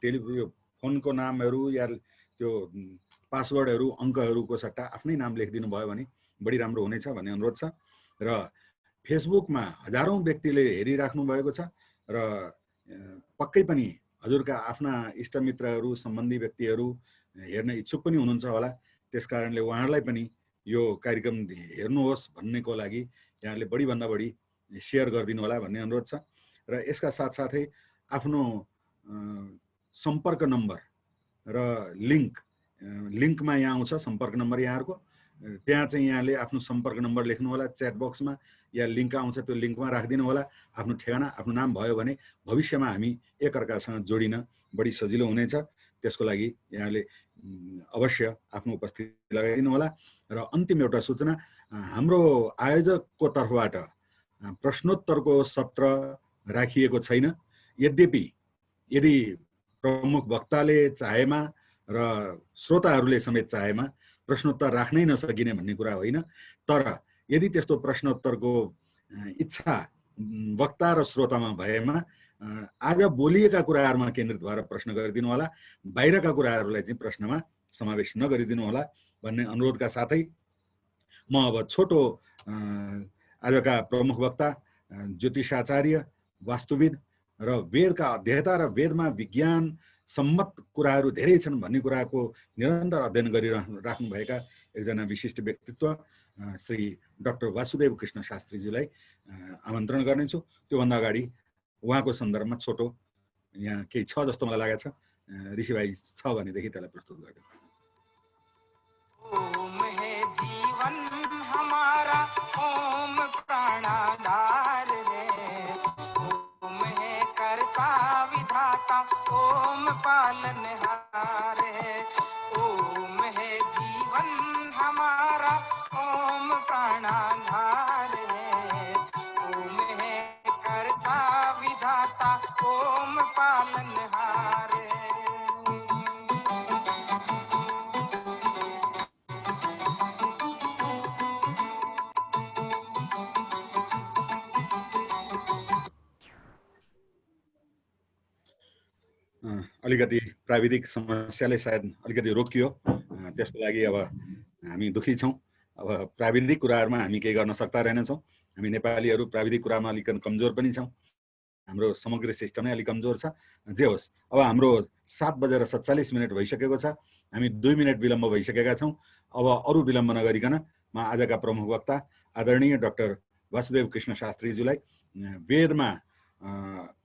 यो फोनको नामहरू या त्यो पासवर्डहरू अङ्कहरूको सट्टा आफ्नै नाम लेखिदिनु भयो भने बढी राम्रो हुनेछ भन्ने अनुरोध छ। र फेसबुकमा हजारौं व्यक्तिले हेरिराख्नु भएको छ र पक्कै पनि हजुरका आफ्ना इष्टमित्रहरू सम्बन्धी व्यक्तिहरू हेर्न इच्छुक पनि हुनुहुन्छ होला। त्यसकारणले उहाँहरूलाई पनि यो कार्यक्रम हेर्नुहोस् भन्नेको लागि यहाँले बढीभन्दा बढी सेयर गरिदिनु होला भन्ने अनुरोध छ। र यसका साथसाथै आफ्नो सम्पर्क नम्बर र लिङ्कमा यहाँ आउँछ सम्पर्क नम्बर यहाँहरूको, त्यहाँ चाहिँ यहाँले आफ्नो सम्पर्क नम्बर लेख्नु होला च्याट बक्समा या लिङ्क आउँछ त्यो लिङ्कमा राखिदिनु होला आफ्नो ठेगाना आफ्नो नाम भयो भने भविष्यमा हामी एकअर्कासँग जोडिन बढी सजिलो हुनेछ। त्यसको लागि यहाँले अवश्य आफ्नो उपस्थिति लगाइदिनु होला। र अन्तिम एउटा सूचना, हाम्रो आयोजकको तर्फबाट प्रश्नोत्तरको सत्र राखिएको छैन। यद्यपि यदि प्रमुख वक्ताले चाहेमा र श्रोताहरूले समेत चाहेमा प्रश्नोत्तर राख्नै नसकिने भन्ने कुरा होइन, तर यदि त्यस्तो प्रश्नोत्तरको इच्छा वक्ता र श्रोतामा भएमा आज बोलिएका कुराहरूमा केन्द्रित भएर प्रश्न गरिदिनु होला, बाहिरका कुराहरूलाई चाहिँ प्रश्नमा समावेश नगरिदिनु होला भन्ने अनुरोधका साथै म अब छोटो आजका प्रमुख वक्ता ज्योतिषाचार्य, वास्तुविद र वेदका अध्येता र वेदमा विज्ञान सम्मत कुराहरू धेरै छन् भन्ने कुराको निरन्तर अध्ययन गरिराख्नुभएका एकजना विशिष्ट व्यक्तित्व श्री डाक्टर वासुदेव कृष्ण शास्त्रीजीलाई आमन्त्रण गर्नेछु। त्योभन्दा अगाडि उहाँको सन्दर्भमा छोटो यहाँ केही छ जस्तो मलाई लागेको छ। ऋषिभाइ छ भनेदेखि त्यसलाई प्रस्तुत गर्दै। ओम है जीवन हमारा, ओम प्राणाधार रे, ओम है कर्ता विधाता, ओम पालनहार है। ओम है जीवन हमारा, ओम प्राणाधार है, ओम है कर्ता विधाता, ओम पालनहार है। अलिकति प्राविधिक समस्याले सायद अलिकति रोकियो, त्यसको लागि अब हामी दुखी छौँ। अब प्राविधिक कुराहरूमा हामी केही गर्न सक्दा रहेनछौँ। हामी नेपालीहरू प्राविधिक कुरामा अलिक कमजोर पनि छौँ, हाम्रो समग्र सिस्टमै अलिक कमजोर छ। जे होस्, अब हाम्रो 7:47 भइसकेको छ, हामी 2 मिनट विलम्ब भइसकेका छौँ। अब अरू विलम्ब नगरिकन म आजका प्रमुख वक्ता आदरणीय डाक्टर वासुदेव कृष्ण शास्त्रीज्यूलाई वेदमा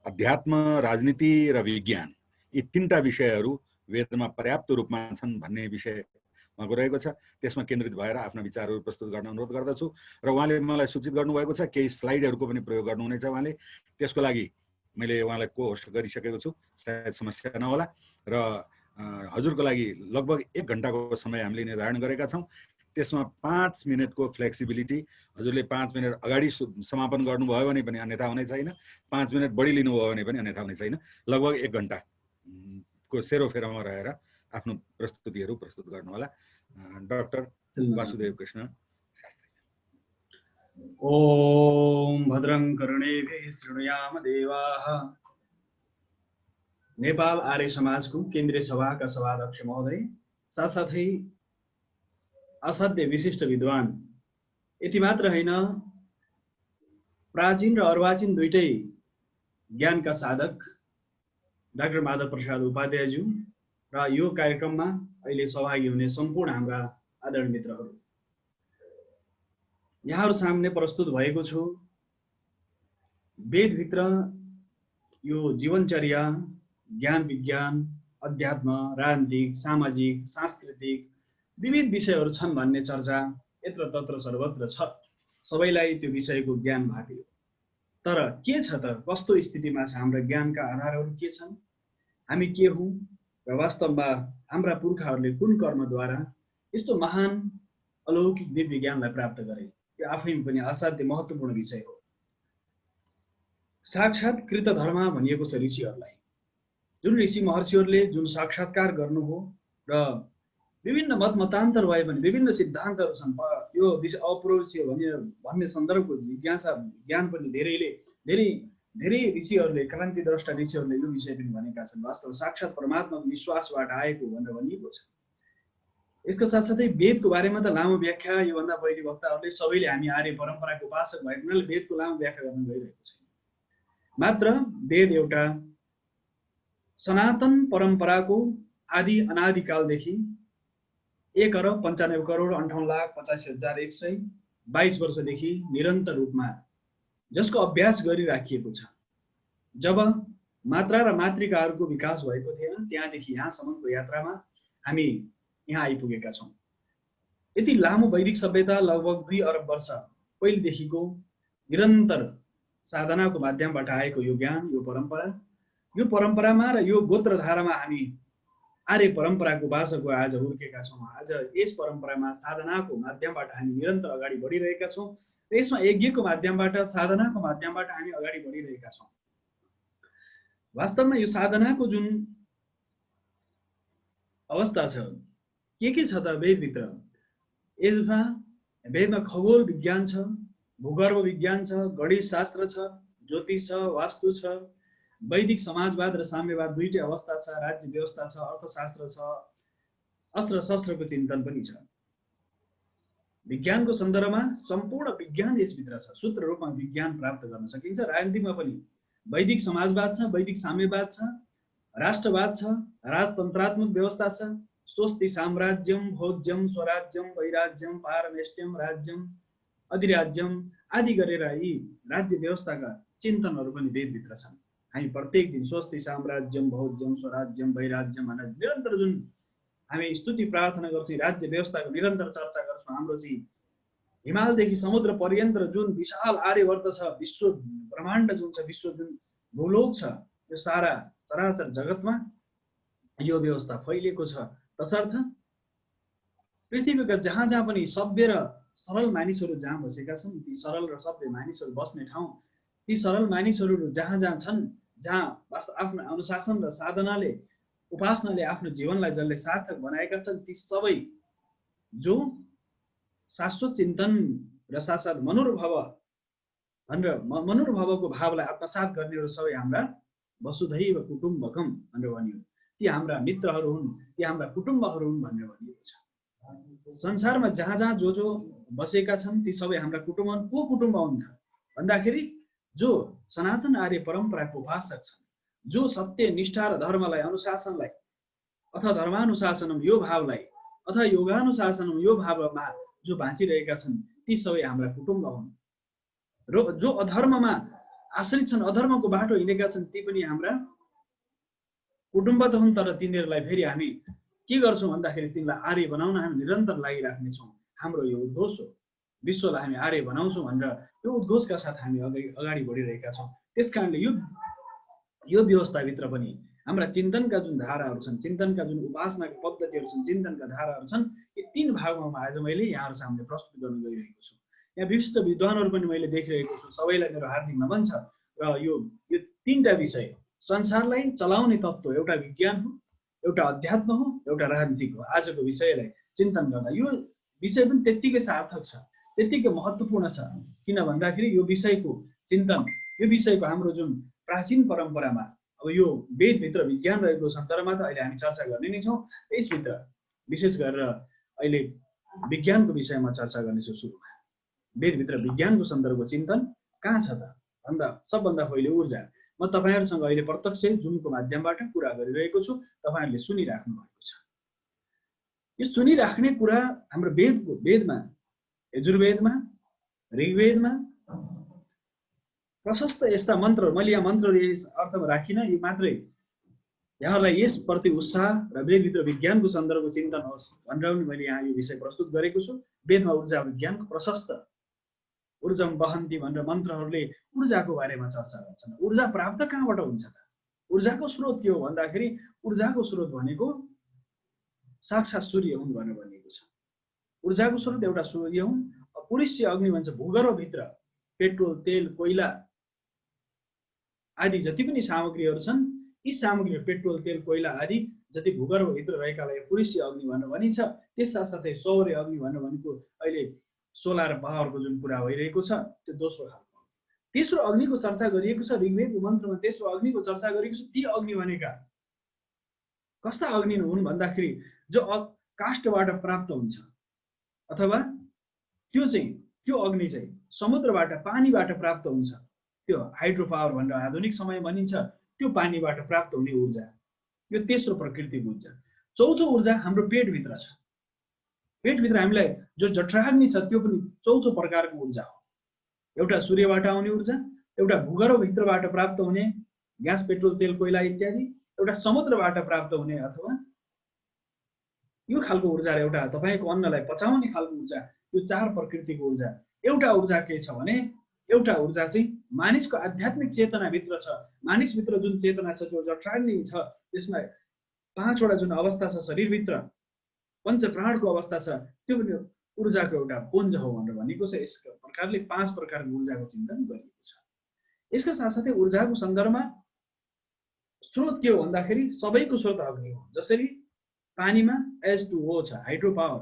अध्यात्म, राजनीति र विज्ञान यी 3टा विषयहरू वेदमा पर्याप्त रूपमा छन् भन्ने विषय उहाँको रहेको छ। त्यसमा केन्द्रित भएर आफ्ना विचारहरू प्रस्तुत गर्न अनुरोध गर्दछु। र उहाँले मलाई सूचित गर्नुभएको छ केही स्लाइडहरूको पनि प्रयोग गर्नुहुनेछ उहाँले। त्यसको लागि मैले उहाँलाई को-होस्ट गरिसकेको छु, सायद समस्या नहोला। र हजुरको लागि लगभग 1 घण्टाको समय हामीले निर्धारण गरेका छौँ। त्यसमा 5 मिनटको फ्लेक्सिबिलिटी, हजुरले 5 मिनट अगाडि समापन गर्नुभयो भने पनि अन्यथा हुने छैन, 5 मिनट बढी लिनुभयो भने पनि अन्यथा हुने छैन। लगभग 1 घण्टाको सेरोफेरोमा रहेर आफ्नो प्रस्तुतिहरू प्रस्तुत गर्नुहोला। डाक्टर वासुदेव कृष्ण शास्त्री। ओम भद्रं कर्णेभिः शृणुयाम देवाः। नेपाल आर्य समाजको केन्द्रीय सभाका सभाध्यक्ष महोदय, साथसाथै असाध्य विशिष्ट विद्वान, यति मात्र होइन प्राचीन र अर्वाचीन दुईटै ज्ञानका साधक डाक्टर माधव प्रसाद उपाध्यायज्यू र यो कार्यक्रममा अहिले सहभागी हुने सम्पूर्ण हाम्रा आदरणीय मित्रहरू, यहाँहरू सामने प्रस्तुत भएको छु वेदभित्र यो जीवनचर्या, ज्ञान विज्ञान, अध्यात्म, राजनीतिक, सामाजिक, सांस्कृतिक विविध विषयहरू छन् भन्ने चर्चा यत्र तत्र सर्वत्र छ। सबैलाई त्यो विषयको ज्ञान भएको, तर के छ त, कस्तो स्थितिमा छ, हाम्रा ज्ञानका आधारहरू के छन्, हामी के हौं र वास्तवमा हाम्रा पुर्खाहरूले कुन कर्मद्वारा यस्तो महान अलौकिक दिव्य ज्ञानलाई प्राप्त गरे, यो आफैमा पनि असाध्य महत्त्वपूर्ण विषय हो। साक्षात कृत धर्म भनिएको छ ऋषिहरूलाई। जुन ऋषि महर्षिहरूले जुन साक्षात्कार गर्नु हो र विभिन्न मत मतान्तर भए पनि विभिन्न सिद्धान्तहरू छन्, यो विषय अपरोक्ष भन्ने सन्दर्भको जिज्ञासा ज्ञान पनि धेरै धेरै ऋषिहरूले क्रान्तिद्रष्टा ऋषिहरूले यो विषय पनि भनेका छन् वास्तव साक्षात परमात्माको विश्वासबाट आएको भनेर भनिएको छ। यसका साथसाथै वेदको बारेमा त लामो व्याख्या योभन्दा पहिले वक्ताहरूले सबैले हामी आर्य परम्पराको उपासक भएको हुनाले वेदको लामो व्याख्या गर्न गइरहेको छैन। मात्र वेद एउटा सनातन परम्पराको आदि अनादिकालदेखि 1,95,58,85,122 वर्षदेखि निरन्तर रूपमा जसको अभ्यास गरिराखिएको छ। जब मात्रा र मातृकाहरूको विकास भएको थिएन त्यहाँदेखि यहाँसम्मको यात्रामा हामी यहाँ आइपुगेका छौँ। यति लामो वैदिक सभ्यता लगभग 2 अरब वर्ष पहिलेदेखिको निरन्तर साधनाको माध्यमबाट आएको यो ज्ञान, यो परम्परामा र यो गोत्रधारामा हामी आर्य परम्पराको उपासकको आज हुर्केका छौँ। आज यस परम्परामा साधनाको माध्यमबाट हामी निरन्तर अगाडि बढिरहेका छौँ र यसमा यज्ञको माध्यमबाट साधनाको माध्यमबाट हामी अगाडि बढिरहेका छौँ। वास्तवमा यो साधनाको जुन अवस्था छ के छ त वेदभित्र? यसमा वेदमा खगोल विज्ञान छ, भूगर्भ विज्ञान छ, गणित शास्त्र छ, ज्योतिष छ, वास्तु छ, वैदिक समाजवाद र साम्यवाद दुईटै अवस्था छ, राज्य व्यवस्था छ, अर्थशास्त्र छ, अस्त्र शस्त्रको चिन्तन पनि छ। विज्ञानको सन्दर्भमा सम्पूर्ण विज्ञान यसभित्र छ। सूत्र रूपमा विज्ञान प्राप्त गर्न सकिन्छ। राजनीतिमा पनि वैदिक समाजवाद छ, वैदिक साम्यवाद छ, राष्ट्रवाद छ, राजतन्त्रात्मक व्यवस्था छ, स्वस्ति साम्राज्यम, भोज्यम, स्वराज्यम, वैराज्यम, पारमेष्ट्यम, राज्यम, अधिराज्यम आदि गरेर यी राज्य व्यवस्थाका चिन्तनहरू पनि वेदभित्र छन्। हामी प्रत्येक दिन स्वस्ति साम्राज्यम, भोज्यम, स्वराज्यम, वैराज्यम भनेर निरन्तर जुन हामी स्तुति प्रार्थना गर्छौँ, राज्य व्यवस्थाको निरन्तर चर्चा गर्छौँ। हाम्रो चाहिँ हिमालदेखि समुद्र पर्यन्त जुन विशाल आर्यवर्त छ, विश्व ब्रह्माण्ड जुन छ, विश्व जुन भूलोक छ, यो सारा चराचर जगतमा यो व्यवस्था फैलिएको छ। तसर्थ पृथ्वीका जहाँ जहाँ पनि सभ्य र सरल मानिसहरू जहाँ बसेका छन्, ती सरल र सभ्य मानिसहरू बस्ने ठाउँ, ती सरल मानिसहरू जहाँ जहाँ छन्, जहाँ वास्तव आफ्नो अनुशासन र साधनाले उपासनाले आफ्नो जीवनलाई जसले सार्थक बनाएका छन्, ती सबै जो शाश्वत चिन्तन र साथसाथ मनुर्भवको भावलाई आत्मसात गर्नेहरू सबै हाम्रा वसुधैव कुटुम्बकम भनेर भनियो। ती हाम्रा मित्रहरू हुन्, ती हाम्रा कुटुम्बहरू हुन् भनेर भनिएको छ। संसारमा जहाँ जहाँ जो बसेका छन् ती सबै हाम्रा कुटुम्ब हुन्। को कुटुम्ब हुन् भन्दाखेरि जो सनातन आर्य परम्पराको उपासक छन्, जो सत्य निष्ठा र धर्मलाई अनुशासनलाई अथवा धर्मानुशासनम यो भावलाई अथवा योगानुशासनम यो भावमा जो बाँचिरहेका छन्, ती सबै हाम्रा कुटुम्ब हुन्। र जो अधर्ममा आश्रित छन्, अधर्मको बाटो हिँडेका छन्, ती पनि हाम्रा कुटुम्ब त हुन्। तर तिनीहरूलाई फेरि हामी के गर्छौँ भन्दाखेरि तिनीलाई आर्य बनाउन हामी निरन्तर लागिराख्नेछौँ। हाम्रो यो उद्घोष हो, विश्वलाई हामी आर्य बनाउँछौँ भनेर यो उद्घोषका साथ हामी अगाडि बढिरहेका छौँ। त्यस कारणले यो व्यवस्थाभित्र पनि हाम्रा चिन्तनका जुन धाराहरू छन्, चिन्तनका जुन उपासनाका पद्धतिहरू छन्, चिन्तनका धाराहरू छन्, यी 3 भागमा आज मैले यहाँहरू सामने प्रस्तुत गर्न गइरहेको छु। यहाँ विशिष्ट विद्वानहरू पनि मैले देखिरहेको छु। सबैलाई मेरो हार्दिक नमन छ। र यो 3टा विषय संसारलाई चलाउने तत्त्व, एउटा विज्ञान हो, एउटा अध्यात्म हो, एउटा राजनीतिक हो। आजको विषयलाई चिन्तन गर्दा यो विषय पनि त्यत्तिकै सार्थक छ, त्यत्तिकै महत्त्वपूर्ण छ। किन भन्दाखेरि यो विषयको चिन्तन, यो विषयको हाम्रो जुन प्राचीन परम्परामा अब यो वेदभित्र विज्ञान रहेको सन्दर्भमा त अहिले हामी चर्चा गर्ने नै छौँ। यसभित्र विशेष गरेर अहिले विज्ञानको विषयमा चर्चा गर्नेछु। सुरुमा वेदभित्र विज्ञानको सन्दर्भको चिन्तन कहाँ छ त भन्दा सबभन्दा पहिले ऊर्जा। म तपाईहरुसँग अहिले प्रत्यक्ष जुमको माध्यमबाट कुरा गरिरहेको छु। तपाईहरुले सुनिराख्नु भएको छ। यो सुनिराख्ने कुरा हाम्रो वेदमा, यजुर्वेदमा, ऋग्वेदमा प्रशस्त यस्ता मन्त्र, मैले यहाँ मन्त्रहरू यस अर्थमा राखिन, यो मात्रै यहाँलाई यस प्रति उत्साह र वेदभित्र विज्ञानको सन्दर्भको चिन्तन होस् भनेर पनि मैले यहाँ यो विषय प्रस्तुत गरेको छु। वेदमा ऊर्जा विज्ञानको प्रशस्त ऊर्जम वहन्ती भनेर मन्त्रहरूले ऊर्जाको बारेमा चर्चा गर्छन्। ऊर्जा प्राप्त कहाँबाट हुन्छ त? ऊर्जाको स्रोत के हो भन्दाखेरि ऊर्जाको स्रोत भनेको साक्षात सूर्य हुन् भनेर भनिएको छ। ऊर्जाको स्रोत एउटा सूर्य हुन्। पुरुष्य अग्नि भन्छ भूगर्भभित्र पेट्रोल, तेल, कोइला आदि जति पनि सामग्रीहरू छन्, यी सामग्री पेट्रोल, तेल, कोइला आदि जति भूगर्भभित्र रहेकालाई पुरुष्य अग्नि भनेर भनिन्छ। त्यस साथसाथै सौर्य अग्नि भनेर भनेको अहिले सोलर पावरको जुन कुरा भइरहेको छ त्यो दोस्रो खालको। तेस्रो अग्निको चर्चा गरिएको छ ऋग्वेद मन्त्रमा। तेस्रो अग्निको चर्चा गरिएको छ। ती अग्नि भनेका कस्ता अग्नि हुन् भन्दाखेरि जो काष्ठबाट प्राप्त हुन्छ, अथवा त्यो अग्नि चाहिँ समुद्रबाट पानीबाट प्राप्त हुन्छ। त्यो हाइड्रो पावर भनेर आधुनिक समय भनिन्छ। त्यो पानीबाट प्राप्त हुने ऊर्जा, यो तेस्रो प्रकृतिको ऊर्जा। चौथो ऊर्जा हाम्रो पेटभित्र छ। पेटभित्र हामीलाई जो जठराग्नि छ त्यो पनि चौथो प्रकारको ऊर्जा हो। एउटा सूर्यबाट आउने ऊर्जा, एउटा भूगर्भभित्रबाट प्राप्त हुने ग्यास, पेट्रोल, तेल, कोइला इत्यादि, एउटा समुद्रबाट प्राप्त हुने अथवा यो खालको ऊर्जा, र एउटा तपाईको अन्नलाई पचाउने खालको ऊर्जा। यो चार प्रकृतिको ऊर्जा। एउटा ऊर्जा के छ भने, एउटा ऊर्जा चाहिँ मानिसको आध्यात्मिक चेतनाभित्र छ। मानिसभित्र जुन चेतना छ, जो जठराग्नि छ, त्यसमा पाँचवटा जुन अवस्था छ शरीरभित्र, पञ्चप्राणको अवस्था छ, त्यो पनि ऊर्जाको एउटा पुञ्ज हो भनेर भनेको छ। यस प्रकारले 5 प्रकारको ऊर्जाको चिन्तन गरिएको छ। यसका साथसाथै ऊर्जाको सन्दर्भमा स्रोत के हो भन्दाखेरि सबैको स्रोत अग्नि हो। जसरी पानीमा H2O छ, हाइड्रो पावर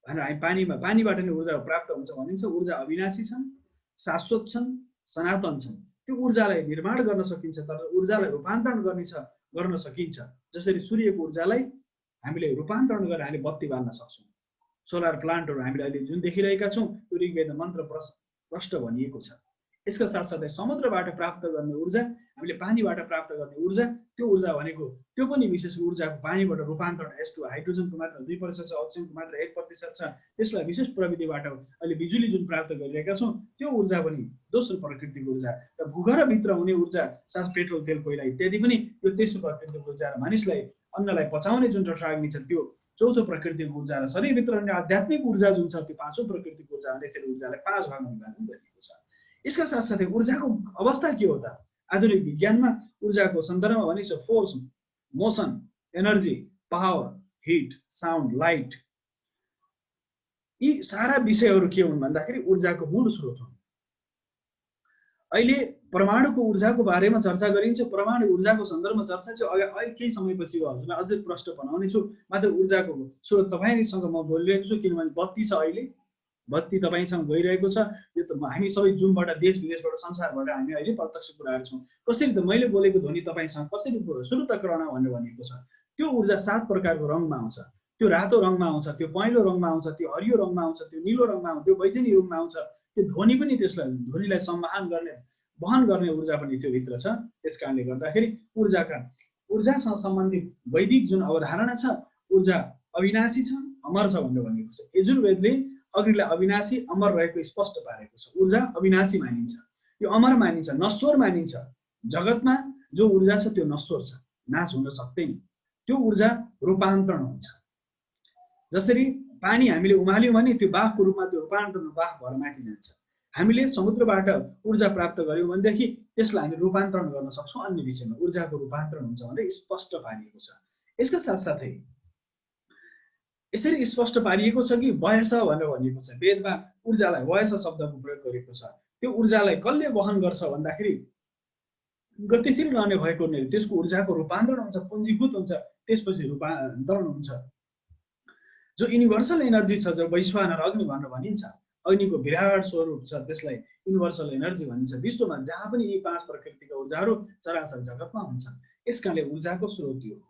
भनेर हामी पानीबाट नै ऊर्जा प्राप्त हुन्छ भनिन्छ। ऊर्जा अविनाशी छन्, शाश्वत छन्, सनातन छन्। त्यो ऊर्जालाई निर्माण गर्न सकिन्छ, तर ऊर्जालाई रूपान्तरण गर्न सकिन्छ। जसरी सूर्यको ऊर्जालाई हामीले रूपान्तरण गरेर हामीले बत्ती बाल्न सक्छौँ। सोलर प्लान्टहरू हामीले अहिले जुन देखिरहेका छौँ, त्यो ऋग्वेद मन्त्र प्रष्ट भनिएको छ। यसका साथसाथै समुद्रबाट प्राप्त गर्ने ऊर्जा, हामीले पानीबाट प्राप्त गर्ने ऊर्जा, त्यो ऊर्जा भनेको त्यो पनि विशेष ऊर्जाको पानीबाट रूपान्तरण। H2 हाइड्रोजनको मात्र 2% छ, अक्सिजनको मात्र 1% छ। त्यसलाई विशेष प्रविधिबाट अहिले बिजुली जुन प्राप्त गरिरहेका छौँ, त्यो ऊर्जा पनि दोस्रो प्रकृतिको ऊर्जा। र भूगर्भभित्र हुने ऊर्जा, साथ पेट्रोल, तेल, कोइला इत्यादि पनि यो तेस्रो प्रकृतिको ऊर्जा। र मानिसलाई अन्नलाई पचाउने जुन जठराग्नि छ, त्यो चौथो प्रकृतिको ऊर्जा। र शरीरभित्र हुने आध्यात्मिक ऊर्जा जुन छ, त्यो पाँचौं प्रकृतिको ऊर्जा। यसरी ऊर्जालाई 5 भागमा विभाजन गरिएको छ। यसका साथसाथै ऊर्जाको अवस्था के हो त? आधुनिक विज्ञानमा ऊर्जाको सन्दर्भमा भनिन्छ force, motion, energy, power, hit, sound, light. यी सारा विषयहरू के हुन् भन्दाखेरि ऊर्जाको मूल स्रोत हुन्। अहिले परमाणुको ऊर्जाको बारेमा चर्चा गरिन्छ। परमाणु ऊर्जाको सन्दर्भमा चर्चा चाहिँ अहिले केही समयपछि हजुरलाई अझै प्रश्न बनाउने छु। मात्र ऊर्जाको स्रोत तपाईँसँग म बोलिरहेको छु, किनभने बत्ती छ, अहिले बत्ती तपाईँसँग गइरहेको छ। यो त हामी सबै जुमबाट, देश विदेशबाट, संसारबाट हामी अहिले प्रत्यक्ष कुराहरू छौँ। कसरी त मैले बोलेको ध्वनि तपाईँसँग कसरी श्रुतकरण भनेर भनिएको छ। त्यो ऊर्जा 7 प्रकारको रङमा आउँछ। त्यो रातो रङमा आउँछ, त्यो पहेँलो रङमा आउँछ, त्यो हरियो रङमा आउँछ, त्यो निलो रङमा आउँछ, त्यो बैजनी रङमा आउँछ। त्यो ध्वनि पनि ध्वनिलाई सम्वहन गर्ने, वहन गर्ने ऊर्जा पनि त्यो भित्र छ। त्यस कारणले गर्दाखेरि ऊर्जासँग सम्बन्धित वैदिक जुन अवधारणा छ, ऊर्जा अविनाशी छ, अमर छ भनेर भनेको छ। यजुर्वेदले अग्निलाई अविनाशी, अमर रहेको स्पष्ट पारेको छ। ऊर्जा अविनाशी मानिन्छ, यो अमर मानिन्छ, नश्वर मानिन्छ। जगतमा जो ऊर्जा छ त्यो नश्वर छ, नाश हुन सक्दैन। त्यो ऊर्जा रूपान्तरण हुन्छ। जसरी पानी हामीले उमाल्यौँ भने त्यो बाफको रूपमा त्यो रूपान्तरण बाफ भएर माथि जान्छ। हामीले समुद्रबाट ऊर्जा प्राप्त गर्यौँ भनेदेखि त्यसलाई हामी रूपान्तरण गर्न सक्छौँ अन्य विषयमा। ऊर्जाको रूपान्तरण हुन्छ भनेर स्पष्ट पारिएको छ। यसका साथसाथै यसरी स्पष्ट पारिएको छ कि वयस भनेर भनिएको छ। वेदमा ऊर्जालाई वयस शब्दको प्रयोग गरेको छ। त्यो ऊर्जालाई कसले वहन गर्छ भन्दाखेरि गतिशील रहने भएको हुनाले त्यसको ऊर्जाको रूपान्तरण हुन्छ, पुञ्जीभूत हुन्छ, त्यसपछि रूपान्तरण हुन्छ। जो युनिभर्सल एनर्जी छ, जो वैश्वानर अग्नि भनेर भनिन्छ, अग्निको विराट स्वरूप छ, त्यसलाई युनिभर्सल एनर्जी भनिन्छ। विश्वमा जहाँ पनि यी 5 प्रकृतिका ऊर्जाहरू चराचर जगतमा हुन्छन्। यसकारणले ऊर्जाको स्रोत यो हो।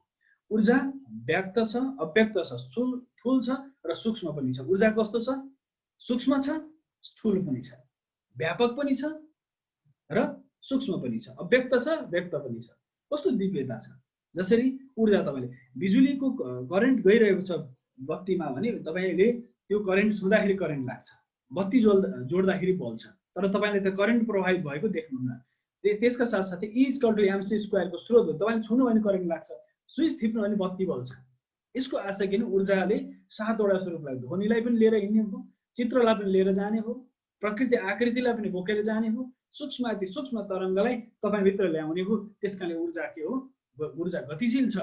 ऊर्जा व्यक्त छ, अव्यक्त छ, स्थूल छ र सूक्ष्म पनि छ। ऊर्जा कस्तो छ? सूक्ष्म छ, स्थूल पनि छ, व्यापक पनि छ र सूक्ष्म पनि छ, अव्यक्त छ, व्यक्त पनि छ। कस्तो दिव्यता छ! जसरी ऊर्जा तपाईँले बिजुलीको करेन्ट गइरहेको छ बत्तीमा भने तपाईँले त्यो करेन्ट छुँदाखेरि करेन्ट लाग्छ, बत्ती जोड्दाखेरि बल्छ, तर तपाईँले त करेन्ट प्रवाहित भएको देख्नुहुन्न। त्यसका साथसाथै E=mc² को स्रोत हो। तपाईँले छुनु भने करेन्ट लाग्छ, स्विच थिप्नु भने बत्ती बल्छ। यसको आशा किन? ऊर्जाले 7 वटा स्वरूपलाई, ध्वनिलाई पनि लिएर हिँड्ने हो, चित्रलाई पनि लिएर जाने हो, प्रकृति आकृतिलाई पनि बोकेर जाने हो, सूक्ष्म अति सूक्ष्म तरङ्गलाई तपाईँभित्र ल्याउने हो। त्यसकारणले ऊर्जा के हो? ऊर्जा गतिशील छ।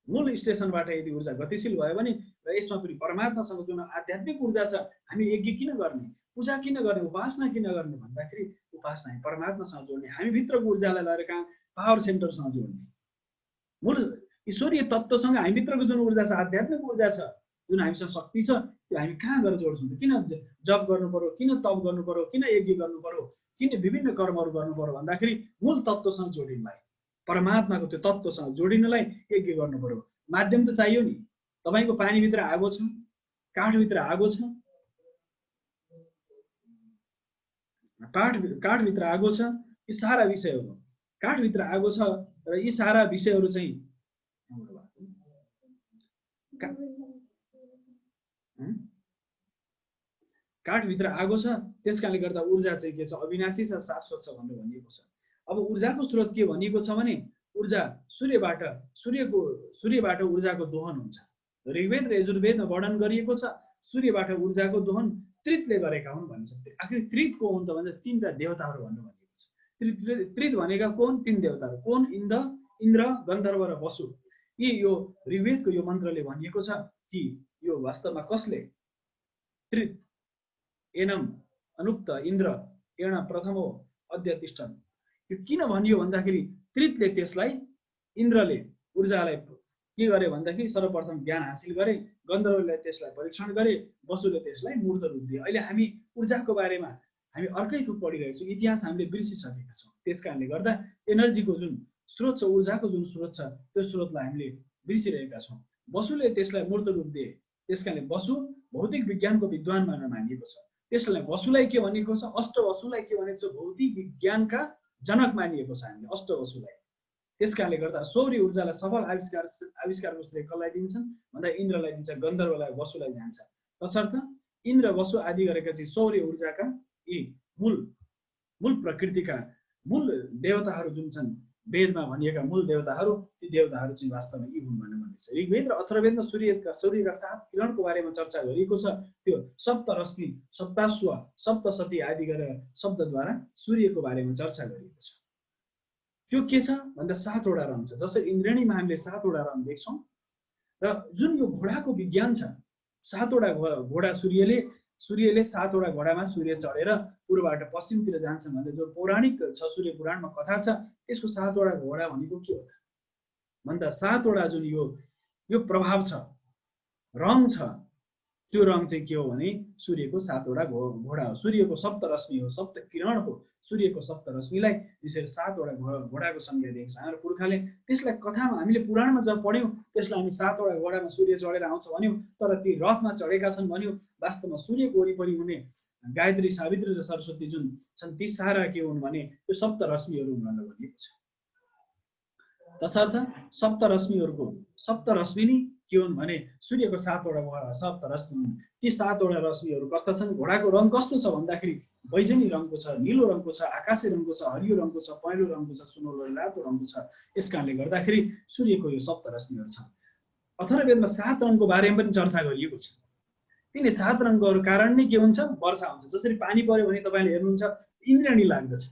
मूल स्टेसनबाट यदि ऊर्जा गतिशील भयो भने र यसमा पनि परमात्मासँग जुन आध्यात्मिक ऊर्जा छ, हामी यज्ञ किन गर्ने, पूजा किन गर्ने, उपासना किन गर्ने भन्दाखेरि उपासना परमात्मासँग जोड्ने, हामी भित्रको ऊर्जालाई लिएर कहाँ पावर सेन्टरसँग जोड्ने। मूल ईश्वरीय तत्त्वसँग हामी भित्रको जुन ऊर्जा छ, आध्यात्मिक ऊर्जा छ, जुन हामीसँग शक्ति छ, त्यो हामी कहाँ गएर जोड्छौँ? किन जप गर्नु पर्यो, किन तप गर्नु पर्यो, किन यज्ञ गर्नु पर्यो? किन विभिन्न कर्महरू गर्नु पर्यो भन्दाखेरि मूल तत्त्वसँग जोडिनलाई, परमात्माको त्यो तत्त्वसँग जोडिनलाई यज्ञ गर्नु पर्यो। माध्यम त चाहियो नि। तपाईँको पानीभित्र आगो छ, काठभित्र आगो छ, काठभित्र आगो छ, यी सारा विषयहरू, काठभित्र आगो छ र यी सारा विषयहरू चाहिँ काठभित्र आगो छ। त्यस कारणले गर्दा ऊर्जा चाहिँ के छ, अविनाशी छ, शाश्वत छ भनेर भनिएको छ। अब ऊर्जाको स्रोत के भनिएको छ भने ऊर्जा सूर्यबाट ऊर्जाको दोहन हुन्छ। ऋग्वेद र यजुर्वेदमा वर्णन गरिएको छ सूर्यबाट ऊर्जाको दोहन त्रितले गरेका हुन् भन्छ। आखिर त्रित को हुन् त भन्छ तीनटा देवताहरू भनेर भनिएको छ। त्रित भनेका को हुन्? तीन देवताहरू। कोन? इन्द्र, गन्धर्व र वसु। यो ऋग्वेदको यो मन्त्रले भनिएको छ कि यो वास्तवमा कसले त्रित एनम अनुक्त इन्द्र एण प्रथमो अद्य तिष्ठन्। यो किन भनियो भन्दाखेरि त्रितले त्यसलाई, इन्द्रले ऊर्जालाई के गरे भन्दाखेरि सर्वप्रथम ज्ञान हासिल गरे, गन्धर्वले त्यसलाई परीक्षण गरे, वसुले त्यसलाई मूर्त रूप दिए। अहिले हामी ऊर्जाको बारेमा हामी अर्कै थोक पढिरहेको छौँ, इतिहास हामीले बिर्सिसकेका छौँ। त्यस कारणले गर्दा एनर्जीको जुन स्रोत छ, ऊर्जाको जुन स्रोत छ, त्यो स्रोतलाई हामीले बिर्सिरहेका छौँ। वसुले त्यसलाई मूर्त रूप दिए। त्यस कारणले वसु भौतिक विज्ञानको विद्वान भनेर मानिएको छ। त्यसलाई वसुलाई के भनेको छ? अष्टवसुलाई के भनेको छ? भौतिक विज्ञानका जनक मानिएको छ हामीले अष्टवसुलाई। त्यस कारणले गर्दा सौर्य ऊर्जालाई सफल आविष्कारको श्रेय कसलाई दिन्छन् भन्दा इन्द्रलाई दिन्छ, गन्धर्वलाई, वसुलाई जान्छ। तसर्थ इन्द्र, वसु आदि गरेका चाहिँ सौर्य ऊर्जाका यी मूल प्रकृतिका मूल देवताहरू जुन छन्, वेदमा भनिएका मूल देवताहरू, ती देवताहरू चाहिँ वास्तवमा यी हुन् भनेर भनिन्छ। ऋग्वेद र अथर्ववेदमा सूर्यका 7 किरणको बारेमा चर्चा गरिएको छ। त्यो सप्तरश्मि, सप्ताश्व, सप्तसती आदि गरेर शब्दद्वारा सूर्यको बारेमा चर्चा गरिएको छ। त्यो के छ भन्दा 7वटा रङ छ। जसरी इन्द्रेणीमा हामीले 7वटा रङ देख्छौँ र जुन यो घोडाको विज्ञान छ, 7वटा घोडा सूर्यले 7वटा घोडामा सूर्य चढेर पूर्वबाट पश्चिमतिर जान्छन् भन्ने जो पौराणिक छ, सूर्य पुराणमा कथा छ, त्यसको 7वटा घोडा भनेको के हो त भन्दा 7वटा जुन यो प्रभाव छ, रङ छ, त्यो रङ चाहिँ के हो भने सूर्यको 7वटा घोडा हो। सूर्यको सप्तरश्मि हो, सप्त किरण हो। सूर्यको सप्तरश्मिलाई यसरी 7वटा घोडाको संज्ञा दिएको छ हाम्रो पुर्खाले। त्यसलाई कथामा हामीले पुराणमा जब पढ्यौँ त्यसलाई हामी 7वटा घोडामा सूर्य चढेर आउँछ भन्यौँ, तर ती रथमा चढेका छन् भन्यौँ। वास्तवमा सूर्यको वरिपरि हुने गायत्री, सावित्री र सरस्वती जुन छन् ती सारा के हुन् भने त्यो सप्तरश्मिहरू हुन् भनेर भनिएको छ। तसर्थ सप्तरश्मि नै के हुन् भने सूर्यको 7वटा घोडा सप्तरश्मि हुन्। ती 7वटा रश्मिहरू कस्ता छन्? घोडाको रङ कस्तो छ भन्दाखेरि बैजनी रङको छ, नीलो रङको छ, आकाशे रङको छ, हरियो रङको छ, पहेँलो रङको छ, सुनौलो रातो रङको छ। यस कारणले गर्दाखेरि सूर्यको यो सप्तरश्मिहरू छन्। अथर्ववेदमा 7 रङको बारेमा पनि चर्चा गरिएको छ। तिनी 7 रङको कारण नै के हुन्छ? वर्षा हुन्छ। जसरी पानी पर्यो भने तपाईँले हेर्नुहुन्छ इन्द्रेणी लाग्दछ।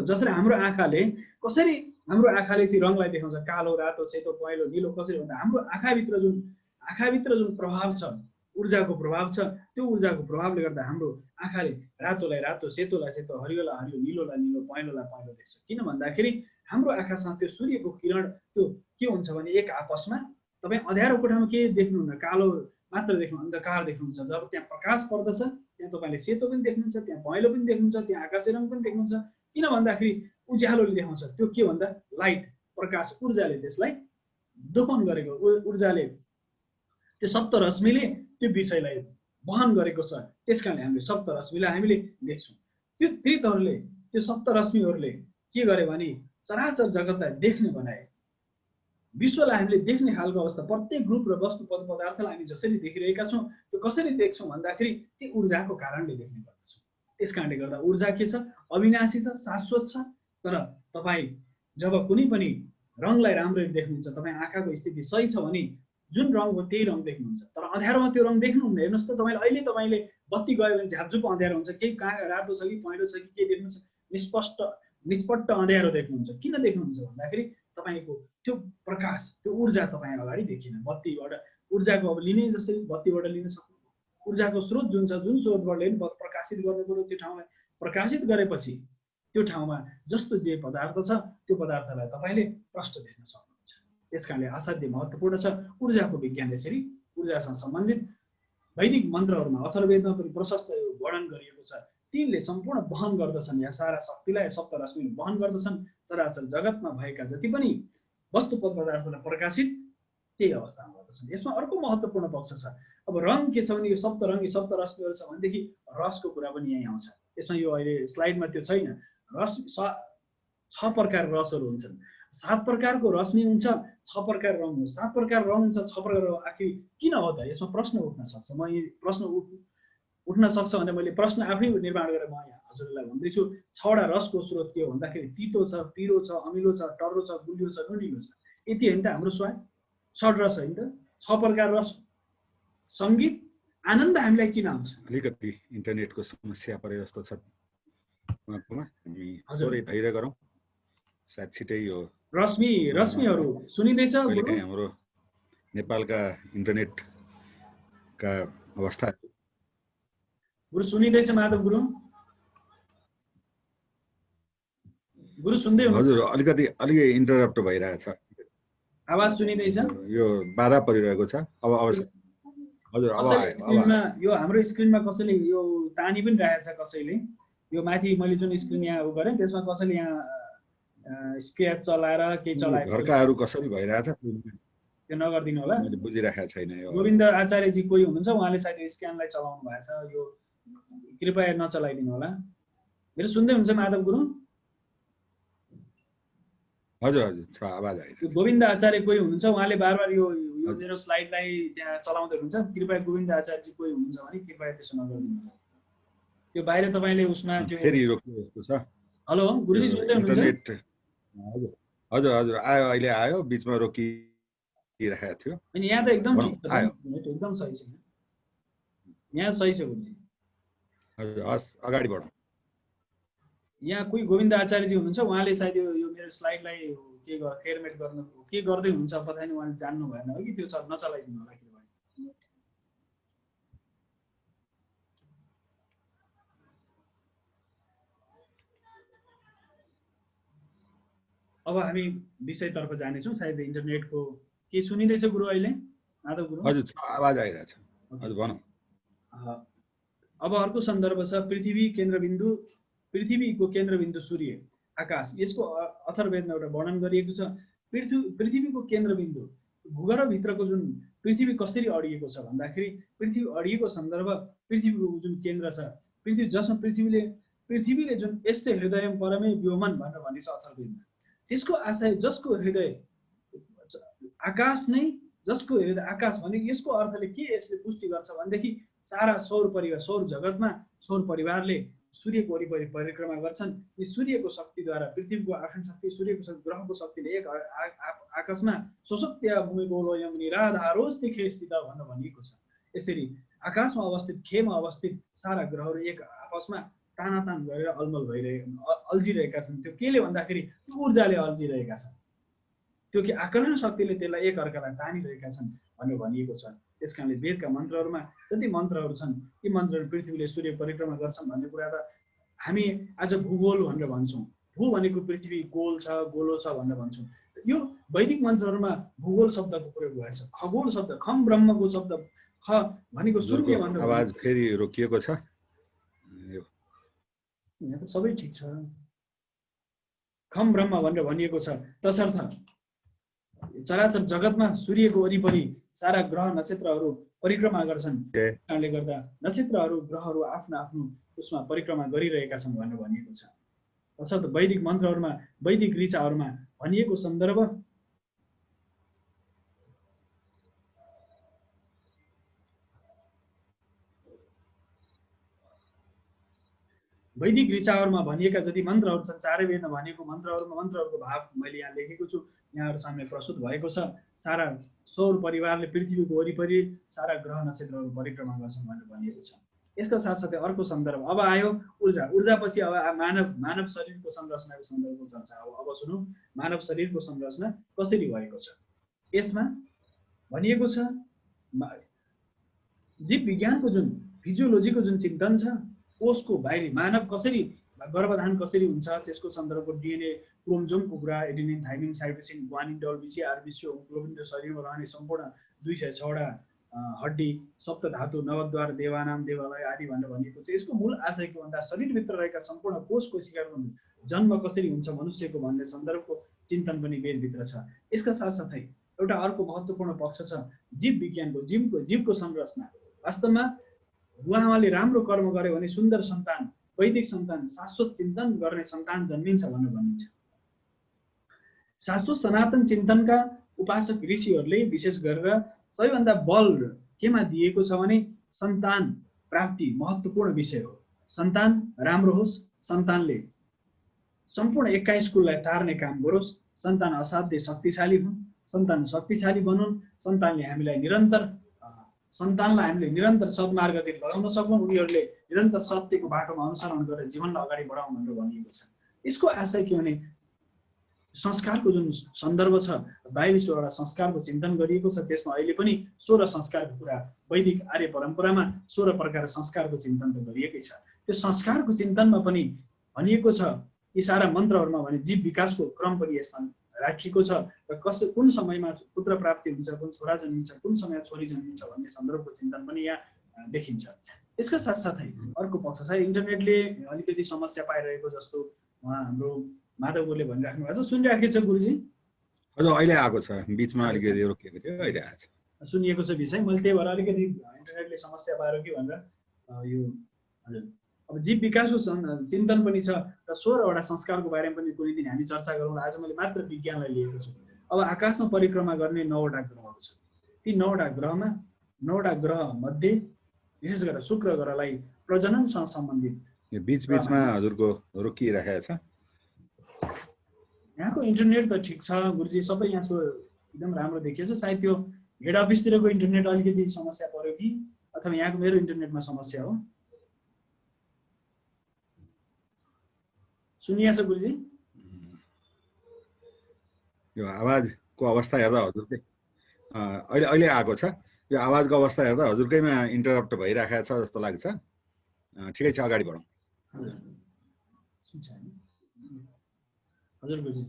जसरी हाम्रो आँखाले चाहिँ रङलाई देखाउँछ, कालो, रातो, सेतो, पहेँलो, नीलो, कसरी भन्दा हाम्रो आँखाभित्र जुन प्रभाव छ, ऊर्जाको प्रभाव छ, त्यो ऊर्जाको प्रभावले गर्दा हाम्रो आँखाले रातोलाई रातो, सेतोलाई सेतो, हरियोलाई हरियो, नीलोलाई नीलो, पहेँलोलाई पहेँलो देख्छ। किन भन्दाखेरि हाम्रो आँखासँग त्यो सूर्यको किरण त्यो के हुन्छ भने एक आपसमा तपाईँ अँध्यारो कोठामा के देख्नुहुन्न, कालो मात्र देख्नु, अन्धकार देख्नुहुन्छ। जब त्यहाँ प्रकाश पर्दछ त्यहाँ तपाईँले सेतो पनि देख्नुहुन्छ, त्यहाँ पहेँलो पनि देख्नुहुन्छ, त्यहाँ आकाशे रङ पनि देख्नुहुन्छ। किन भन्दाखेरि उज्यालोले देखाउँछ। त्यो के भन्दा लाइट, प्रकाश, ऊर्जाले त्यसलाई दोहन गरेको, ऊर्जाले त्यो सप्तरश्मिले त्यो विषयलाई वहन गरेको छ। त्यस कारणले हामीले सप्तरश्मिलाई हामीले देख्छौँ। त्यो त्रितहरूले, त्यो सप्तरश्मिहरूले के गरे भने चराचर जगतलाई देख्ने बनाए। विश्वलाई हामीले देख्ने खालको अवस्था, प्रत्येक रूप र वस्तु पदार्थलाई हामी जसरी देखिरहेका छौँ त्यो कसरी देख्छौँ भन्दाखेरि त्यो ऊर्जाको कारणले देख्ने गर्दछौँ। त्यस कारणले गर्दा ऊर्जा के छ? अविनाशी छ, शाश्वत छ। तर तपाईँ जब कुनै पनि रङलाई राम्ररी देख्नुहुन्छ, तपाईँ आँखाको स्थिति सही छ भने जुन रङ हो त्यही रङ देख्नुहुन्छ। तर अँध्यारोमा त्यो रङ देख्नुहुन्न। हेर्नुहोस् त, तपाईँले बत्ती गयो भने झ्यापझुप अँध्यारो हुन्छ, केही कहाँ रातो छ कि पहेँलो छ कि के देख्नुहुन्छ, निष्पट्ट अँध्यारो देख्नुहुन्छ। किन देख्नुहुन्छ भन्दाखेरि तपाईँको त्यो प्रकाश, त्यो ऊर्जा तपाईँ अगाडि देखिन। बत्तीबाट ऊर्जाको अब लिने जसरी बत्तीबाट लिन सक्नु, ऊर्जाको स्रोत जुन छ, जुन स्रोतबाट प्रकाशित गर्नु पर्यो, त्यो ठाउँलाई प्रकाशित गरेपछि त्यो ठाउँमा जस्तो जे पदार्थ छ त्यो पदार्थलाई तपाईँले प्रष्ट देख्न सक्नुहुन्छ। त्यस कारणले असाध्यै महत्त्वपूर्ण छ ऊर्जाको विज्ञान। यसरी ऊर्जासँग सम्बन्धित वैदिक मन्त्रहरूमा अथर्ववेदमा पनि प्रशस्त वर्णन गरिएको छ। तिनले सम्पूर्ण वहन गर्दछन्। या सारा शक्तिलाई सप्तरश्मिले वहन गर्दछन्। चराचर जगतमा भएका जति पनि वस्तु पदार्थलाई प्रकाशित त्यही अवस्थामा गर्दछन्। यसमा अर्को महत्त्वपूर्ण पक्ष छ। अब रङ के छ भने यो सप्तरङ्गी सप्तरश्मिहरू छ भनेदेखि रसको कुरा पनि यहीँ आउँछ। यसमा यो अहिले स्लाइडमा त्यो छैन। रस 6 प्रकार रसहरू हुन्छन्। 7 प्रकारको रश्मि हुन्छ, 6 प्रकार रङ हुन्छ। 7 प्रकार रङ हुन्छ, 6 प्रकार रङ। आखिर किन हो त? यसमा प्रश्न उठ्न सक्छ। म यी प्रश्न उठ्न सक्छ भने मैले प्रश्न आफै निर्माण गरेर म यहाँ हजुरलाई भन्दैछु। 6वटा रसको स्रोत के हो भन्दाखेरि तितो छ, पिरो छ, अमिलो छ, टर्रो छ, गुलियो छ, नुनिलो छ। यति होइन त हाम्रो स्वाद? 6 रस होइन त? 6 प्रकार रस। सङ्गीत आनन्द हामीलाई किन आउँछ? अलिकति इन्टरनेटको समस्या परे जस्तो छ उहाँकोमा। हामी थोरै धैर्य गरौँ, सायद छिटै यो रश्मिहरू सुनिँदैछ? कहिलेकाहीँ हाम्रो नेपालका इन्टरनेटका अवस्था गुरु सुनिँदैछ? माधव गुरु सुन्दै हुनुहुन्छ? हजुर, अलिकति इन्टरप्ट भइरहेछ। आवाज सुनिँदैछ? यो बाधा परिरहेको छ। अब हजुर, अब यो हाम्रो स्क्रिनमा कसैले यो तानी पनि राखेको छ। कसैले यो माथि मैले जुन स्क्रिन यहाँ गरेँ त्यसमा कसैले यहाँ स्क्र्याच चलाएर केही चलाएको घरकाहरू कसरी भइरहेछ त्यो नगरिदिनु होला। मैले बुझिराखेको छैन। यो गोविन्द आचार्यजी कोही हुनुहुन्छ, उहाँले सायद स्क्यानलाई चलाउनु भएको छ। यो कृपया नचलाइदिनु होला। मेरो सुन्दै हुन्छ माधव गुरु? हजुर छ, आवाज आइरहेको छ। गोविन्द आचार्य कोही हुनुहुन्छ, उहाँले बारबार यो मेरो स्लाइडलाई त्यहाँ चलाउँदै हुनुहुन्छ। कृपया गोविन्द आचार्यजी कोही हुनुहुन्छ भने कृपया त्यसो नगरिदिनु होला। त्यो बाहिर तपाईले उसमा त्यो फेरि रोकिएको जस्तो छ। हेलो गुरुजी सुन्दै हुनुहुन्छ? इन्टरनेट हजुर आयो, अहिले आयो, बीचमा रोकिरहेको थियो। अनि यहाँ त एकदम ठिक छ, एकदम सही छ। यहाँ सही छ गुरुजी। हजुर, हस् अगाडि बढौँ। यहाँ कोही गोविन्द आचार्यजी हुनुहुन्छ, उहाँले सायद यो मेरो स्लाइडलाई के केयरमेट गर्न के गर्दै हुनुहुन्छ पता छैन, उहाँले जान्नु भएन हो कि त्यो नचलाइदिनु होला। अब हामी विषयतर्फ जानेछौँ। सायद इन्टरनेटको के सुनिँदैछ गुरु अहिले? माधव गुरु हजुर आवाज आइरहेछ। हजुर भनौँ। अब अर्को सन्दर्भ छ पृथ्वी केन्द्रबिन्दु। पृथ्वीको केन्द्रबिन्दु सूर्य आकाश। यसको अथर्ववेदमा एउटा वर्णन गरिएको छ। पृथ्वीको केन्द्रबिन्दु भूगर्भभित्रको जुन पृथ्वी कसरी अडिएको छ भन्दाखेरि पृथ्वी अडिएको सन्दर्भ पृथ्वीको जुन केन्द्र छ, पृथ्वी जसमा पृथ्वीले जुन यस्य हृदयम परमे व्योमन भनेर भनेको छ अथर्ववेदमा। त्यसको आशय जसको हृदय आकाश नै, जसको हृदय आकाश भने यसको अर्थले के यसले पुष्टि गर्छ भनेदेखि सारा सौर परिवार, सौर जगतमा सौर परिवारले सूर्यको वरिपरि परिक्रमा गर्छन्। यो सूर्यको शक्तिद्वारा पृथ्वीको आफ्नै शक्ति, सूर्यको शक्ति, ग्रहको शक्तिले एक आकाशमा सोसत्य भूमिगोलोयम निराधारोस्ति खे स्थित भनेर भनिएको छ। यसरी आकाशमा अवस्थित, खेमा अवस्थित सारा ग्रहहरू एक आपसमा तानातान गरेर अल्झिरहेका छन्। त्यो केले भन्दाखेरि ऊर्जाले अल्झिरहेका छन्। त्यो कि आकर्षण शक्तिले त्यसलाई एक अर्कालाई तानिरहेका छन् भनेर भनिएको छ। त्यसकारणले वेदका मन्त्रहरूमा जति मन्त्रहरू छन् ती मन्त्रहरू पृथ्वीले सूर्य परिक्रमा गर्छन् भन्ने कुरा त हामी आज भूगोल भनेर भन्छौँ। भू भनेको पृथ्वी गोल छ, गोलो छ भनेर भन्छौँ। यो वैदिक मन्त्रहरूमा भूगोल शब्दको प्रयोग भएको छ। खगोल शब्द, खम ब्रह्मको शब्द, ख भनेको सूर्य भनेर। आवाज फेरि रोकिएको छ। यहाँ त सबै ठिक छ। खम ब्रह्म भनेर भनिएको छ। तसर्थ चराचर जगतमा सूर्यको वरिपरि सारा ग्रह नक्षत्रहरू परिक्रमा गर्छन्। कारणले गर्दा नक्षत्रहरू, ग्रहहरू आफ्नो आफ्नो उसमा परिक्रमा गरिरहेका छन् भनेर भनिएको छ। तसर्थ वैदिक मन्त्रहरूमा, वैदिक ऋचाहरूमा भनिएको सन्दर्भ वैदिक ऋचाहरूमा भनिएका जति मन्त्रहरू छन्, चारै वेदमा भनिएको मन्त्रहरूको भाव मैले यहाँ लेखेको छु, यहाँहरू सामने प्रस्तुत भएको छ। सारा सौर परिवारले पृथ्वीको वरिपरि सारा ग्रह नक्षत्रहरू परिक्रमा गर्छन् भनेर भनिएको छ। यसका साथसाथै अर्को सन्दर्भ अब आयो ऊर्जा। ऊर्जापछि अब मानव शरीरको संरचनाको सन्दर्भको चर्चा। अब सुनौ मानव शरीरको संरचना कसरी भएको छ। यसमा भनिएको छ जीव विज्ञानको जुन फिजियोलोजीको जुन चिन्तन छ, कोषको बाहिरी मानव कसरी गर्भधान कसरी हुन्छ त्यसको सन्दर्भको डिएनए क्रोमोजोमको कुरा, adenine, thymine, cytosine, guanine, WBC, RBC, haemoglobin र शरीरमा रहने सम्पूर्ण 206 वटा हड्डी, सप्तधातु, नवद्वार, देवानाम, देवालय आदि भनेर भनिएको छ। यसको मूल आशय के भन्दा शरीरभित्र रहेका सम्पूर्ण कोष कोशिकाको जन्म कसरी हुन्छ मनुष्यको भन्ने सन्दर्भको चिन्तन पनि वेदभित्र छ। यसका साथसाथै एउटा अर्को महत्त्वपूर्ण पक्ष छ जीव विज्ञानको, जीवको संरचना। वास्तवमा बुवाआमाले राम्रो कर्म गर्यो भने सुन्दर सन्तान, वैदिक सन्तान, शाश्वत चिन्तन गर्ने सन्तान जन्मिन्छ भनेर भनिन्छ। शाश्वत सनातन चिन्तनका उपासक ऋषिहरूले विशेष गरेर सबैभन्दा बल केमा दिएको छ भने सन्तान प्राप्ति महत्त्वपूर्ण विषय हो। सन्तान राम्रो होस्, सन्तानले सम्पूर्ण 21 कुललाई तार्ने काम गरोस्, सन्तान असाध्यै शक्तिशाली हुन्, सन्तान शक्तिशाली बनुन्, सन्तानलाई हामीले निरन्तर सद्मार्गतिर लगाउन सकुन्, उनीहरूले निरन्तर सत्यको बाटोमा अनुसरण गरेर जीवनलाई अगाडि बढाउँ भनेर भनिएको छ। यसको आशय के भने संस्कारको जुन सन्दर्भ छ, 22वटा संस्कारको चिन्तन गरिएको छ। त्यसमा अहिले पनि 16 संस्कारको कुरा, वैदिक आर्य परम्परामा 16 प्रकार संस्कारको चिन्तन त गरिएकै छ। त्यो संस्कारको चिन्तनमा पनि भनिएको छ यी सारा मन्त्रहरूमा भने जीव विकासको क्रम पनि यसमा राखिएको छ र कुन समयमा पुत्र प्राप्ति हुन्छ, कुन छोरा जन्मिन्छ, कुन समयमा छोरी जन्मिन्छ भन्ने सन्दर्भको चिन्तन पनि यहाँ देखिन्छ। यसका साथसाथै अर्को पक्ष छ, इन्टरनेटले अलिकति समस्या पाइरहेको जस्तो हाम्रो माधव गुरुले भनिराख्नु भएको छ। सुनिराखेको छ गुरुजी? हजुर, अहिले आएको छ, बिचमा अलिकति रोकिएको थियो, अहिले आएको छ, सुनिएको छ विषय। मैले त्यही भएर अलिकति इन्टरनेटले समस्या पाएर कि भनेर यो हजुर। अब जीव विकासको चिन्तन पनि छ र 16वटा संस्कारको बारेमा पनि कुनै दिन हामी चर्चा गरौँ। आज मैले मात्र विज्ञानलाई लिएको छु। अब आकाशमा परिक्रमा गर्ने 9वटा ग्रहहरू छ। ती 9वटा ग्रहमा 9वटा ग्रह मध्ये विशेष गरेर शुक्र ग्रहलाई प्रजननसँग सम्बन्धित बीचमा हजुरको रोकिरहेको छ। यहाँको इन्टरनेट त ठिक छ गुरुजी, सबै यहाँ एकदम राम्रो देखिएछ। सायद त्यो हेड अफिसतिरको इन्टरनेट अलिकति समस्या पर्यो कि अथवा यहाँको मेरो इन्टरनेटमा समस्या हो। सुनिएछ गुरुजी? यो आवाजको अवस्था हेर्दा हजुरकै अहिले आएको छ। यो आवाजको अवस्था हेर्दा हजुरकैमा इन्टरप्ट भइरहेको छ जस्तो लाग्छ। ठिकै छ, अगाडि बढौँ। हजुर गुरुजी,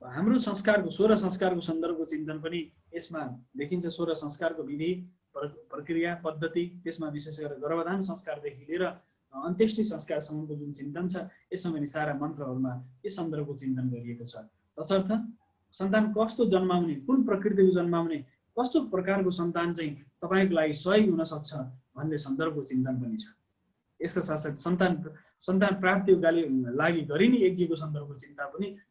हाम्रो संस्कारको 16 संस्कारको सन्दर्भको चिन्तन पनि यसमा देखिन्छ। 16 संस्कारको विधि, प्रक्रिया, पद्धति, त्यसमा विशेष गरेर गर्भधान संस्कारदेखि लिएर अन्त्येष्टि संस्कारसम्मको जुन चिन्तन छ, यसमा पनि सारा मन्त्रहरूमा यस सन्दर्भको चिन्तन गरिएको छ। तसर्थ सन्तान कस्तो जन्माउने, कुन प्रकृतिको जन्माउने, कस्तो प्रकारको सन्तान चाहिँ तपाईँको लागि सहयोगी हुन सक्छ भन्ने सन्दर्भको चिन्तन पनि छ। यसका साथसाथै सन्तान प्राप्तिको लागि गरिने यज्ञको सन्दर्भको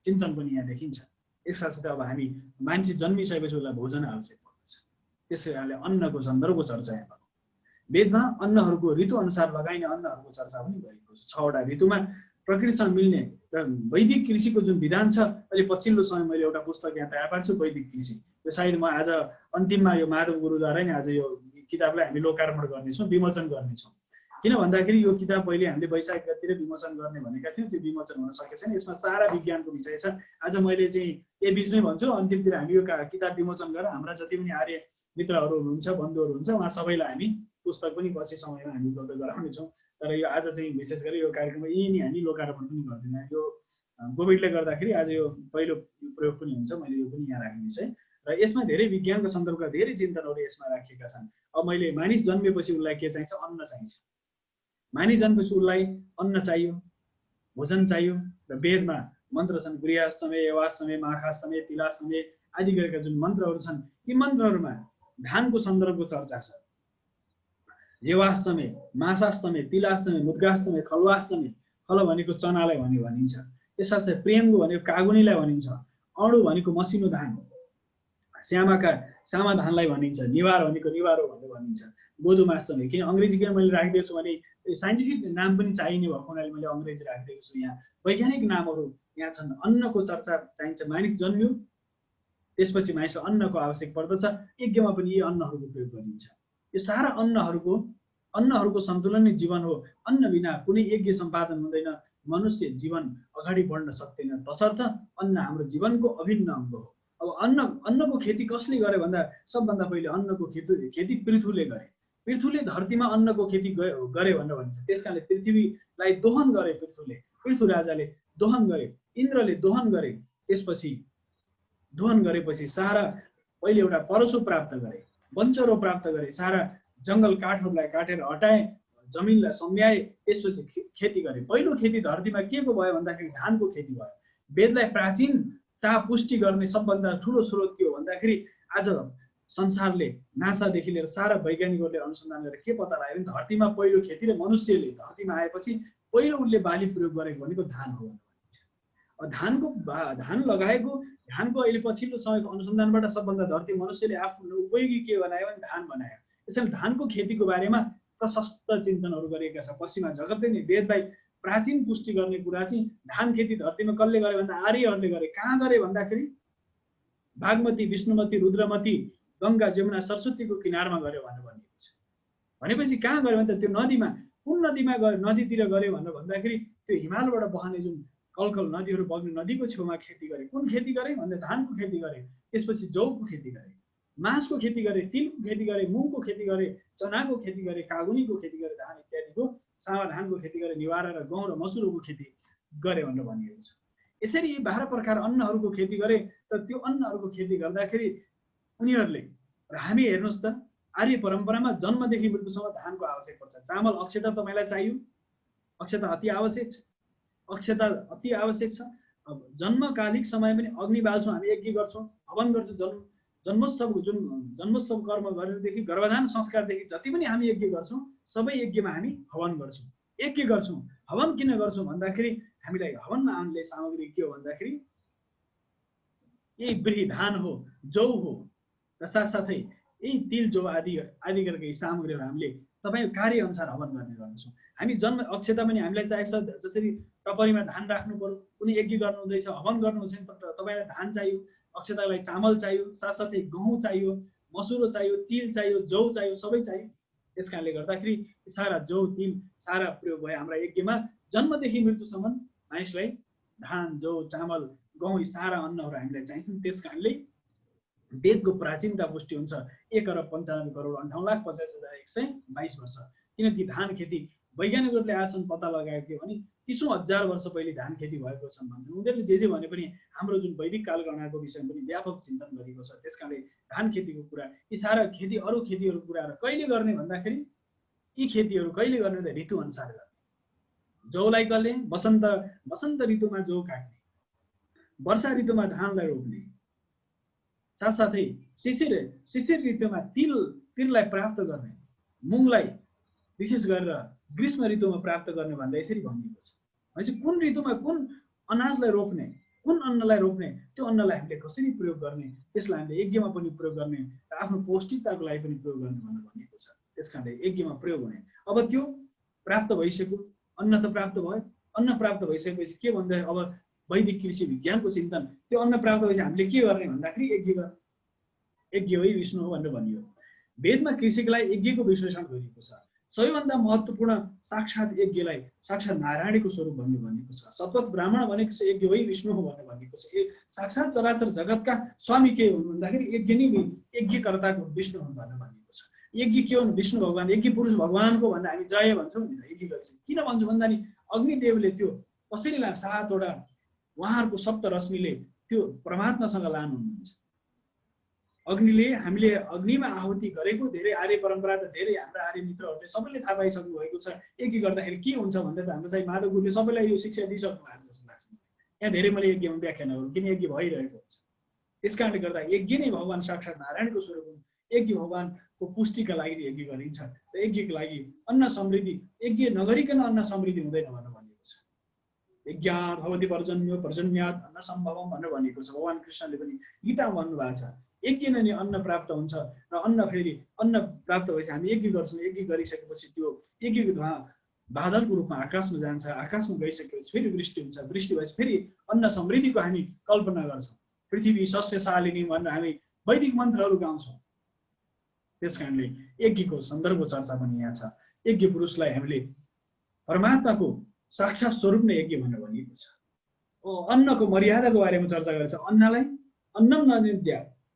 चिन्तन पनि यहाँ देखिन्छ। यस साथसाथै अब हामी मान्छे जन्मिसकेपछि उसलाई भोजन आवश्यक पर्दछ, त्यसै कारणले अन्नको सन्दर्भको चर्चा यहाँ गर्छौँ। वेदमा अन्नहरूको ऋतु अनुसार लगाइने अन्नहरूको चर्चा पनि गरिएको छ। 6वटा ऋतुमा प्रकृतिसँग मिल्ने र वैदिक कृषिको जुन विधान छ, अहिले पछिल्लो समय मैले एउटा पुस्तक यहाँ तयार पार्छु, वैदिक कृषि। यो सायद म आज अन्तिममा यो माधव गुरुद्वारा नै आज यो किताबलाई हामी लोकार्पण गर्नेछौँ, विमोचन गर्नेछौँ। किन भन्दाखेरि यो किताब पहिले हामीले वैशाख गतितिर विमोचन गर्ने भनेका थियौँ, त्यो विमोचन हुन सकेको छैन। यसमा सारा विज्ञानको विषय छ। आज मैले चाहिँ यही बिचमै भन्छु, अन्तिमतिर हामी यो किताब विमोचन गरेर हाम्रा जति पनि आर्य मित्रहरू हुनुहुन्छ, बन्धुहरू हुन्छ, उहाँ सबैलाई हामी पुस्तक पनि पछि समयमा हामी उपलब्ध गराउनेछौँ। तर यो आज चाहिँ विशेष गरी यो कार्यक्रममा यही नै हामी लोकार्पण पनि गर्दैनौँ। यो कोभिडले गर्दाखेरि आज यो पहिलो प्रयोग पनि हुन्छ, मैले यो पनि यहाँ राख्ने विषय। र यसमा धेरै विज्ञानको सन्दर्भका धेरै चिन्तनहरू यसमा राखिएका छन्। अब मैले मानिस जन्मेपछि उसलाई के चाहिन्छ? अन्न चाहिन्छ। मानिस जन्मेपछि उसलाई अन्न चाहियो, भोजन चाहियो। र वेदमा मन्त्र छन्, गृहाश्रमे, यवाश्रमे, माखाश्रमे, तिलाश्रमे आदि गरेका जुन मन्त्रहरू छन्, यी मन्त्रहरूमा धानको सन्दर्भको चर्चा छ। यवाश्रमे, मासाश्रमे, तिलाश्रमे, मुद्गाश्रमे, खलवाश्रमे, खल भनेको चनालाई भनिन्छ। त्यसै प्रेमको भनेको कागुनीलाई भनिन्छ। अणु भनेको मसिनो धान, श्यामा धानलाई भनिन्छ। निवार भनेको निवारो भनेर भनिन्छ। गोधुमाश्रमे, किन अङ्ग्रेजी किन मैले राखिदिएको छु भने साइन्टिफिक नाम पनि चाहिने भएको हुनाले मैले अङ्ग्रेजी राखिदिएको छु। यहाँ वैज्ञानिक नामहरू यहाँ छन्। अन्नको चर्चा चाहिन्छ। मानिस जन्मियो, त्यसपछि मानिसलाई अन्नको आवश्यक पर्दछ। यज्ञमा पनि यी अन्नहरूको प्रयोग गरिन्छ। यो सारा अन्नहरूको सन्तुलन नै जीवन हो। अन्न बिना कुनै यज्ञ सम्पादन हुँदैन। मनुष्य जीवन अगाडि बढ्न सक्दैन। तसर्थ अन्न हाम्रो जीवनको अभिन्न अङ्ग हो। अब अन्नको खेती कसले गरे भन्दा सबभन्दा पहिले अन्नको खेती पृथुले गरे। पृथुले धरतीमा अन्नको खेती गरे भनेर भनिन्छ। त्यसकारणले पृथ्वीलाई दोहन गरे पृथु राजाले दोहन गरे, इन्द्रले दोहन गरे। त्यसपछि दोहन गरेपछि सारा पहिले एउटा परशु प्राप्त गरे। वनचरो प्राप्त गरे, सारा जङ्गल काठहरूलाई काटेर हटाए, जमिनलाई सम्याए, त्यसपछि खेती गरे। पहिलो खेती धरतीमा के को भयो भन्दाखेरि धानको खेती भयो। वेदलाई प्राचीनता पुष्टि गर्ने सबभन्दा ठुलो स्रोत के हो भन्दाखेरि आज संसारले नासादेखि लिएर सारा वैज्ञानिकहरूले अनुसन्धान गरेर के पत्ता लाग्यो भने धरतीमा पहिलो खेती र मनुष्यले धरतीमा आएपछि पहिलो उसले बाली प्रयोग गरेको भनेको धान हो। धान लगाएको, धानको अहिले पछिल्लो समयको अनुसन्धानबाट सबभन्दा धरती मनुष्यले आफ्नो उपयोगी के बनायो भने धान बनायो। त्यसैले धानको खेतीको बारेमा प्रशस्त चिन्तनहरू गरिएका छ। पश्चिमा जगतले नै वेदलाई प्राचीन पुष्टि गर्ने कुरा चाहिँ धान खेती धरतीमा कसले गरे भन्दा आर्यहरूले गरे। कहाँ गरे भन्दाखेरि बागमती, विष्णुमती, रुद्रमती, गङ्गा, जमुना, सरस्वतीको किनारमा गऱ्यो भनेर भनिएको छ। भनेपछि कहाँ गऱ्यो भने त्यो नदीमा, कुन नदीमा गयो, नदीतिर गऱ्यो भनेर भन्दाखेरि त्यो हिमालबाट बहने जुन कलकल नदीहरू बग्ने नदीको छेउमा खेती गरे। कुन खेती गरे भन्दा धानको खेती गरे, त्यसपछि जौको खेती गरे, मासको खेती गरे, तिलको खेती गरे, मुङको खेती गरे, चनाको खेती गरे, कागुनीको खेती गरे, धान इत्यादिको, सावा धानको खेती गरे, निवारा र गहुँ र मसुरोको खेती गरे भनेर भनिएको छ। यसरी यी 12 प्रकार अन्नहरूको खेती गरे। तर त्यो अन्नहरूको खेती गर्दाखेरि उनीहरूले, र हामी हेर्नुहोस् त आर्य परम्परामा जन्मदेखि मृत्युसम्म धानको आवश्यक पर्छ। चामल अक्षता तपाईँलाई चाहियो, अक्षता अति आवश्यक छ, अक्षता अति आवश्यक छ। अब जन्मकालिक समय पनि अग्नि बाल्छौँ, हामी यज्ञ गर्छौँ, हवन गर्छौँ। जन्मोत्सवको जुन जन्मोत्सव कर्म गरेरदेखि गर्भधान संस्कारदेखि जति पनि हामी यज्ञ गर्छौँ, सबै यज्ञमा हामी हवन गर्छौँ, यज्ञ गर्छौँ। हवन किन गर्छौँ भन्दाखेरि हामीलाई हवनमा आउने सामग्री के हो भन्दाखेरि यही ब्री धान हो, जौ हो, र साथसाथै यही तिल जौ आदि गरेका सामग्रीहरू हामीले तपाईँको कार्य अनुसार हवन गर्ने गर्दछौँ। हामी जन्म अक्षता पनि हामीलाई चाहिएको छ। जसरी टपरीमा धान राख्नु पर्यो, कुनै यज्ञ गर्नु हुँदैछ, हवन गर्नु हुँदैछ, तपाईँलाई धान चाहियो, अक्षतालाई चामल चाहियो, साथसाथै गहुँ चाहियो, मसुरो चाहियो, तिल चाहियो, जौ चाहियो, सबै चाहियो। त्यस कारणले गर्दाखेरि सारा जौ, तिल सारा प्रयोग भयो हाम्रा यज्ञमा। जन्मदेखि मृत्युसम्म मानिसलाई धान, जौ, चामल, गहुँ यी सारा अन्नहरू हामीलाई चाहिन्छन्। त्यस कारणले वेदको प्राचीनता पुष्टि हुन्छ 1,95,58,50,122 वर्ष। किनकि धान खेती वैज्ञानिकहरूले आजसम्म पत्ता लगाएको थियो भने 30,000 वर्ष पहिले धान खेती भएको छ भन्छन्। उनीहरूले जे भने पनि हाम्रो जुन वैदिक कालगणनाको विषयमा पनि व्यापक चिन्तन गरेको छ। त्यसकारणले धान खेतीको कुरा, यी सारा खेती, अरू खेतीहरूको कुराहरू कहिले गर्ने भन्दाखेरि यी खेतीहरू कहिले गर्ने त ऋतु अनुसार गर्ने। जौलाई कहिले वसन्त ऋतुमा जौ काट्ने, वर्षा ऋतुमा धानलाई रोप्ने, साथसाथै शिशिर ऋतुमा तिललाई प्राप्त गर्ने, मुङलाई विशेष गरेर ग्रीष्म ऋतुमा प्राप्त गर्ने भन्दा यसरी भनिएको छ। भनेपछि कुन ऋतुमा कुन अनाजलाई रोप्ने, कुन अन्नलाई रोप्ने, त्यो अन्नलाई हामीले कसरी प्रयोग गर्ने, त्यसलाई हामीले यज्ञमा पनि प्रयोग गर्ने र आफ्नो पौष्टिकताको लागि पनि प्रयोग गर्ने भनेर भनिएको छ। त्यस कारणले यज्ञमा प्रयोग हुने। अब त्यो प्राप्त भइसक्यो, अन्न त प्राप्त भयो। अन्न प्राप्त भइसकेपछि के भन्दा अब वैदिक कृषि विज्ञानको चिन्तन, त्यो अन्न प्राप्त भएपछि हामीले के गर्ने भन्दाखेरि यज्ञ गर्ने। यज्ञ हो विष्णु हो भनेर भनियो। वेदमा कृषिलाई यज्ञको विश्लेषण गरिएको छ। सबैभन्दा महत्त्वपूर्ण साक्षात यज्ञलाई साक्षात नारायणको स्वरूप भन्ने भनिएको छ। सतपथ ब्राह्मण भनेको चाहिँ यज्ञ वही विष्णु हो भनेर भनिएको छ। साक्षात चराचर जगतका स्वामी के हुन् भन्दाखेरि यज्ञ नै यज्ञकर्ताको विष्णु हुन् भनेर भनिएको छ। यज्ञ के हुन्? विष्णु भगवान, यज्ञ पुरुष भगवानको भन्दा हामी जय भन्छौँ नि त, यज्ञ गरिन्छ। किन भन्छौँ भन्दा नि अग्निदेवले त्यो कसैलाई 7वटा उहाँहरूको सप्त रश्मिले त्यो परमात्मासँग लानुहुन्छ। अग्निले हामीले अग्निमा आहुति गरेको धेरै आर्य परम्परा त धेरै हाम्रा आर्य मित्रहरूले सबैले थाहा पाइसक्नु भएको छ। यज्ञ गर्दाखेरि के हुन्छ भन्दा त हाम्रो चाहिँ माधव गुरुले सबैलाई यो शिक्षा दिइसक्नु भएको जस्तो लाग्छ। यहाँ धेरै मैले यज्ञमा व्याख्यानहरू किन यज्ञ भइरहेको हुन्छ। त्यस कारणले गर्दा यज्ञ नै भगवान साक्षात नारायणको स्वरूप हुन्। यज्ञ भगवानको पुष्टिका लागि यज्ञ गरिन्छ र यज्ञको लागि अन्न समृद्धि, यज्ञ नगरिकन अन्न समृद्धि हुँदैन भनेर भनिएको छ। यज्ञात् भवति पर्जन्यो पर्जन्यात् अन्न सम्भवम् भनेर भनिएको छ। भगवान कृष्णले पनि गीतामा भन्नुभएको छ यज्ञ नै अन्न प्राप्त हुन्छ र अन्न फेरि अन्न प्राप्त भएपछि हामी यज्ञ गर्छौँ। यज्ञ गरिसकेपछि त्यो यज्ञको धुवा बादलको रूपमा आकाशमा जान्छ। आकाशमा गइसकेपछि फेरि वृष्टि हुन्छ। वृष्टि भएपछि फेरि अन्न समृद्धिको हामी कल्पना गर्छौँ। पृथ्वी सस्यशालिनी भनेर हामी वैदिक मन्त्रहरू गाउँछौँ। त्यस कारणले यज्ञको सन्दर्भ चर्चा पनि यहाँ छ। यज्ञ पुरुषलाई हामीले परमात्माको साक्षात स्वरूप नै यज्ञ भनेर भनिएको छ। अन्नको मर्यादाको बारेमा चर्चा गरेको छ। अन्नलाई अन्नम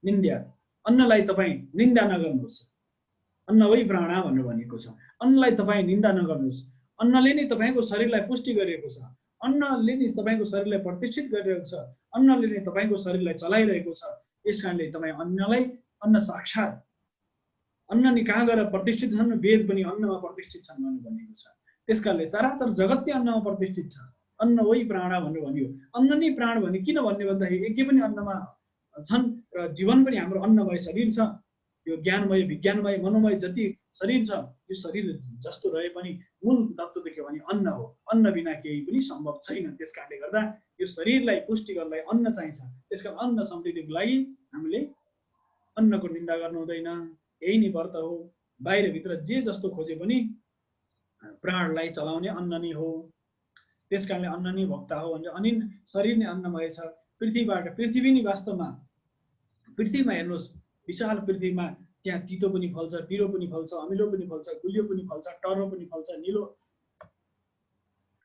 निन्द्या, अन्नलाई तपाईँ निन्दा नगर्नुहोस्। अन्न वै प्राण भनेर भनिएको छ। अन्नलाई तपाईँ निन्दा नगर्नुहोस्। अन्नले नै तपाईँको शरीरलाई पुष्टि गरिएको छ। अन्नले नै तपाईँको शरीरलाई प्रतिष्ठित गरिरहेको छ। अन्नले नै तपाईँको शरीरलाई चलाइरहेको छ। यस कारणले तपाईँ अन्नलाई अन्न साक्षात अन्न नि कहाँ गएर प्रतिष्ठित छन्, वेद पनि अन्नमा प्रतिष्ठित छन् भनेर भनिएको छ। त्यसकारणले चराचर जगत नै अन्नमा प्रतिष्ठित छ। अन्न वही प्राण भनेर भनियो। अन्न नै प्राण भने किन भन्ने भन्दाखेरि यज्ञ पनि अन्नमा छन् र जीवन पनि हाम्रो अन्नमय शरीर छ। यो ज्ञानमय विज्ञानमय मनोमय जति शरीर छ, यो शरीर जस्तो रहे पनि मूल तत्त्व देख्यो भने अन्न हो। अन्न बिना केही पनि सम्भव छैन। त्यसकारणले गर्दा यो शरीरलाई पुष्टि गर्नलाई अन्न चाहिन्छ। त्यसकारण अन्न समृद्धिको लागि हामीले अन्नको निन्दा गर्नु हुँदैन। यही नै व्रत हो। बाहिरभित्र जे जस्तो खोजे पनि प्राणलाई चलाउने अन्न नै हो। त्यसकारणले अन्न नै भोक्ता हो भनेर। अनि शरीर नै अन्नमय छ। पृथ्वीबाट पृथ्वी नै वास्तवमा पृथ्वीमा हेर्नुहोस्, विशाल पृथ्वीमा त्यहाँ तितो पनि फल्छ, पिरो पनि फल्छ, अमिलो पनि फल्छ, गुलियो पनि फल्छ, टर्रो पनि फल्छ, निलो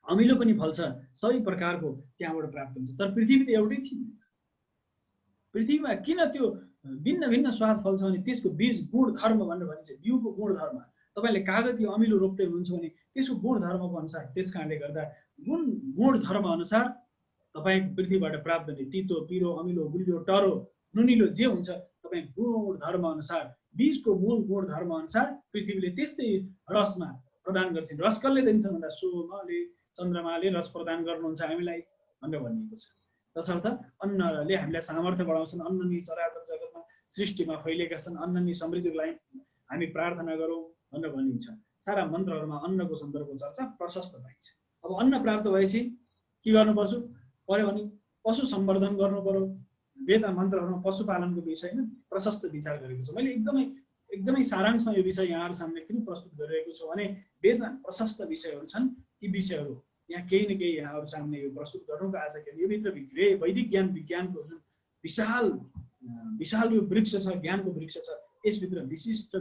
अमिलो पनि फल्छ, सबै प्रकारको त्यहाँबाट प्राप्त हुन्छ। तर पृथ्वी त एउटै थियो। पृथ्वीमा किन त्यो भिन्न भिन्न स्वाद फल्छ भने त्यसको बीज गुण धर्म भनेर भनिन्छ। बिउको गुण धर्म। तपाईँले कागती अमिलो रोप्दै हुनुहुन्छ भने त्यसको गुण धर्मको अनुसार, त्यस कारणले गर्दा गुण धर्म अनुसार तपाईँको पृथ्वीबाट प्राप्त हुने तितो, पिरो, अमिलो, गुलियो, टर्रो, नुनिलो जे हुन्छ, तपाईँ गुण धर्म अनुसार, बीजको मूल गुण धर्म अनुसार पृथ्वीले त्यस्तै रसमा प्रदान गर्छ। रस कसले दिन्छ भन्दा सूर्यले, चन्द्रमाले रस प्रदान गर्नुहुन्छ हामीलाई भनेर भनिएको छ। तसर्थ अन्नले हामीलाई सामर्थ्य बढाउँछन्। अन्न नि चराचर जगतमा सृष्टिमा फैलिएका छन्। अन्न नि समृद्धिको लागि हामी प्रार्थना गरौँ भनेर भनिन्छ। सारा मन्त्रहरूमा अन्नको सन्दर्भको चर्चा प्रशस्त पाइन्छ। अब अन्न प्राप्त भएपछि के गर्नुपर्छ पर्यो भने पशु सम्वर्धन गर्नु पर्यो। वेद मन्त्रहरूमा पशुपालनको विषयमा प्रशस्त विचार गरेको छु। मैले एकदमै सारांशमा यो विषय यहाँहरू सामने किन प्रस्तुत गरिरहेको छु भने वेदमा प्रशस्त विषयहरू छन्। ती विषयहरू यहाँ केही न केही यहाँहरू सामने यो प्रस्तुत गर्नुको आशा के यो भित्र वैदिक ज्ञान विज्ञानको जुन विशाल यो वृक्ष छ, ज्ञानको वृक्ष छ, यसभित्र विशिष्ट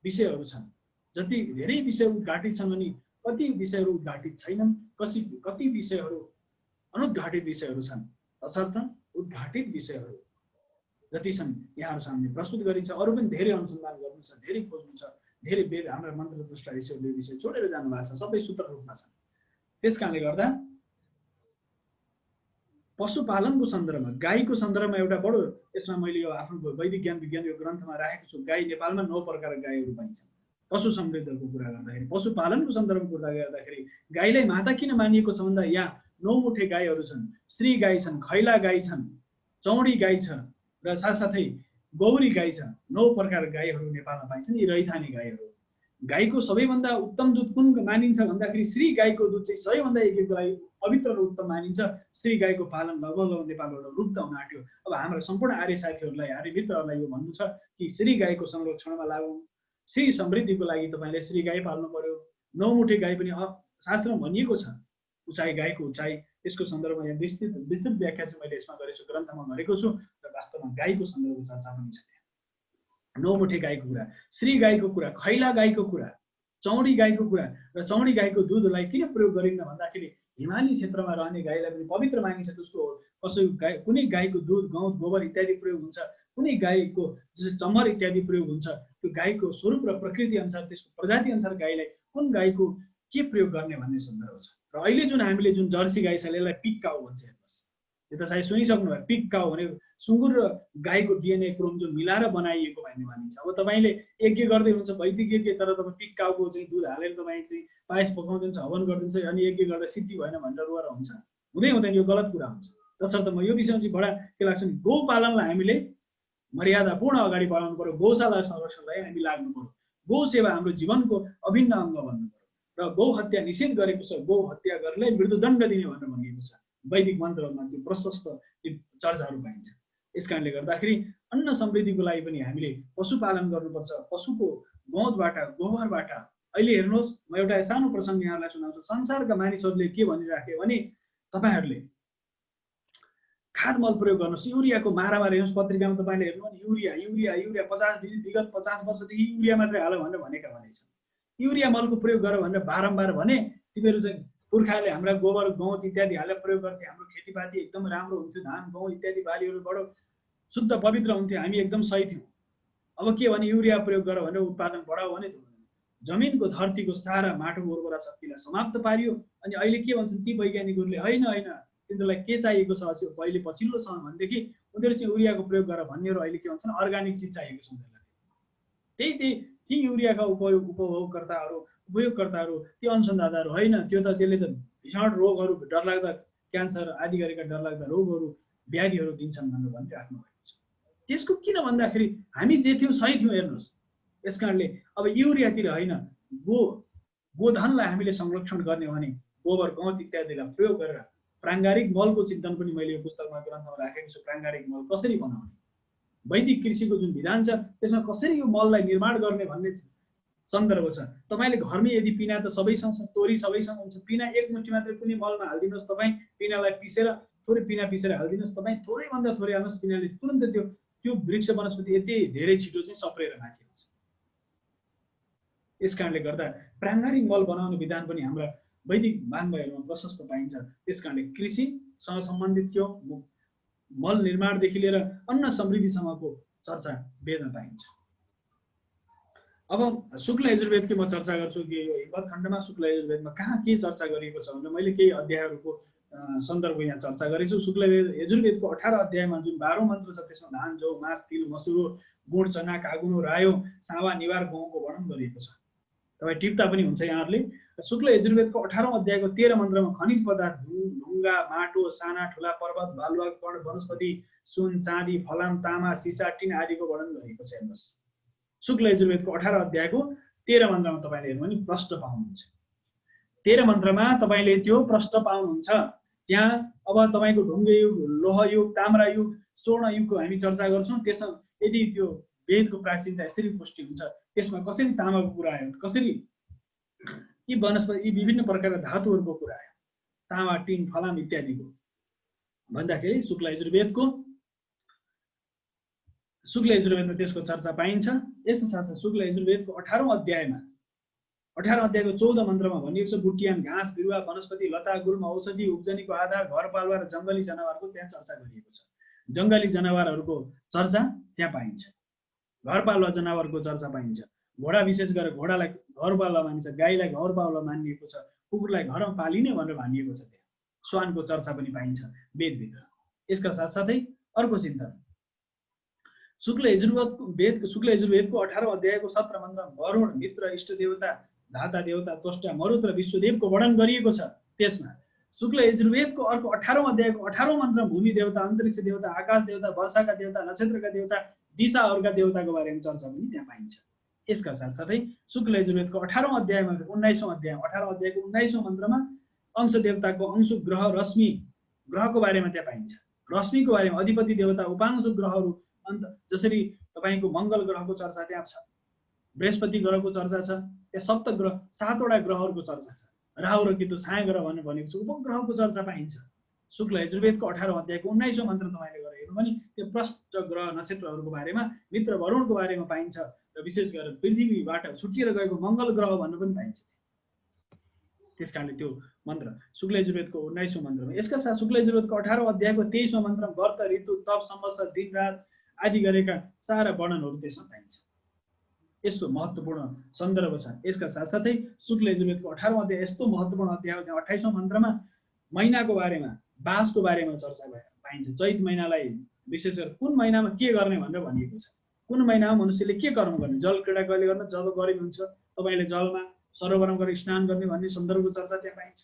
विषयहरू छन्। जति धेरै विषय उद्घाटित छन् भने कति विषयहरू उद्घाटित छैनन्, कति विषयहरू अनुद्घाटित विषयहरू छन्। तसर्थ उद्घाटित विषयहरू जति छन् यहाँहरू सामने प्रस्तुत गरिन्छ। अरू पनि धेरै अनुसन्धान गर्नु छ, धेरै खोज्नु छ। धेरै वेद हाम्रा मन्त्र दृष्टा ऋषिहरूले विषय छोडेर जानु भएको छ, सबै सूत्र रूपमा छन्। त्यस कारणले गर्दा पशुपालनको सन्दर्भमा, गाईको सन्दर्भमा एउटा बडो यसमा मैले यो आफ्नो वैदिक ज्ञान विज्ञान यो ग्रन्थमा राखेको छु। गाई नेपालमा 9 प्रकारका गाईहरू पाइन्छन्। पशु समृद्धको कुरा गर्दाखेरि, पशुपालनको सन्दर्भमा कुरा गर्दाखेरि गाईलाई माता किन मानिएको छ भन्दा यहाँ 9 मुठे गाईहरू छन्। स्त्री गाई छन्, खैला गाई छन्, चौडी गाई छ र साथसाथै गौरी गाई छ। 9 प्रकारका गाईहरू नेपालमा पाइन्छन्। यी रैथाने गाईहरू। गाईको सबैभन्दा उत्तम दुध कुन मानिन्छ भन्दाखेरि श्री गाईको दुध चाहिँ सबैभन्दा एकको लागि पवित्र र उत्तम मानिन्छ। श्री गाईको पालन लगभग नेपालबाट लुप्त हुन आँट्यो। अब हाम्रो सम्पूर्ण आर्य साथीहरूलाई, आर्य मित्रहरूलाई यो भन्नु छ कि श्री गाईको संरक्षणमा लागौँ। श्री समृद्धिको लागि तपाईँले श्री गाई पाल्नु पर्यो। 9 मुठे गाई पनि शास्त्रमा भनिएको छ। उचाइ, गाईको उचाइ, त्यसको सन्दर्भमा यहाँ विस्तृत व्याख्या चाहिँ मैले यसमा गरेको छु, ग्रन्थमा गरेको छु। र वास्तवमा गाईको सन्दर्भको चर्चा पनि छ। 9 मुठे गाईको कुरा, श्री गाईको कुरा, खैला गाईको कुरा, चौडी गाईको कुरा र चौडी गाईको दुधलाई किन प्रयोग गरिन्न भन्दाखेरि हिमाली क्षेत्रमा रहने गाईलाई पनि पवित्र मानिन्छ। त्यसको कुनै गाईको दुध, गहुँ, गोबर इत्यादि प्रयोग हुन्छ, कुनै गाईको जस्तै चमर इत्यादि प्रयोग हुन्छ। त्यो गाईको स्वरूप र प्रकृति अनुसार, त्यसको प्रजाति अनुसार गाईलाई कुन गाईको के प्रयोग गर्ने भन्ने सन्दर्भ छ। र अहिले जुन हामीले जुन जर्सी गाई छ यसलाई पिग काउ भन्छ। हेर्नुहोस्, यो त सायद सुनिसक्नु भयो। पिग काउ भने सुँगुर र गाईको डिएनए क्रोमोजोम मिलाएर बनाइएको भन्ने मानिन्छ। अब तपाईँले यज्ञ गर्दै हुन्छ, वैदिक यज्ञ, तर तपाईँ पिग काउको चाहिँ दुध हालेर तपाईँ चाहिँ पायस पकाउँदिन्छ, हवन गरिदिन्छ, अनि यज्ञ गर्दा सिद्धि भएन भनेर रुवाएर हुन्छ, हुँदैन। यो गलत कुरा हुन्छ। तसर्थ म यो विषयमा चाहिँ बडा के लाग्छ भने गौपालनलाई हामीले मर्यादापूर्ण अगाडि बढाउनु पर्यो। गौशाला संरक्षणलाई हामी लाग्नु पर्यो। गौ सेवा हाम्रो जीवनको अभिन्न अङ्ग भन्नु पर्यो। र गौ हत्या निषेध गरेको छ। गौ हत्या गर्नेलाई मृत्युदण्ड दिने भनेर भनिएको छ। वैदिक मन्त्रहरूमा त्यो प्रशस्त चर्चाहरू पाइन्छ। यस कारणले गर्दाखेरि अन्न समृद्धिको लागि पनि हामीले पशुपालन गर्नुपर्छ। पशुको गउँतबाट, गोबरबाट। अहिले हेर्नुहोस्, म एउटा सानो प्रसङ्ग यहाँलाई सुनाउँछु। संसारका मानिसहरूले के भनिराखे भने तपाईँहरूले खाद मल प्रयोग गर्नुहोस्। युरियाको मारामारी हेर्नुहोस्, पत्रिकामा तपाईँले हेर्नु भने युरिया 50 विगत 50 वर्षदेखि युरिया मात्रै हाल भनेर भनेका भनेछन्। युरिया मलको प्रयोग गर भनेर बारम्बार भने तिमीहरू चाहिँ पुर्खाले हाम्रा गोबर, गहुँ इत्यादि हालेर प्रयोग गर्थे। हाम्रो खेतीपाती एकदम राम्रो हुन्थ्यो। धान, गहुँ इत्यादि बालीहरू बडो शुद्ध पवित्र हुन्थ्यो। हामी एकदम सही थियौँ। अब के भने युरिया प्रयोग गर भनेर उत्पादन बढाऊ भने जमिनको धरतीको सारा माटोको उर्वरा शक्तिलाई समाप्त पारियो। अनि अहिले के भन्छन् ती वैज्ञानिकहरूले, होइन तिनीहरूलाई के चाहिएको छ पहिले पछिल्लो समय भनेदेखि उनीहरू चाहिँ युरियाको प्रयोग गर भन्नेहरू अहिले के भन्छन् अर्गानिक चिज चाहिएको छ उनीहरूलाई। त्यही ती युरियाका उपयोगकर्ताहरू ती अनुसन्धाताहरू होइन, त्यो त त्यसले त भीषण रोगहरू, डरलाग्दा क्यान्सर आदि गरेका डरलाग्दा रोगहरू व्याधिहरू दिन्छन् भनेर भनिराख्नु भएको छ। त्यसको किन भन्दाखेरि हामी जे थियौँ सही थियौँ। हेर्नुहोस्, यस कारणले अब युरियातिर होइन, गोधनलाई हामीले संरक्षण गर्ने हो भने गोबर गहुँ इत्यादिलाई प्रयोग गरेर प्राङ्गारिक मलको चिन्तन पनि मैले यो पुस्तकमा ग्रन्थमा राखेको छु। प्राङ्गारिक मल कसरी बनाउने, वैदिक कृषिको जुन विधान छ त्यसमा कसरी यो मललाई निर्माण गर्ने भन्ने सन्दर्भ छ। तपाईँले घरमै यदि पिना त सबैसँग छ, तोरी सबैसँग हुन्छ, पिना एक मुठी मात्रै पनि मलमा हालिदिनुहोस्, तपाईँ पिनालाई पिसेर थोरै पिना पिसेर हालिदिनुहोस्, तपाईँ थोरैभन्दा थोरै हाल्नुहोस्, पिनाले तुरन्त त्यो वृक्ष वनस्पति यति धेरै छिटो चाहिँ सप्रेर माथि आउँछ। यस कारणले गर्दा प्राङ्गारिक मल बनाउने विधान पनि हाम्रा वैदिक वाङ्मयहरूमा प्रशस्त पाइन्छ। त्यस कारणले कृषिसँग सम्बन्धित त्यो मल निर्माणदेखि लिएर अन्न समृद्धिसम्मको चर्चा वेदमा पाइन्छ। अब शुक्ल यजुर्वेदको म चर्चा गर्छु कि यो हिमवत खण्डमा शुक्ल यजुर्वेदमा कहाँ के चर्चा गरिएको छ भने मैले केही अध्यायहरूको सन्दर्भ यहाँ चर्चा गरेको छु। शुक्ल यजुर्वेदको 18 अध्यायमा जुन 12औं मन्त्र छ त्यसमा धान, जौ, मास, तिल, मसुरो, गुण, चना, कागुनो, रायो, सावा, निवार, गहुँको वर्णन गरिएको छ। तपाईँ टिप्दा पनि हुन्छ यहाँहरूले। शुक्ल यजुर्वेदको 18औं अध्यायको 13 मन्त्रमा खनिज पदार्थ, ढुङ्गा, माटो, साना ठुला पर्वत, बालुवा, कण, वनस्पति, सुन, चाँदी, फलाम, तामा, सिसा, टिन आदिको वर्णन गरिएको छ। हेर्नुहोस्, शुक्ल यजुर्वेदको 18 अध्यायको 13 मन्त्रमा तपाईँले हेर्नु भने प्रश्न पाउनुहुन्छ। 13 मन्त्रमा तपाईँले त्यो प्रश्न पाउनुहुन्छ। त्यहाँ अब तपाईँको ढुङ्गे युग, लोह युग, ताम्रा युग, स्वर्ण युगको हामी चर्चा गर्छौँ। त्यसमा यदि त्यो वेदको प्राचीनता यसरी पुष्टि हुन्छ, त्यसमा कसरी तामाको कुरा आयो, कसरी यी वनस्पति, यी विभिन्न प्रकारका धातुहरूको कुरा आयो, तामा, टिन, फलाम इत्यादिको भन्दाखेरि शुक्ल यजुर्वेदमा त्यसको चर्चा पाइन्छ। यसको साथसाथै शुक्ल यजुर्वेदको 18औं अध्यायमा 18 अध्यायको 14 मन्त्रमा भनिएको छ बुट्टियान, घाँस, बिरुवा, वनस्पति, लता, गुल्म, औषधि, उब्जनीको आधार, घरपालुवा र जङ्गली जनावरको त्यहाँ चर्चा गरिएको छ। जङ्गली जनावरहरूको चर्चा त्यहाँ पाइन्छ, घरपालुवा जनावरको चर्चा पाइन्छ। घोडा, विशेष गरेर घोडालाई घरपालुवा मानिन्छ, गाईलाई घरपालुवा मानिएको छ, कुकुरलाई घरमा पालिने भनेर भनिएको छ। त्यहाँ श्वानको चर्चा पनि पाइन्छ वेदभित्र। यसका साथसाथै अर्को चिन्तन शुक्ल यजुर्वेदको 18औं अध्यायको 17 मन्त्र वरुण, मित्र, इष्ट देवता, धाता देवता, त्वष्टा, मरुत र विश्वदेवको वर्णन गरिएको छ। त्यसमा शुक्ल यजुर्वेदको अर्को 18औं अध्यायको 18औं मन्त्र भूमि देवता, अन्तरिक्ष देवता, आकाश देवता, वर्षाका देवता, नक्षत्रका देवता, दिशाहरूका देवताको बारेमा चर्चा पनि त्यहाँ पाइन्छ। यसका साथसाथै शुक्ल यजुर्वेदको 18औं अध्यायमा 19औं अध्याय 18औं अध्यायको 19औं मन्त्रमा अंश देवताको अंशु ग्रह रश्मि ग्रहको बारेमा त्यहाँ पाइन्छ। रश्मिको बारेमा अधिपति देवता, उपांशु ग्रहहरू, अन्त जसरी तपाईँको मङ्गल ग्रहको चर्चा त्यहाँ छ, बृहस्पति ग्रहको चर्चा छ, त्यहाँ सप्त ग्रह 7वटा ग्रहहरूको चर्चा छ। राहु र केतु छाया ग्रह भनेर भनेको छ, उपग्रहको चर्चा पाइन्छ। शुक्ल यजुर्वेदको 18औं अध्यायको 19औं मन्त्र तपाईँले गरेर हेर्नु भने त्यो प्रष्ट ग्रह नक्षत्रहरूको बारेमा, मित्र वरुणको बारेमा पाइन्छ र विशेष गरेर पृथ्वीबाट छुटिएर गएको मङ्गल ग्रह भन्नु पनि पाइन्छ। त्यसकारणले त्यो मन्त्र शुक्ल यजुर्वेदको 19औं मन्त्रमा। यसका साथ शुक्ल यजुर्वेदको 18औं अध्यायको 23औं मन्त्र व्रत, ऋतु, तप, संवत्सर, दिन रात आदि गरेका सारा वर्णनहरू त्यसमा पाइन्छ। यस्तो महत्त्वपूर्ण सन्दर्भ छ। यसका साथसाथै शुक्ल यजुर्वेदको 18औं अध्याय यस्तो महत्त्वपूर्ण अध्याय हो, 28औं मन्त्रमा महिनाको बारेमा, बासको बारेमा चर्चा पाइन्छ। चैत महिनालाई विशेष गरेर कुन महिनामा के गर्ने भनेर भनिएको छ। कुन महिनामा मनुष्यले के कर्म गर्ने, जल क्रीडा कहिले गर्न, जब गर्मी हुन्छ तपाईँले जलमा सरोवरमा गएर स्नान गर्ने भन्ने सन्दर्भको चर्चा त्यहाँ पाइन्छ।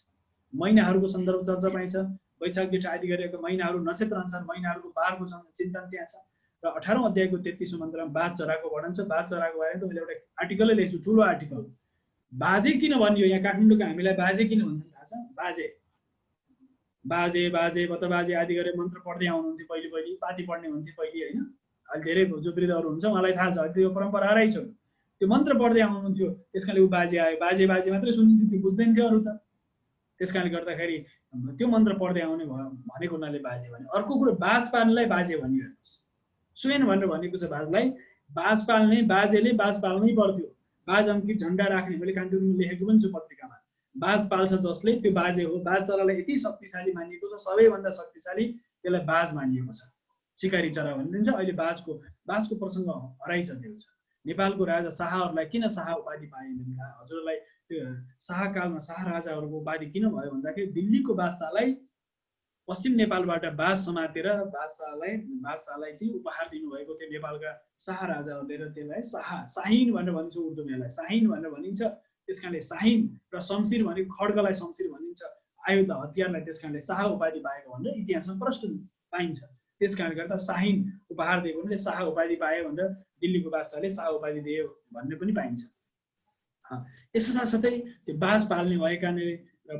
महिनाहरूको सन्दर्भ चर्चा पाइन्छ। वैशाख, जेठ आदि गरेका महिनाहरू, नक्षत्र अनुसार महिनाहरूको बारको चिन्तन त्यहाँ छ। र 18औं अध्यायको 33औं मन्त्रमा बाज चराको वर्णन छ। बाज चराको बारेमा मैले एउटा आर्टिकलै लेख्छु, ठुलो आर्टिकल। बाजे किन भनियो, यहाँ काठमाडौँको हामीलाई बाजे किन भन्छन् थाहा छ? बाजे बाजे बाजे बतबाजे आदि गरेर मन्त्र पढ्दै आउनुहुन्थ्यो पहिले, पाती पढ्ने हुन्थ्यो पहिले, होइन? अहिले धेरै जो वृद्धहरू हुन्छ उहाँलाई थाहा छ, अहिले त्यो परम्परा हराइ छ। त्यो मन्त्र पढ्दै आउनुहुन्थ्यो, त्यस कारणले ऊ बाजे आयो, बाजे बाजे मात्रै सुनिन्थ्यो, त्यो बुझ्दैन थियो अरू त। त्यस कारणले गर्दाखेरि त्यो मन्त्र पढ्दै आउने भनेको उनीहरूले बाजे भने। अर्को कुरो बाज पाल्नेलाई बाजे भनियो। हेर्नुहोस्, स्वयं भनेर भनेको छ बाजलाई, बाज पाल्ने बाजेले बाज पाल्नै पर्थ्यो। बाज अङ्कित झन्डा राख्ने, मैले कान्तिपुरमा लेखेको पनि छु पत्रिकामा, बाज पाल्छ जसले त्यो बाजे हो। बाज चरालाई यति शक्तिशाली मानिएको छ, सबैभन्दा शक्तिशाली, त्यसलाई बाज मानिएको छ। सिकारी चरा भनिदिन्छ। अहिले बाजको प्रसङ्ग हराइसकेको छ। नेपालको राजा शाहहरूलाई किन शाह उपाधि पाइँदैन? हजुरलाई त्यो शाहकालमा शाह राजाहरूको उपाधि किन भयो भन्दाखेरि दिल्लीको बादशाहलाई पश्चिम नेपालबाट बाज समातेर बादशाहलाई चाहिँ उपहार दिनुभएको थियो नेपालका शाह राजाहरूले र त्यसलाई शाहिन भनेर भनिन्छ उर्दूमा यसलाई शाहिन भनेर भनिन्छ। त्यस कारणले शाहिन र शमशिर भनेको खड्गलाई शमशिर भनिन्छ, आयुध हतियारलाई त्यस कारणले शाह उपाधि पाएको भनेर इतिहासमा प्रष्ट पाइन्छ। त्यस कारणले गर्दा शाहिन उपहार दिएको भने शाह उपाधि पाए भनेर दिल्लीको बादशाहले शाह उपाधि दियो भन्ने पनि पाइन्छ। यसको साथसाथै त्यो बाज पाल्ने भएकाले र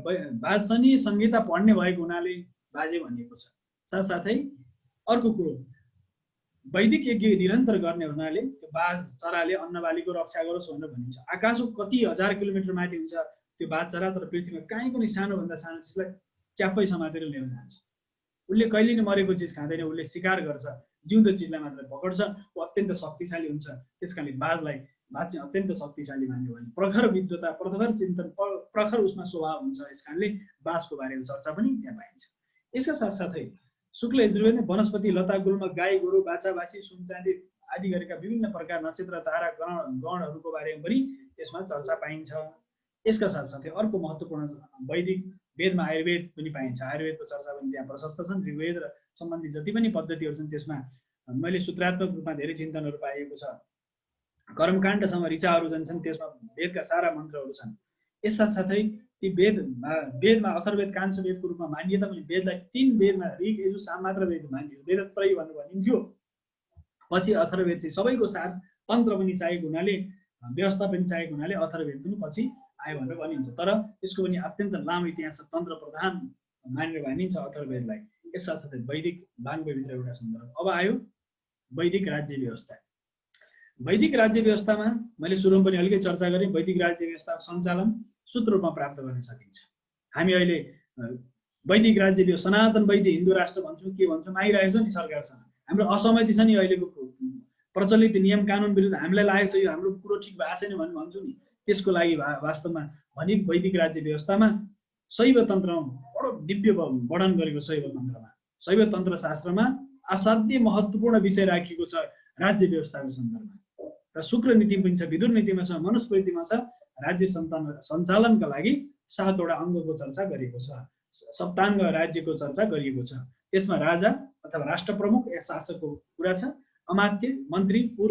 बाजसनी संहिता पढ्ने भएको हुनाले बाजे भनिएको छ। साथसाथै अर्को कुरो वैदिक यज्ञ निरन्तर गर्ने हुनाले त्यो बाज चराले अन्नबालीको रक्षा गरोस् भनेर भनिन्छ। आकाशको कति हजार किलोमिटर माथि हुन्छ त्यो बाज चरा, तर पृथ्वीमा कहीँ पनि सानोभन्दा सानो चिजलाई च्याप्पै समातेर लिएर जान्छ। उसले कहिले नै मरेको चिज खाँदैन, उसले शिकार गर्छ, जिउँदो चिजलाई मात्र पकड्छ, ऊ अत्यन्त शक्तिशाली हुन्छ। त्यस कारणले बाज चाहिँ अत्यन्त शक्तिशाली मान्यो भने प्रखर विद्वता, प्रखर चिन्तन, प्रखर उसमा स्वभाव हुन्छ। यस कारणले बाजको बारेमा चर्चा पनि त्यहाँ पाइन्छ। यसका साथसाथै शुक्ल यजुर्वेदमा वनस्पति, लता, गुल्म, गाई गोरु, बाछा बाछी, सुन चाँदी आदि गरेका विभिन्न प्रकार नक्षत्र, तारा, गणहरूको बारेमा पनि त्यसमा चर्चा पाइन्छ। यसका साथसाथै अर्को महत्त्वपूर्ण वैदिक वेदमा आयुर्वेद पनि पाइन्छ। आयुर्वेदको चर्चा पनि त्यहाँ प्रशस्त छन्। ऋग्वेद र सम्बन्धी जति पनि पद्धतिहरू छन् त्यसमा मैले सूत्रात्मक रूपमा धेरै चिन्तनहरू पाएको छ। कर्मकाण्डसम्म ऋचाहरू जान्छन्, त्यसमा वेदका सारा मन्त्रहरू छन्। यस साथसाथै ती वेदमा अथर्ववेद कांश वेदको रूपमा मानिए तापनि वेदलाई 3 वेदमा ऋग, यजुर, साम मात्र वेद मानियो, वेदत्रयी भनेर भनिन्थ्यो। पछि अथर्ववेद चाहिँ सबैको सार, तन्त्र पनि चाहिएको हुनाले, व्यवस्था पनि चाहिएको हुनाले अथर्ववेद पनि पछि आयो भनेर भनिन्छ। तर यसको पनि अत्यन्त लामो इतिहास छ, तन्त्र प्रधान मानेर भनिन्छ अथर्ववेदलाई। यस साथसाथै वैदिक वाङ्मयभित्र एउटा सन्दर्भ। अब आयो वैदिक राज्य व्यवस्था। वैदिक राज्य व्यवस्थामा मैले सुरुमा पनि अलिकति चर्चा गरेँ। वैदिक राज्य व्यवस्था सञ्चालन सूत्र रूपमा प्राप्त गर्न सकिन्छ। हामी अहिले वैदिक राज्य व्यवस्था, सनातन वैदिक हिन्दू राष्ट्र भन्छौँ, के भन्छौँ, आइरहेको छ नि सरकारसँग। हाम्रो असहमति छ नि अहिलेको प्रचलित नियम कानुन विरुद्ध हामीलाई लागेको छ यो हाम्रो कुरो ठिक भएको छैन भन्ने भन्छौँ नि। त्यसको लागि वास्तवमा भने वैदिक राज्य व्यवस्थामा शैव तन्त्रमा बडो दिव्य वर्णन गरेको शैव तन्त्रमा, शैव तन्त्र शास्त्रमा असाध्य महत्त्वपूर्ण विषय राखिएको छ राज्य व्यवस्थाको सन्दर्भमा। र शुक्र नीति पनि छ, विदुर नीतिमा छ, मनुस्मृतिमा छ। राज्य सञ्चालनका लागि 7 वटा अङ्गको चर्चा गरिएको छ, सप्ताङ्ग राज्यको चर्चा गरिएको छ। त्यसमा राजा अथवा राष्ट्र प्रमुख या शासकको कुरा छ, अमात्य, मन्त्री, पुर,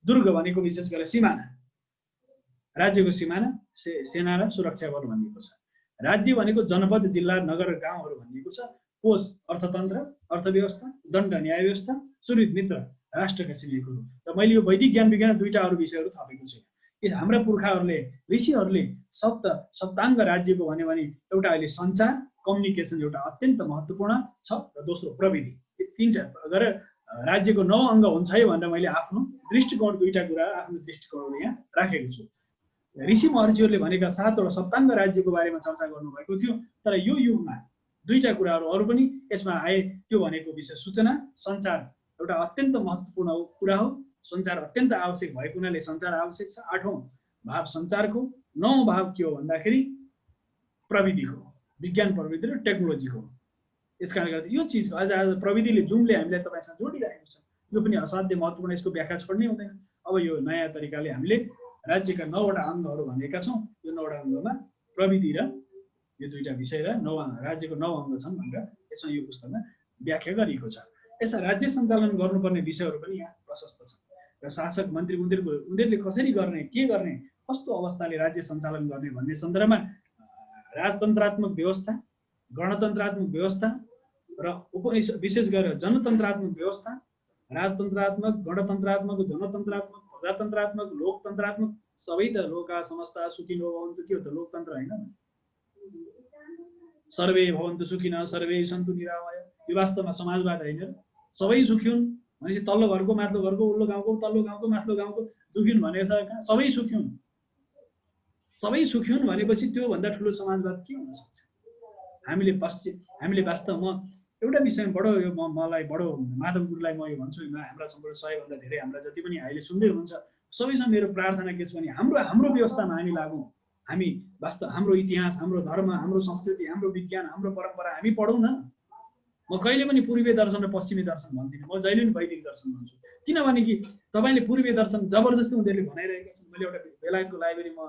दुर्ग भनेको विशेष गरेर सिमाना, राज्यको सिमाना, सेना र सुरक्षा बल भनिएको छ। राज्य भनेको जनपद, जिल्ला, नगर, गाउँहरू भनिएको छ। कोष अर्थतन्त्र, अर्थव्यवस्था, दण्ड न्याय व्यवस्था, सुहृद मित्र राष्ट्रका छिमेकीहरू। र मैले यो वैदिक ज्ञान विज्ञान 2टा अरू विषयहरू थपेको छु। हाम्रा पुर्खाहरूले, ऋषिहरूले सप्ताङ्ग राज्यको भन्यो भने एउटा अहिले सञ्चार, कम्युनिकेसन एउटा अत्यन्त महत्त्वपूर्ण छ, र दोस्रो प्रविधि। यो 3टा अगर राज्यको 9 अङ्ग हुन्छ है भनेर मैले आफ्नो दृष्टिकोण 2टा कुरा आफ्नो दृष्टिकोणले यहाँ राखेको छु। ऋषि महर्षिहरूले भनेका 7 वटा सप्ताङ्ग राज्यको बारेमा चर्चा गर्नुभएको थियो। तर यो युगमा 2टा कुराहरू अरू पनि यसमा आए। त्यो भनेको विषय सूचना, सञ्चार एउटा अत्यन्त महत्त्वपूर्ण कुरा हो। सञ्चार अत्यन्त आवश्यक भएको हुनाले सञ्चार आवश्यक छ। 8औं भाव सञ्चारको, 9औं भाव के हो भन्दाखेरि प्रविधिको, विज्ञान प्रविधि र टेक्नोलोजीको। यस कारणले गर्दा यो चिज आज प्रविधिले जुमले हामीलाई तपाईसँग जोडिरहेको छ। यो पनि असाध्य महत्त्वपूर्ण, यसको व्याख्या छोड्नै हुँदैन। अब यो नयाँ तरिकाले हामीले राज्यका 9 वटा अङ्गहरू भनेका छौँ। यो 9 वटा अङ्गमा प्रविधि र यो 2टा विषय र राज्यको 9 अङ्ग छन् भनेर यसमा यो पुस्तकमा व्याख्या गरिएको छ। यसमा राज्य सञ्चालन गर्नुपर्ने विषयहरू पनि यहाँ प्रशस्त छन्। र शासक मन्त्री उनीहरूले कसरी गर्ने, के गर्ने, कस्तो अवस्थाले राज्य सञ्चालन गर्ने भन्ने सन्दर्भमा राजतन्त्रात्मक व्यवस्था, गणतन्त्रात्मक व्यवस्था र विशेष गरेर जनतन्त्रात्मक व्यवस्था, राजतन्त्रात्मक, गणतन्त्रात्मक, जनतन्त्रात्मक, प्रजातन्त्रात्मक, लोकतन्त्रात्मक, सबै त लोका समस्ता सुखिनो भवन्तु, के हो त लोकतन्त्र होइन? सर्वे भवन्तु सुखिनः सर्वे सन्तु निरामय, यो वास्तवमा समाजवाद होइन। सबै सुखी हुन् भनेपछि तल्लो घरको, माथिल्लो घरको, उल्लो गाउँको, तल्लो गाउँको, माथिल्लो गाउँको दुखी हुन् भनेको छ। सबै सुखी हुन्, सबै सुखी हुन् भनेपछि त्योभन्दा ठुलो समाजवाद के हुन सक्छ? हामीले वास्तवमा एउटा विषयमा बडो यो मलाई बडो माधव गुरुलाई म यो भन्छु, हाम्रा सम्पूर्ण 100 भन्दा धेरै हाम्रा जति पनि अहिले सुन्दै हुनुहुन्छ सबैसँग मेरो प्रार्थना के छ भने हाम्रो व्यवस्थामा हामी लागौँ। हामी वास्तव हाम्रो इतिहास, हाम्रो धर्म, हाम्रो संस्कृति, हाम्रो विज्ञान, हाम्रो परम्परा हामी पढौँ न। म कहिले पनि पूर्वीय दर्शन र पश्चिमी दर्शन भन्दिनँ, म जहिले पनि वैदिक दर्शन भन्छु। किनभने कि तपाईँले पूर्वीय दर्शन जबरजस्ती उनीहरूले भनाइरहेका छन्। मैले एउटा बेलायतको लाइब्रेरीमा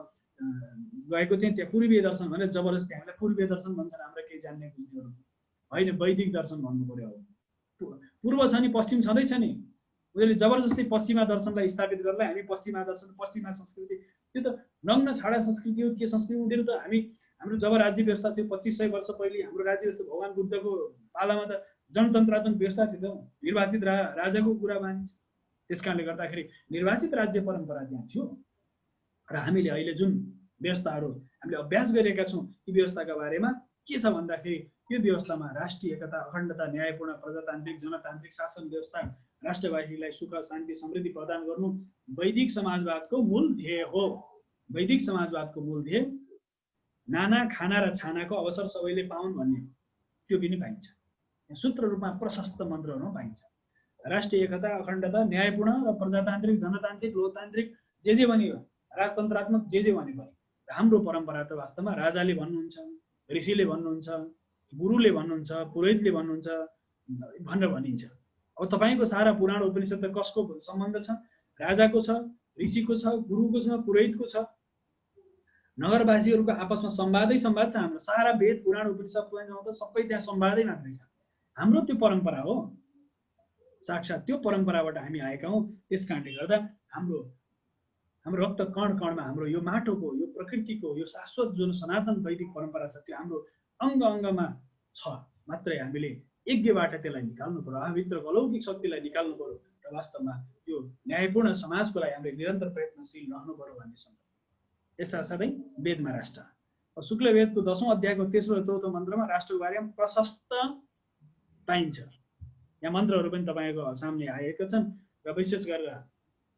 गएको थिएँ, त्यहाँ पूर्वीय दर्शन भनेर जबरजस्ती हामीलाई पूर्वीय दर्शन भन्छन् हाम्रा केही जान्ने बुझ्नेहरू। होइन वैदिक दर्शन भन्नु पर्यो। अब पूर्व छ नि पश्चिम छँदैछ नि, उनीहरूले जबरजस्ती पश्चिमा दर्शनलाई स्थापित गर्दा हामी पश्चिमा दर्शन पश्चिमा संस्कृति, त्यो त नग्न छाडा संस्कृति हो। के संस्कृति? उनीहरू त हाम्रो जब राज्य व्यवस्था थियो 2500 वर्ष पहिले हाम्रो राज्य व्यवस्था भगवान बुद्धको पालामा त जनतन्त्रात्मक व्यवस्था थियो त, निर्वाचित राजाको कुरा मानिन्छ। त्यस कारणले गर्दाखेरि निर्वाचित राज्य परम्परा त्यहाँ थियो र हामीले अहिले जुन व्यवस्थाहरू हामीले अभ्यास गरेका छौँ ती व्यवस्थाका बारेमा के छ भन्दाखेरि यो व्यवस्थामा राष्ट्रिय एकता, अखण्डता, न्यायपूर्ण, प्रजातान्त्रिक, जनतान्त्रिक शासन व्यवस्था, राष्ट्रवासीलाई सुख शान्ति समृद्धि प्रदान गर्नु वैदिक समाजवादको मूल ध्येय हो। वैदिक समाजवादको मूल ध्येय नाना खाना र छानाको अवसर सबैले पाउन् भन्ने हो। त्यो पनि पाइन्छ, सूत्र रूपमा प्रशस्त मन्त्रहरूमा पाइन्छ। राष्ट्रिय एकता, अखण्डता, न्यायपूर्ण र प्रजातान्त्रिक, जनतान्त्रिक, लोकतान्त्रिक जे भनियो, राजतन्त्रात्मक जे भने पनि हाम्रो परम्परा त वास्तवमा राजाले भन्नुहुन्छ, ऋषिले भन्नुहुन्छ, गुरुले भन्नुहुन्छ, पुरोहितले भन्नुहुन्छ भनेर भनिन्छ। अब तपाईँको सारा पुराण उपनिषद कसको सम्बन्ध छ? राजाको छ, ऋषिको छ, गुरुको छ, पुरोहितको छ। नगरवासीहरूको आपसमा संवाद छ हाम्रो। सारा वेद पुराण उपनिषद त सबै त्यहाँ संवादै मात्रै छ। हाम्रो त्यो परम्परा हो, साक्षात् त्यो परम्पराबाट हामी आएका हौँ। त्यस कारणले गर्दा हाम्रो रक्त कण कणमा हाम्रो यो माटोको, यो प्रकृतिको, यो शाश्वत जुन सनातन वैदिक परम्परा छ त्यो हाम्रो अङ्ग अङ्गमा छ। मात्रै हामीले यज्ञबाट त्यसलाई निकाल्नु पर्यो, आफूभित्रको अलौकिक शक्तिलाई निकाल्नु पर्यो र वास्तवमा यो न्यायपूर्ण समाजको लागि हामीले निरन्तर प्रयत्नशील रहनु पर्यो भन्ने छ। यससाथै वेदमा राष्ट्र, शुक्ल वेदको 10औं अध्यायको 3रो र 4थो मन्त्रमा राष्ट्रको बारेमा प्रशस्त पाइन्छ। यहाँ मन्त्रहरू पनि तपाईँको सामने आएका छन् र विशेष गरेर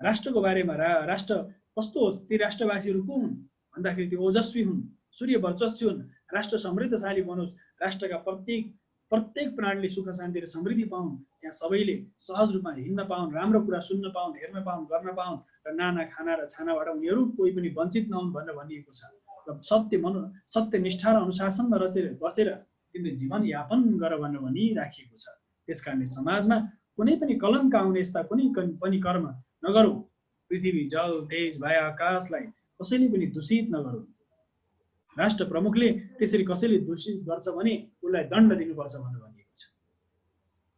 राष्ट्रको बारेमा राष्ट्र कस्तो होस्, ती राष्ट्रवासीहरू को हुन् भन्दाखेरि त्यो ओजस्वी हुन्, सूर्य वर्चस्वी हुन्, राष्ट्र समृद्धशाली बनोस्, राष्ट्रका प्रत्येक प्राणीले सुख शान्ति र समृद्धि पाउन्, त्यहाँ सबैले सहज रूपमा हिँड्न पाउन्, राम्रो कुरा सुन्न पाउन्, हेर्न पाउन्, गर्न पाउन् र नाना खाना र छानाबाट उनीहरू कोही पनि वञ्चित नहुन् भनेर भनिएको छ। र सत्यनिष्ठा र अनुशासनमा बसेर तिमीले जीवन यापन गर भनेर भनिराखिएको छ। त्यस कारणले समाजमा कुनै पनि कलङ्क आउने यस्ता कुनै पनि कर्म नगरौँ। पृथ्वी, जल, तेज, वायु, आकाशलाई कसैले पनि दूषित नगरौँ। राष्ट्र प्रमुखले त्यसरी कसैले दूषित गर्छ भने उसलाई दण्ड दिनुपर्छ भनेर भनिएको छ।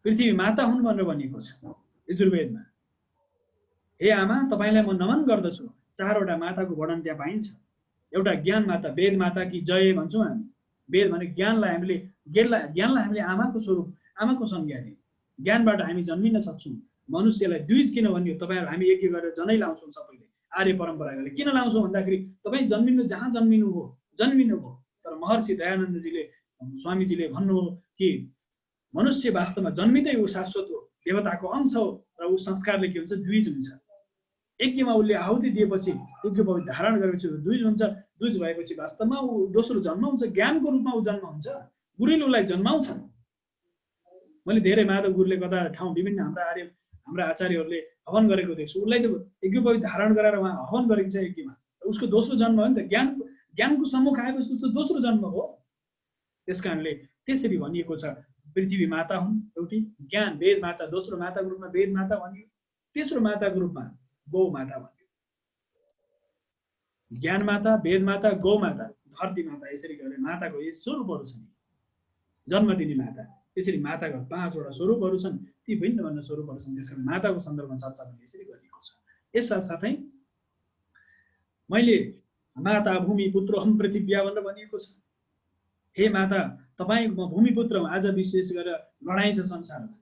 पृथ्वी माता हुन् भनेर भनिएको छ यजुर्वेदमा। हे आमा, तपाईँलाई म नमन गर्दछु। 4वटा माताको वर्णन त्यहाँ पाइन्छ। एउटा ज्ञान माता, वेद माता कि जय भन्छौँ हामी। वेद भनेको ज्ञानलाई हामीले आमाको स्वरूप, आमाको संज्ञा दियौँ। ज्ञानबाट हामी जन्मिन सक्छौँ। मनुष्यलाई द्विज किन भनियो? तपाईँहरू हामी यज्ञ गरेर जनै लाउँछौँ सबैले, आर्य परम्पराले। किन लाउँछौँ भन्दाखेरि तपाईँ जहाँ जन्मिनु हो। तर महर्षि दयानन्दजीले, स्वामीजीले भन्नुभयो कि मनुष्य वास्तवमा जन्मिँदै ऊ शाश्वत हो, देवताको अंश हो र ऊ संस्कारले के हुन्छ? द्विज हुन्छ। यज्ञमा उसले आहुति दिएपछि, यज्ञ पवित्र धारण गरेपछि द्विज हुन्छ। द्विज भएपछि वास्तवमा ऊ दोस्रो जन्म हुन्छ, ज्ञानको रूपमा ऊ जन्म हुन्छ। गुरुले उसलाई जन्माउँछन्। मैले धेरै माधव गुरुले कता ठाउँ विभिन्न हाम्रा आचार्यहरूले हवन गरेको देख्छु। उसलाई त यज्ञ पवित्र धारण गराएर उहाँ हवन गरेको छ यज्ञमा। उसको दोस्रो जन्म हो नि त। ज्ञानको सम्मुख आएपछि उसको दोस्रो जन्म हो। त्यस कारणले त्यसरी भनिएको छ। पृथ्वी माता हुन् एउटी, ज्ञान वेद माता, दोस्रो माताको रूपमा वेद माता भनियो, तेस्रो माताको रूपमा गौ माता भनियो। ज्ञान माता, वेद माता, गौ माता, धरती माता, यसरी गरेर माताको यी स्वरूपहरू छन्। जन्म दिने माता, त्यसरी माताको 5वटा स्वरूपहरू छन्। ती भिन्न भिन्न स्वरूपहरू छन्। त्यसकारण माताको सन्दर्भमा चर्चा पनि यसरी गरिएको छ। यस साथसाथै मैले माता भूमि पुत्र हम पृथिव्या भनेर भनिएको छ। हे माता, तपाईँ म भूमिपुत्र हुँ। आज विशेष गरेर लडाइँ छ संसारमा।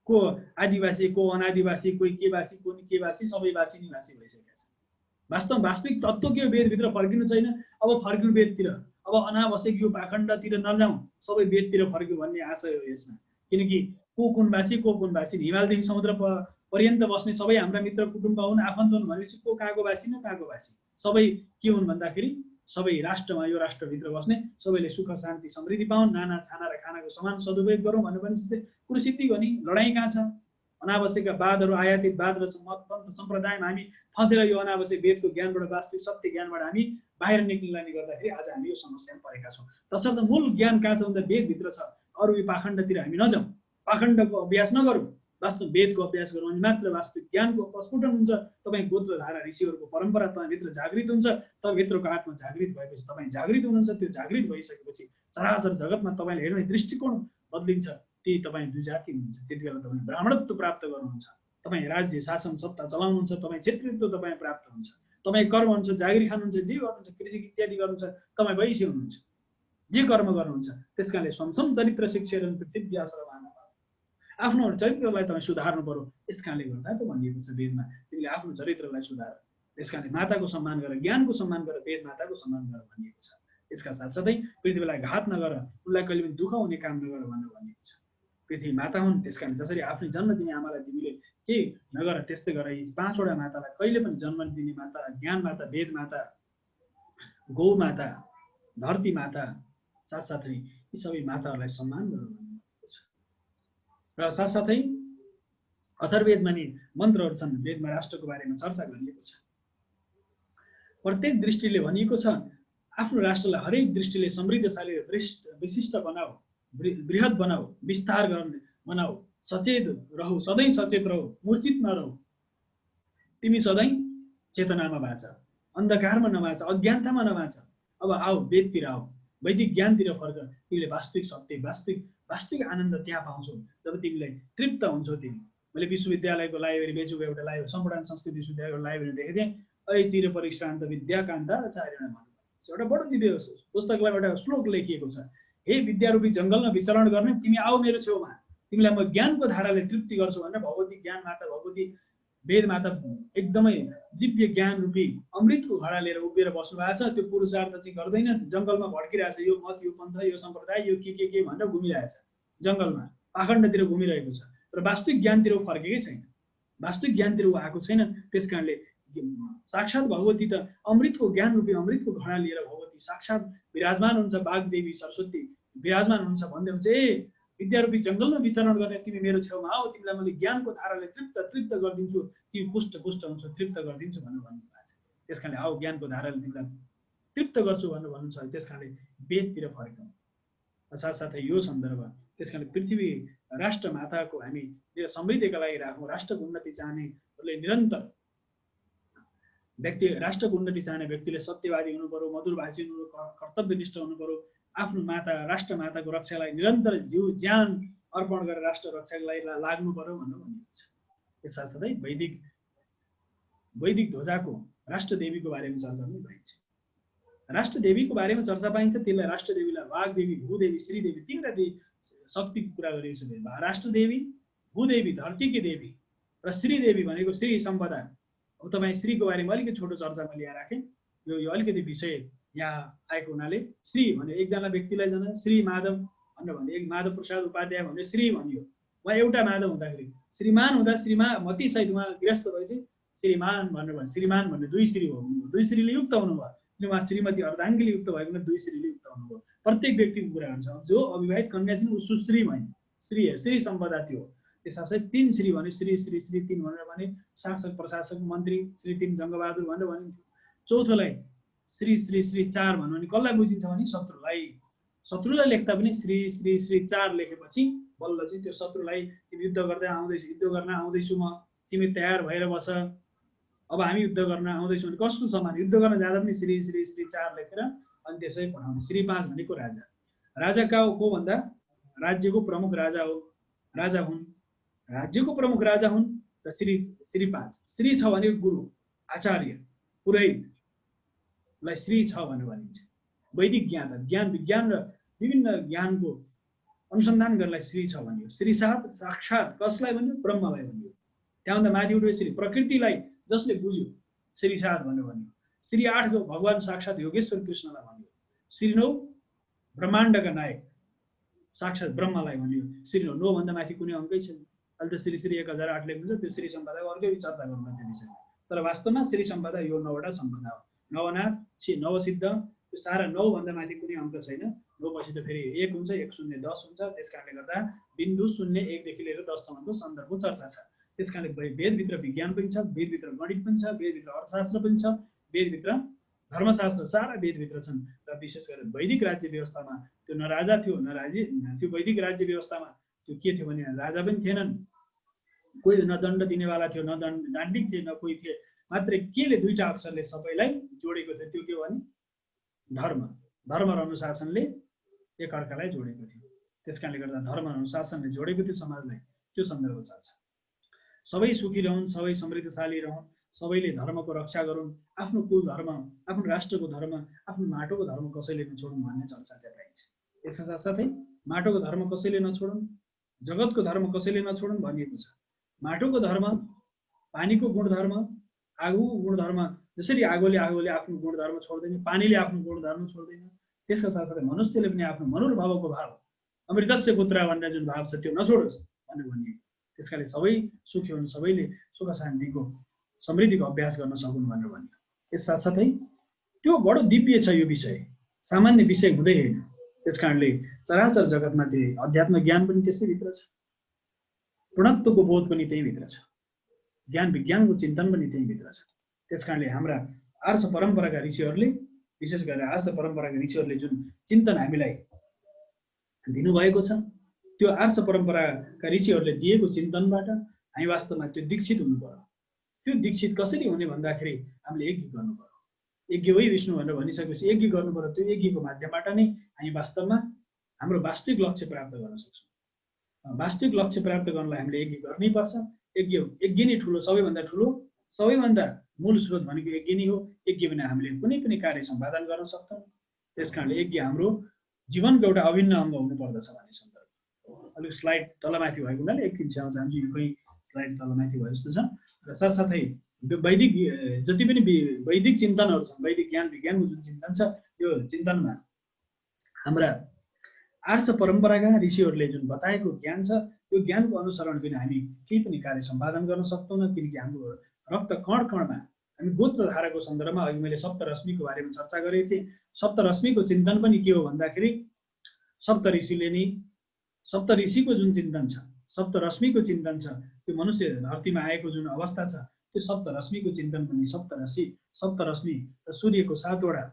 को आदिवासी, को अनादिवासी, कोही केवासी, को केवासी, सबै वासी निवासी भइसकेका छ। वास्तविक तत्त्व के हो? वेदभित्र फर्किनु छैन। अब फर्किनु वेदतिर। अब अनावश्यक यो पाखण्डतिर नजाउँ, सबै वेदतिर फर्क्यौँ भन्ने आशय हो यसमा। किनकि को कुनवासी, हिमालदेखि समुद्र पर्यन्त बस्ने सबै हाम्रा मित्र कुटुम्ब हुन्, आफन्त हुन् भनेपछि को कहाँको वासी न कहाँको वासी, सबै के हुन् भन्दाखेरि सबै राष्ट्रमा, यो राष्ट्रभित्र बस्ने सबैले सुख शान्ति समृद्धि पाउन्, नाना छाना र खानाको समान सदुपयोग गरौँ भन्ने पनि कुरो सिद्धि गर्ने। लडाइँ कहाँ छ? अनावश्यक वादहरू, आयातित वाद र मतपन्थ सम्प्रदायमा हामी फसेर यो अनावश्यक वेदको ज्ञानबाट, वास्तविक सत्य ज्ञानबाट हामी बाहिर निक्लिने गर्दाखेरि आज हामी यो समस्यामा परेका छौँ। तसर्थ मूल ज्ञान कहाँ छ भन्दा वेदभित्र छ। अरू यो पाखण्डतिर हामी नजाउँ, पाखण्डको अभ्यास नगरौँ, वास्तव वेदको अभ्यास गरौँ भने मात्र वास्तविक ज्ञानको प्रस्फुटन हुन्छ। तपाईँ गोत्रधारा ऋषिहरूको परम्परा तपाईँभित्र जागृत हुन्छ। तपाईँभित्रको आत्मा जागृत भएपछि तपाईँ जागृत हुनुहुन्छ। त्यो जागृत भइसकेपछि चराचर जगतमा तपाईँले हेर्ने दृष्टिकोण बदलिन्छ ती तपाईँ द्विजाति हुनुहुन्छ। त्यति बेला तपाईँ ब्राह्मणत्व प्राप्त गर्नुहुन्छ, तपाईँ राज्य शासन सत्ता चलाउनुहुन्छ, तपाईँ क्षेत्रीत्व तपाईँ प्राप्त हुन्छ, तपाईँ कर्म हुन्छ, जागिर खानुहुन्छ, जे गर्नुहुन्छ, कृषि इत्यादि गर्नुहुन्छ, तपाईँ वैश्य हुनुहुन्छ, जे कर्म गर्नुहुन्छ। त्यस कारणले समसम चरित्र शिक्षेर पृथ्वी आश्रम आफ्नो चरित्रलाई तपाईँ सुधार्नु पर्यो। यस कारणले गर्दा त भनिएको छ वेदमा तिमीले आफ्नो चरित्रलाई सुधार। त्यस कारणले माताको सम्मान गर, ज्ञानको सम्मान गर, वेद माताको सम्मान गर भनिएको छ। यसका साथसाथै पृथ्वीलाई घात नगर, उसलाई कहिले पनि दुःख हुने काम नगर भनेर भनिएको छ। पृथ्वी माता हुन्, त्यस कारण जसरी आफ्नो जन्म दिने आमालाई तिमीले केही नगर त्यस्तै गर। यी 5 वटा मातालाई कहिले पनि जन्म दिने माता, ज्ञान माता, वेद माता, गौ माता, धरती माता, साथसाथै यी सबै माताहरूलाई सम्मान गर भन्नुभएको छ। र साथसाथै अथर्ववेदमा नि मन्त्रहरू छन्, वेदमा राष्ट्रको बारेमा चर्चा गरिएको छ। प्रत्येक दृष्टिले भनिएको छ आफ्नो राष्ट्रलाई हरेक दृष्टिले समृद्धशाली, विशिष्ट बनाऊ, बृहत बनाऊ, विस्तार गर्ने बनाऊ, सचेत रहौ, सधैँ सचेत रहौ, मूर्छित नरहौ। तिमी सधैँ चेतनामा बाँच, अन्धकारमा नबाँच, अज्ञानतामा नबाँच। अब आऊ वेदतिर आऊ, वैदिक ज्ञानतिर फर्क। तिमीले वास्तविक सत्य, वास्तविक आनन्द त्यहाँ पाउँछौ जब तिमीलाई तृप्त हुन्छौ। तिमी मैले विश्वविद्यालयको लाइब्रेरी, बेचुको एउटा लाइब्रेरी, सम्पूर्ण संस्कृत विश्वविद्यालयको लाइब्रेरी देखेको थिएँ। ऐ चिर परिश्रान्त विद्या कान्ता आचार्य एउटा बडो दिव्य पुस्तकमा एउटा श्लोक लेखिएको छ। हे विद्यारूपी जङ्गलमा विचरण गर्ने तिमी आऊ मेरो छेउमा, तिमीलाई म ज्ञानको धाराले तृप्ति गर्छु भनेर भगवती ज्ञान माता, भगवती वेद माता एकदमै दिव्य ज्ञान रूपी अमृतको घडा लिएर उभिएर बस्नु भएको छ। त्यो पुरुषार्थ चाहिँ गर्दैन, जङ्गलमा भड्किरहेछ। यो मत, यो पन्थ, यो सम्प्रदाय, यो के भनेर घुमिरहेछ, जङ्गलमा पाखण्डतिर घुमिरहेको छ। र वास्तविक ज्ञानतिर फर्केकै छैन, वास्तविक ज्ञानतिर ऊ आएको छैन। त्यस कारणले साक्षात् भगवती त अमृतको ज्ञान रूपी अमृतको घडा लिएर भगवती साक्षात् विराजमान हुन्छ। बागदेवी सरस्वती विराजमान हुन्छ भन्दै हुन्छ ए विद्यारूपी जङ्गलमा विचरण गर्ने तिमी मेरो छेउमा आऊ, तिमीलाई मैले ज्ञानको धाराले तृप्त गरिदिन्छु, तिमी पुष्ट हुन्छ, तृप्त गरिदिन्छु भनेर भन्नुभएको छ। त्यस कारणले आऊ ज्ञानको धाराले तिमीलाई तृप्त गर्छु भनेर भन्नुहुन्छ। त्यस कारणले वेदतिर फर्कौँ। साथसाथै यो सन्दर्भ, त्यस कारणले पृथ्वी राष्ट्र माताको हामी समृद्धिका लागि राखौँ। राष्ट्रको उन्नति चाहनेहरूले निरन्तर व्यक्ति, राष्ट्रको उन्नति चाहने व्यक्तिले सत्यवादी हुनु पर्यो, मधुरभाषी हुनु पर्यो, कर्तव्यनिष्ठ हुनु पर्यो। आफ्नो माता, राष्ट्र माताको रक्षालाई निरन्तर जीव ज्यान अर्पण गरेर राष्ट्र रक्षाको लागि लाग्नु पर्यो भनेर भनिएको छ। यस साथसाथै वैदिक ध्वजाको राष्ट्रदेवीको बारेमा चर्चा पनि पाइन्छ। राष्ट्रदेवीको बारेमा चर्चा पाइन्छ। त्यसलाई राष्ट्रदेवीलाई वागदेवी, भूदेवी, श्रीदेवी, 3वटा शक्तिको कुरा गरिएको छ। राष्ट्रदेवी, भूदेवी धरतीकी देवी र श्रीदेवी भनेको श्री सम्पदा। अब तपाईँ श्रीको बारेमा अलिकति छोटो चर्चा मैले यहाँ राखेँ। यो अलिकति विषय यहाँ आएको हुनाले श्री भने एकजना व्यक्तिलाई जन श्री माधव भनेर भने, एक माधव प्रसाद उपाध्याय भने श्री भनियो। उहाँ एउटा माधव हुँदाखेरि श्रीमान हुँदा मती सहित उहाँ गृहस्थ भएपछि श्रीमान भनेर भने, श्रीमान भन्ने 2 श्री हो, 2 श्रीले युक्त हुनुभयो। उहाँ श्रीमती अर्धाङ्गिले युक्त भएको 2 श्रीले युक्त हुनुभयो। प्रत्येक व्यक्तिको कुरा हुन्छ। जो अविवाहित कन्या छिन् ऊ सुश्री भइन्, श्री सम्पदा त्यो। त्यसै 3 श्री भने श्री 3 भनेर भने शासक, प्रशासक, मन्त्री श्री 3 जङ्गबहादुर भनेर भनिन्थ्यो। चौथोलाई श्री 4 भन्नु भने कसलाई बुझिन्छ भने शत्रुलाई लेख्दा पनि श्री 4 लेखेपछि बल्ल चाहिँ त्यो शत्रुलाई तिमी युद्ध गर्न आउँदैछु म, तिमी तयार भएर बस, अब हामी युद्ध गर्न आउँदैछौँ। कस्तो समान युद्ध गर्न जाँदा पनि श्री 4 लेखेर अनि त्यसै पठाउने। श्री 5 भनेको राजा को भन्दा राज्यको प्रमुख राजा हुन्, राज्यको प्रमुख राजा हुन्। र श्री 5 श्री 6 भनेको गुरु, आचार्य, पुरोहितलाई श्री 6 भनेर भनिन्छ। वैदिक ज्ञान विज्ञान र विभिन्न ज्ञानको अनुसन्धान गर्नलाई श्री 6 भनियो। श्री 7 साक्षात् कसलाई भनियो? ब्रह्मलाई भनियो। त्यहाँभन्दा माथि उठ्यो श्री प्रकृतिलाई जसले बुझ्यो श्री 7 भनेर भनियो। श्री 8 को भगवान साक्षात् योगेश्वर कृष्णलाई भनियो। श्री 9 ब्रह्माण्डका नायक साक्षात् ब्रह्मलाई भनियो। श्री 9 भन्दा माथि कुनै अङ्कै छैन। अहिले त श्री 1008 लेख्नुहुन्छ, त्यो श्री सम्पदाको अर्कै चर्चा गर्नुमा त्यो विषय। तर वास्तवमा श्री सम्पदा यो 9वटा सम्पदा हो। नवनाथ, नवसिद्ध, त्यो सारा 9 भन्दा माथि कुनै अङ्क छैन। 9 पछि त फेरि 1 हुन्छ, 1 0 10 हुन्छ। त्यस कारणले गर्दा बिन्दु 0 1 देखि लिएर 10 सम्मको सन्दर्भको चर्चा छ। त्यस कारणले वेदभित्र विज्ञान पनि छ, वेदभित्र गणित पनि छ, वेदभित्र अर्थशास्त्र पनि छ, वेदभित्र धर्मशास्त्र, सारा वेदभित्र छन्। र विशेष गरेर वैदिक राज्य व्यवस्थामा त्यो न राजा थियो न राजी, त्यो वैदिक राज्य व्यवस्थामा त्यो के थियो भने राजा पनि थिएनन्, कोही न दण्ड दिनेवाला थियो, न दाण्डिक थिए, न कोही थिए। मात्रै केले 2टा अक्षरले सबैलाई जोडेको थियो, त्यो के हो भने धर्म र अनुशासनले एकअर्कालाई जोडेको थियो। त्यसकारणले गर्दा धर्म अनुशासनले जोडेको त्यो समाजलाई त्यो सन्दर्भ छ। सबै सुखी रहन्, सबै समृद्धशाली रहन्, सबैले धर्मको रक्षा गरून्, आफ्नो कुल धर्म, आफ्नो राष्ट्रको धर्म, आफ्नो माटोको धर्म कसैले नछोडुन् भन्ने चर्चा त्यहाँ पाइन्छ। यसका साथसाथै माटोको धर्म कसैले नछोडुन्, जगतको धर्म कसैले नछोडुन् भनिएको छ। माटोको धर्म, पानीको गुणधर्म, आगोको गुणधर्म, जसरी आगोले आफ्नो गुणधर्म छोड्दैन, पानीले आफ्नो गुणधर्म छोड्दैन, त्यसका साथसाथै मनुष्यले पनि आफ्नो मनुर्भावको भाव, अमृतस्य पुत्र भन्ने जुन भाव छ त्यो नछोडोस् भनेर भनिएको। त्यसकाले सबै सुखी हुन्, सबैले सुख शान्तिको समृद्धिको अभ्यास गर्न सकुन् भनेर भनियो। यस साथसाथै त्यो बडो दिव्य छ, यो विषय सामान्य विषय हुँदै होइन। त्यसकारणले चराचर जगतमा त्यो अध्यात्म ज्ञान पनि त्यसैभित्र छ, पूर्णत्वको बोध पनि त्यहीँभित्र छ, ज्ञान विज्ञानको चिन्तन पनि त्यहीँभित्र छ। त्यसकारणले हाम्रा आर्ष परम्पराका ऋषिहरूले, विशेष गरेर आर्ष परम्पराका ऋषिहरूले जुन चिन्तन हामीलाई दिनुभएको छ, त्यो आर्ष परम्पराका ऋषिहरूले दिएको चिन्तनबाट हामी वास्तवमा त्यो दीक्षित हुनु पर्यो। त्यो दीक्षित कसरी हुने भन्दाखेरि हामीले यज्ञ गर्नु पर्यो। यज्ञ वै विष्णु भनेर भनिसकेपछि यज्ञ गर्नु पर्यो। त्यो यज्ञको माध्यमबाट नै हामी वास्तवमा हाम्रो वास्तविक लक्ष्य प्राप्त गर्न सक्छौँ। वास्तविक लक्ष्य प्राप्त गर्नलाई हामीले यज्ञ गर्नै पर्छ। यज्ञ नै ठुलो, सबैभन्दा ठुलो, सबैभन्दा मूल स्रोत भनेको यज्ञ नै हो। यज्ञ बिना हामीले कुनै पनि कार्य सम्पादन गर्न सक्छौँ। त्यसकारणले यज्ञ हाम्रो जीवनको एउटा अभिन्न अङ्ग हुनुपर्दछ भन्ने सन्दर्भ। अलिक स्लाइड तलमाथि भएको हुनाले एकदिन छ्याउन चाहन्छु, यो कोही स्लाइड तलमाथि भयो जस्तो छ। र साथसाथै वैदिक जति पनि वैदिक चिन्तनहरू छन्, वैदिक ज्ञान विज्ञानको जुन चिन्तन छ, यो चिन्तनमा हाम्रा आर्ष परम्पराका ऋषिहरूले जुन बताएको ज्ञान छ, यो ज्ञानको अनुसरण बिना हामी केही पनि कार्य सम्पादन गर्न सक्दैनौँ। किनकि हाम्रो रक्त कण कणमा हामी गोत्रधाराको सन्दर्भमा अघि मैले सप्तरश्मिको बारेमा चर्चा गरेको थिएँ। सप्तरश्मिको चिन्तन पनि के हो भन्दाखेरि सप्त ऋषिको जुन चिन्तन छ, सप्तरश्मिको चिन्तन छ, त्यो मनुष्य धरतीमा आएको जुन अवस्था छ, त्यो सप्तरश्मिको चिन्तन पनि सप्तरश्मि र सूर्यको 7 वटा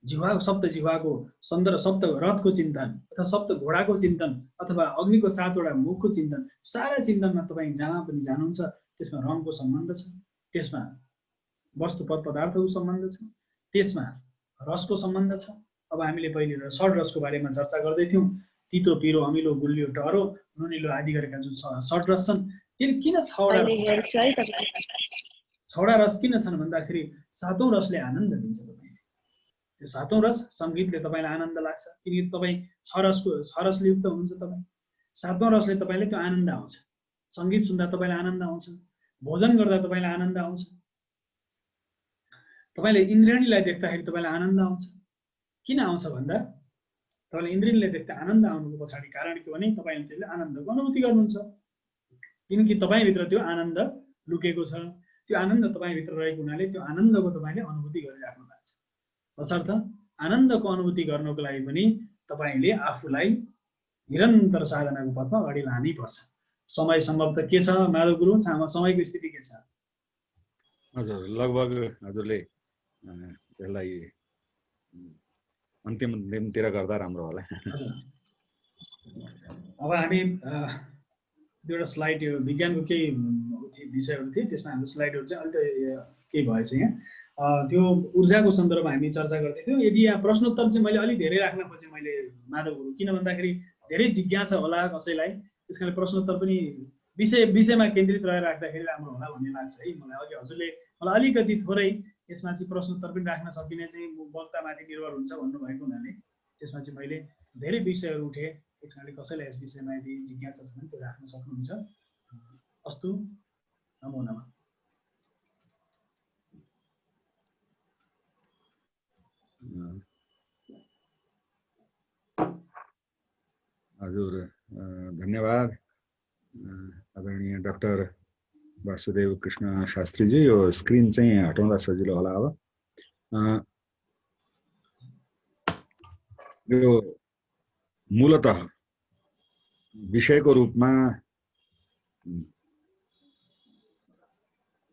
जिह्वा, सप्त जिह्वाको सन्दर्भ, सप्त रथको चिन्तन अथवा सप्त घोडाको चिन्तन अथवा अग्निको 7 वटा मुखको चिन्तन, सारा चिन्तनमा तपाईँ जहाँ पनि जानुहुन्छ त्यसमा रङको सम्बन्ध छ, त्यसमा वस्तुपद पदार्थको सम्बन्ध छ, त्यसमा रसको सम्बन्ध छ। अब हामीले पहिले षड रसको बारेमा चर्चा गर्दै थियौँ। तितो, पिरो, अमिलो, गुलियो, टहरो, नुनिलो आदि गरेका जुन षड रस छन्, किन 6वटा रस किन छन् भन्दाखेरि 7औं रसले आनन्द दिन्छ तपाईँ। त्यो 7औं रस सङ्गीतले तपाईँलाई आनन्द लाग्छ, किनकि तपाईँ 6 रसले युक्त हुनुहुन्छ। तपाईँ 7औं रसले तपाईँलाई त्यो आनन्द आउँछ। सङ्गीत सुन्दा तपाईँलाई आनन्द आउँछ, भोजन गर्दा तपाईँलाई आनन्द आउँछ, तपाईँले इन्द्रियणीलाई देख्दाखेरि तपाईँलाई आनन्द आउँछ। किन आउँछ भन्दा तपाईँले इन्द्रियणीलाई देख्दा आनन्द आउनुको पछाडि कारण के भने तपाईँले त्यसले आनन्दको अनुभूति गर्नुहुन्छ, किनकि तपाईँभित्र त्यो आनन्द लुकेको छ। त्यो आनन्द तपाईँभित्र रहेको हुनाले त्यो आनन्दको तपाईँले अनुभूति गरिराख्नु भएको छ। तसर्थ आनन्दको अनुभूति गर्नको लागि पनि तपाईँले आफूलाई निरन्तर साधनाको पथमा अगाडि लानै पर्छ। समय सम्भव त के छ माधव गुरु, समयको स्थिति के छ? हजुर, लगभग हजुरले यसलाई अन्तिमतिर गर्दा राम्रो होला। अब हामी एउटा स्लाइड, यो विज्ञानको केही विषयहरू थिए, त्यसमा हाम्रो स्लाइडहरू चाहिँ अलिक केही भएछ यहाँ। त्यो ऊर्जाको सन्दर्भमा हामी चर्चा गर्दै थियौँ। यदि यहाँ प्रश्नोत्तर चाहिँ मैले अलिक धेरै राख्न खोजेँ मैले माधव गुरु, किन भन्दाखेरि धेरै जिज्ञासा होला कसैलाई, त्यस कारणले प्रश्नोत्तर पनि विषयमा केन्द्रित रहेर राख्दाखेरि राम्रो होला भन्ने लाग्छ है मलाई। अघि हजुरले मलाई अलिकति थोरै यसमा चाहिँ प्रश्नोत्तर पनि राख्न सकिने चाहिँ वक्तामाथि निर्भर हुन्छ भन्नुभएको हुनाले त्यसमा चाहिँ मैले धेरै विषयहरू उठेँ। त्यस कारणले कसैलाई यस विषयमा यदि जिज्ञासा छ भने त्यो राख्न सक्नुहुन्छ। अस्तु, नमो नमः। हजुर, धन्यवाद आदरणीय डाक्टर वासुदेव कृष्ण शास्त्रीजी। यो स्क्रिन चाहिँ हटाउँदा सजिलो होला। अब यो मूलतः विषयको रूपमा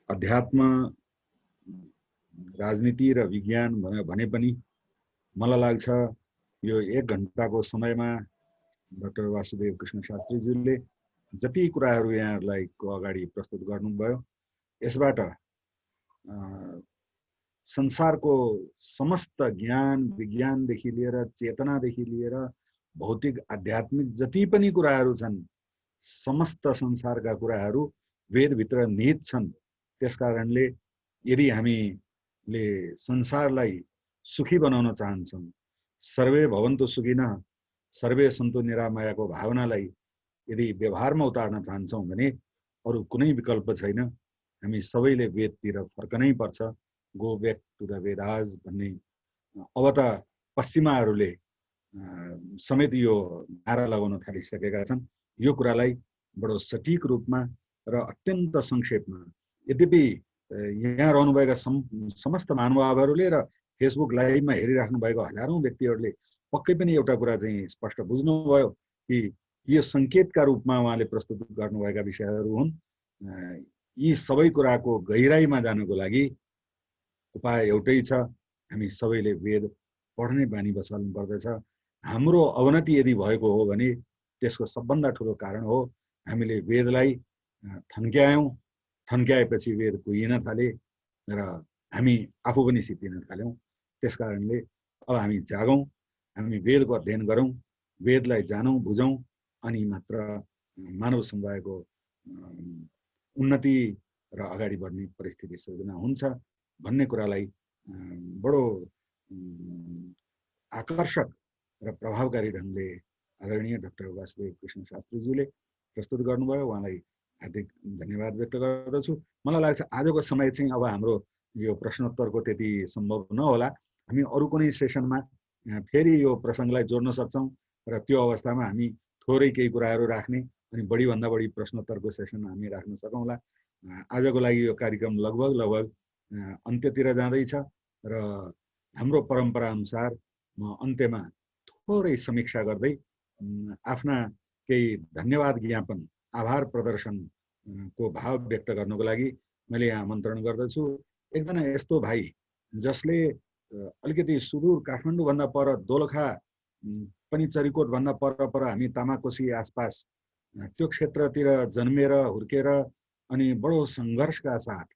अध्यात्म, राजनीति र विज्ञान भने पनि मलाई लाग्छ यो 1 घण्टाको समयमा डाक्टर वासुदेव कृष्ण शास्त्रीजीले जति कुराहरू यहाँहरूलाई अगाडि प्रस्तुत गर्नुभयो, यसबाट संसारको समस्त ज्ञान विज्ञानदेखि लिएर, चेतनादेखि लिएर भौतिक आध्यात्मिक जति पनि कुराहरू छन् समस्त संसारका कुराहरू वेदभित्र निहित छन्। त्यसकारणले यदि हामीले संसारलाई सुखी बनाउन चाहन्छौँ, सर्वे भवन्तु सुखिनः सर्वे सन्तु निरामयको भावनालाई यदि व्यवहारमा उतार्न चाहन्छौँ भने अरू कुनै विकल्प छैन। हामी सबैले वेदतिर फर्कनै पर्छ। Go back to the Vedas भन्ने अब त पश्चिमाहरूले समेत यो नारा लगाउन थालिसकेका छन्। यो कुरालाई बडो सटीक रूपमा र अत्यन्त संक्षेपमा, यद्यपि यहाँ रहनुभएका समस्त महानुभावहरूले र फेसबुक लाइभमा हेरिराख्नु भएको हजारौं व्यक्तिहरूले पक्कै पनि एउटा कुरा चाहिँ स्पष्ट बुझ्नुभयो कि यो सङ्केतका रूपमा उहाँले प्रस्तुत गर्नुभएका विषयहरू हुन्। यी सबै कुराको गहिराइमा जानको लागि उपाय एउटै छ, हामी सबैले वेद पढ्ने बानी बसाल्नु पर्दछ। हाम्रो अवनति यदि भएको हो भने त्यसको सबभन्दा ठुलो कारण हो हामीले वेदलाई थन्क्यायौँ। थन्क्याएपछि वेद कुहिन थाले र हामी आफू पनि सिद्धिन थाल्यौँ। त्यसकारणले अब हामी जागौँ, हामी वेदको अध्ययन गरौँ, वेदलाई जानौँ बुझौँ, अनि मात्र मानव समुदायको उन्नति र अगाडि बढ्ने परिस्थिति सृजना हुन्छ भन्ने कुरालाई बडो आकर्षक र प्रभावकारी ढङ्गले आदरणीय डाक्टर वासुदेव कृष्ण शास्त्रीज्यूले प्रस्तुत गर्नुभयो। उहाँलाई हार्दिक धन्यवाद व्यक्त गर्दछु। मलाई लाग्छ आजको समय चाहिँ अब हाम्रो यो प्रश्नोत्तरको त्यति सम्भव नहोला। हामी अरू कुनै सेसनमा फेरि यो प्रसङ्गलाई जोड्न सक्छौँ र त्यो अवस्थामा हामी थोरै केही कुराहरू राख्ने अनि बढीभन्दा बढी प्रश्नोत्तरको सेसन हामी राख्न सकौँला। आजको लागि यो कार्यक्रम लगभग अन्त्यतिर जाँदैछ र हाम्रो परम्परा अनुसार म अन्त्यमा थोरै समीक्षा गर्दै आफ्ना केही धन्यवाद ज्ञापन, आभार प्रदर्शनको भाव व्यक्त गर्नको लागि मैले यहाँ आमन्त्रण गर्दछु। एकजना यस्तो भाइ जसले अलिकति सुदूर काठमाडौँभन्दा पर दोलखा पनि चरिकोटभन्दा पर हामी तामाकोसी आसपास त्यो क्षेत्रतिर जन्मेर हुर्केर अनि बडो सङ्घर्षका साथ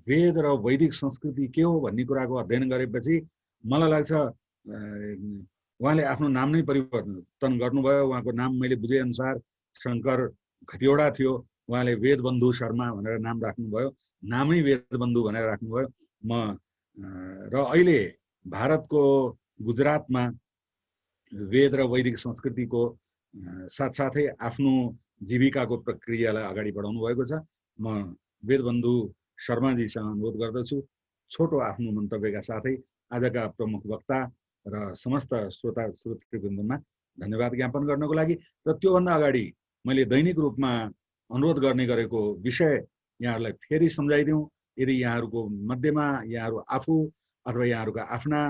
वेद र वैदिक संस्कृति के हो भन्ने कुराको अध्ययन गरेपछि मलाई लाग्छ उहाँले आफ्नो नाम नै परिवर्तन गर्नुभयो। उहाँको नाम मैले बुझेअनुसार शङ्कर खतिवडा थियो, उहाँले वेदबन्धु शर्मा भनेर नाम राख्नुभयो, नामै वेदबन्धु भनेर राख्नुभयो। र अहिले भारतको गुजरातमा वेद र वैदिक संस्कृतिको साथसाथै आफ्नो जीविकाको प्रक्रियालाई अगाडि बढाउनु भएको छ। म वेदबन्धु शर्माजीसँग अनुरोध गर्दछु छोटो आफ्नो मन्तव्यका साथै आजका प्रमुख वक्ता र समस्त श्रोतृवृन्दमा धन्यवाद ज्ञापन गर्नको लागि। र त्योभन्दा अगाडि मैले दैनिक रूपमा अनुरोध गर्ने गरेको विषय यहाँहरूलाई फेरि सम्झाइदिउँ। यदि यहाँहरूको मध्येमा यहाँहरू आफू अथवा यहाँहरूका आफ्ना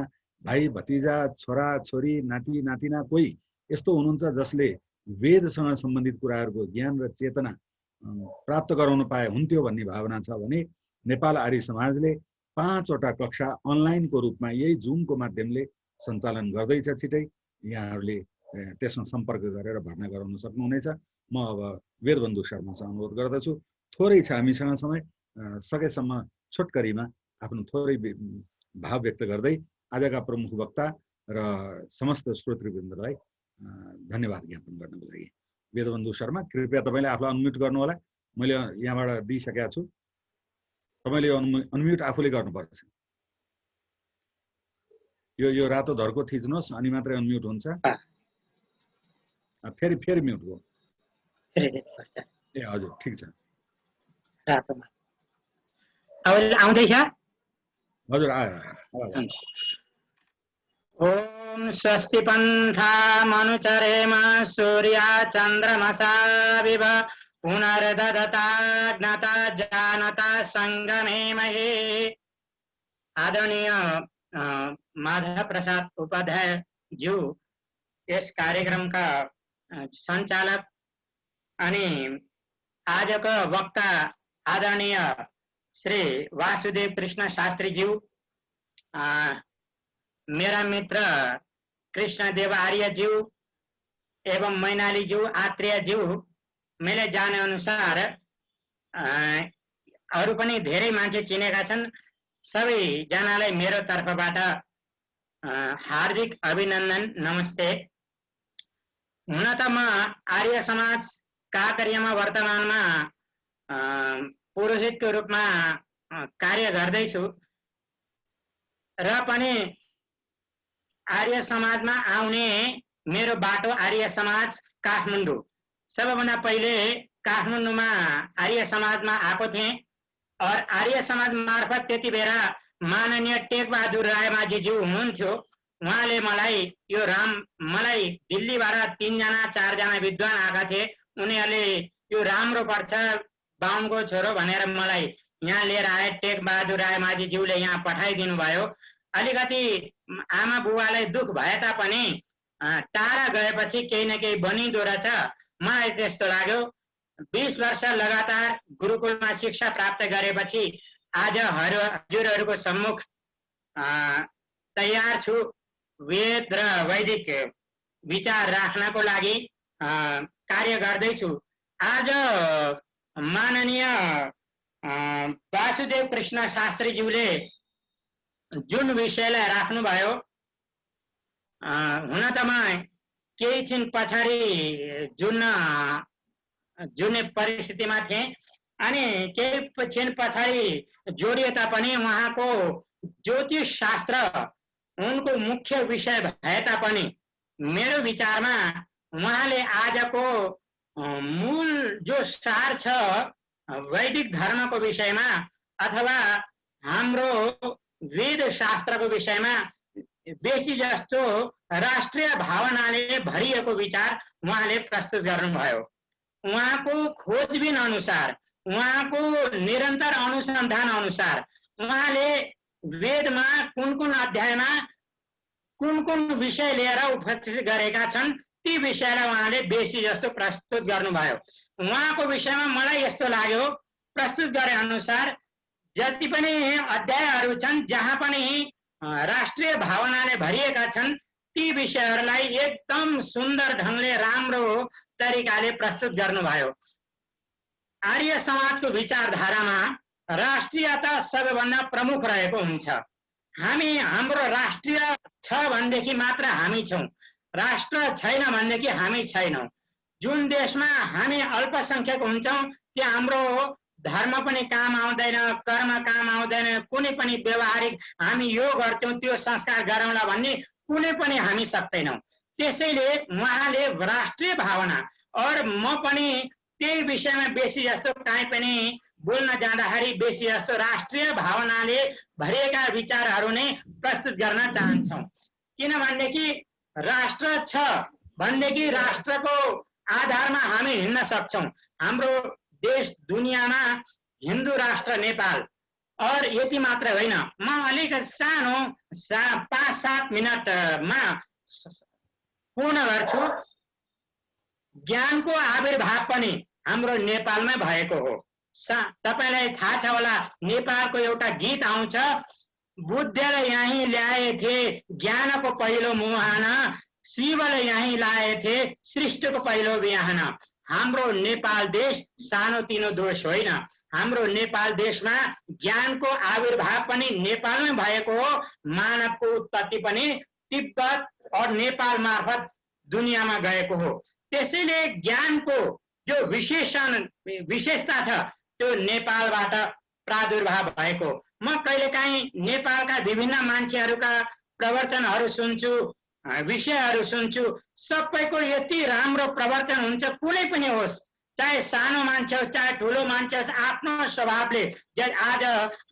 भाइ भतिजा, छोरा छोरी, नाति नातिना कोही यस्तो हुनुहुन्छ जसले वेदसँग सम्बन्धित कुराहरूको ज्ञान र चेतना प्राप्त गराउन पाए हुन्थ्यो भन्ने भावना छ भने नेपाल आर्य समाजले 5वटा कक्षा अनलाइनको रूपमा यही जुमको माध्यमले सञ्चालन गर्दैछ। छिटै यहाँहरूले त्यसमा सम्पर्क गरेर भर्ना गराउन सक्नुहुनेछ। म अब वेदबन्धु शर्मासँग अनुरोध गर्दछु, थोरै छ हामीसँग समय, सकेसम्म छोटकरीमा आफ्नो थोरै भाव व्यक्त गर्दै आजका प्रमुख वक्ता र समस्त श्रोतृवृन्दलाई धन्यवाद ज्ञापन गर्नको लागि। वेदबन्धु शर्मा, कृपया तपाईँले आफूलाई अनम्युट गर्नु होला। मैले यहाँबाट दिइसकेका छु, तपाईँले अनम्युट आफूले गर्नुपर्छ। यो रातो धर्को थिच्नुहोस् अनि मात्रै अनम्युट हुन्छ। फेरि म्युट हो। ए हजुर, ठिक छ। आउँदैछ? हजुर आयो। ओम स्वस्ति पन्था मनुचरेम सूर्या चन्द्रमसा विभ पुनर्ददता ज्ञाता जानता संगमे महे। आदरणीय माधव प्रसाद उपाध्याय ज्यू यस कार्यक्रमका सञ्चालक अनि आजको वक्ता आदरणीय श्री वासुदेव कृष्ण शास्त्री ज्यू, मेरा मित्र कृष्णदेव आर्य ज्यू एवं मैनाली ज्यू, आत्रेय ज्यू, मैले जाने अनुसार अरू पनि धेरै मान्छे चिनेका छन्। सबैजनालाई मेरो तर्फबाट हार्दिक अभिनन्दन, नमस्ते। हुन त म आर्य समाज काकरियामा वर्तमानमा पुरोहितको रूपमा कार्य गर्दैछु र पनि आर्य समाजमा आउने मेरो बाटो आर्य समाज काठमाडौँ। सबैभन्दा पहिले काठमाडौँमा आर्य समाजमा आएको थिएँ और आर्य समाज मार्फत त्यति बेला माननीय टेकबहादुर रायमाझीज्यू हुनुहुन्थ्यो। उहाँले मलाई दिल्लीबाट 3 जना 4 जना विद्वान आएका थिए। उनीहरूले यो राम्रो पर्छ बाहुनको छोरो भनेर मलाई यहाँ लिएर आए। टेकबहादुर रायमाझीज्यूले यहाँ पठाइदिनु भयो। अलिकति आमा बुबालाई दुख भए तापनि टाढा गएपछि केही न केही बनिँदो रहेछ, मलाई त्यस्तो लाग्यो। 20 वर्ष लगातार गुरुकुलमा शिक्षा प्राप्त गरेपछि आज हजुरहरूको सम्मुख तयार छु वेद र वैदिक विचार राख्नको लागि कार्य गर्दैछु। आज माननीय वासुदेव कृष्ण शास्त्रीज्यूले जुन विषयलाई राख्नुभयो, हुन त म केही छिन पछाडि जुन परिस्थितिमा थिएँ अनि केही छिन पछाडि जोडिए तापनि उहाँको ज्योतिष शास्त्र उनको मुख्य विषय भए तापनि मेरो विचारमा उहाँले आजको मूल जो सार छ वैदिक धर्मको विषयमा अथवा हाम्रो वेद शास्त्रको विषयमा बेसी जस्तो राष्ट्रिय भावनाले भरिएको विचार उहाँले प्रस्तुत गर्नुभयो। उहाँको खोजबिन अनुसार, उहाँको निरन्तर अनुसन्धान अनुसार उहाँले वेदमा कुन अध्यायमा कुन विषय लिएर उपस्थित गरेका छन् ती विषयलाई उहाँले बेसी जस्तो प्रस्तुत गर्नुभयो। उहाँको विषयमा मलाई यस्तो लाग्यो प्रस्तुत गरे अनुसार जति पनि अध्यायहरू छन् जहाँ पनि राष्ट्रिय भावनाले भरिएका छन् ती विषयहरूलाई एकदम सुन्दर ढङ्गले राम्रो तरिकाले प्रस्तुत गर्नुभयो। आर्य समाजको विचारधारामा राष्ट्रियता सबैभन्दा प्रमुख रहेको हुन्छ। हाम्रो राष्ट्रिय छ भनेदेखि मात्र हामी छौँ, राष्ट्र छैन भनेदेखि हामी छैनौँ। जुन देशमा हामी अल्पसङ्ख्यक हुन्छौँ त्यहाँ हाम्रो धर्म पनि काम आउँदैन, कर्म काम आउँदैन, कुनै पनि व्यवहारिक हामी यो गर्छौँ त्यो संस्कार गरौँला भन्ने कुनै पनि हामी सक्दैनौँ। त्यसैले उहाँले राष्ट्रिय भावना और म पनि त्यही विषयमा बेसी जस्तो काहीँ पनि बोल्न जाँदाखेरि बेसी जस्तो राष्ट्रिय भावनाले भरिएका विचारहरू नै प्रस्तुत गर्न चाहन्छौँ। किनभनेदेखि राष्ट्र छ भनेदेखि राष्ट्रको आधारमा हामी हिँड्न सक्छौँ। हाम्रो देश दुनियाँमा हिन्दू राष्ट्र नेपाल और यति मात्र होइन। म अलिक सानो 5-7 मिनटमा पूर्ण गर्छु। ज्ञानको आविर्भाव पनि हाम्रो नेपालमै भएको हो। तपाईलाई थाहा छ होला नेपालको एउटा गीत आउँछ, बुद्धले यहीँ ल्याए थे ज्ञानको पहिलो मुहान, शिवले यहीँ लाए थे सृष्टिको पहिलो बिहान। हाम्रो नेपाल देश सानोतिनो दोष होइन। हाम्रो नेपाल देशमा ज्ञानको आविर्भाव पनि नेपालमै भएको हो। मानवको उत्पत्ति पनि तिब्बत और नेपाल मार्फत दुनियाँमा गएको हो। त्यसैले ज्ञानको जो विशेषता छ त्यो नेपालबाट प्रादुर्भाव भएको। म कहिलेकाहीँ नेपालका विभिन्न मान्छेहरूका प्रवचनहरू सुन्छु, विषयहरू सुन्छु। सबैको यति राम्रो प्रवचन हुन्छ, कुनै पनि होस्, चाहे सानो मान्छे होस् चाहे ठुलो मान्छे होस्, आफ्नो स्वभावले आज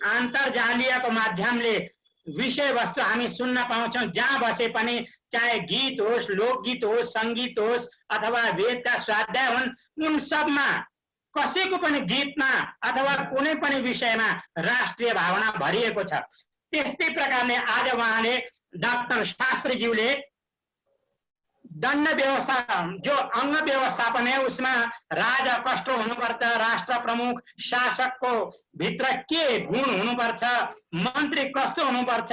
अन्तर्जालीयको माध्यमले विषय वस्तु हामी सुन्न पाउँछौँ। जहाँ बसे पनि चाहे गीत होस्, लोकगीत होस्, सङ्गीत होस् अथवा वेदका स्वाध्याय हुन्, उन सबमा कसैको पनि गीतमा अथवा कुनै पनि विषयमा राष्ट्रिय भावना भरिएको छ। त्यस्तै प्रकारले आज उहाँले डाक्टर शास्त्रीज्यूले दण्ड व्यवस्था जो अंग व्यवस्थापन है उसमा राजा कस्तो हुनुपर्छ, राष्ट्र प्रमुख शासकको भित्र के गुण हुनुपर्छ, मन्त्री कस्तो हुनुपर्छ,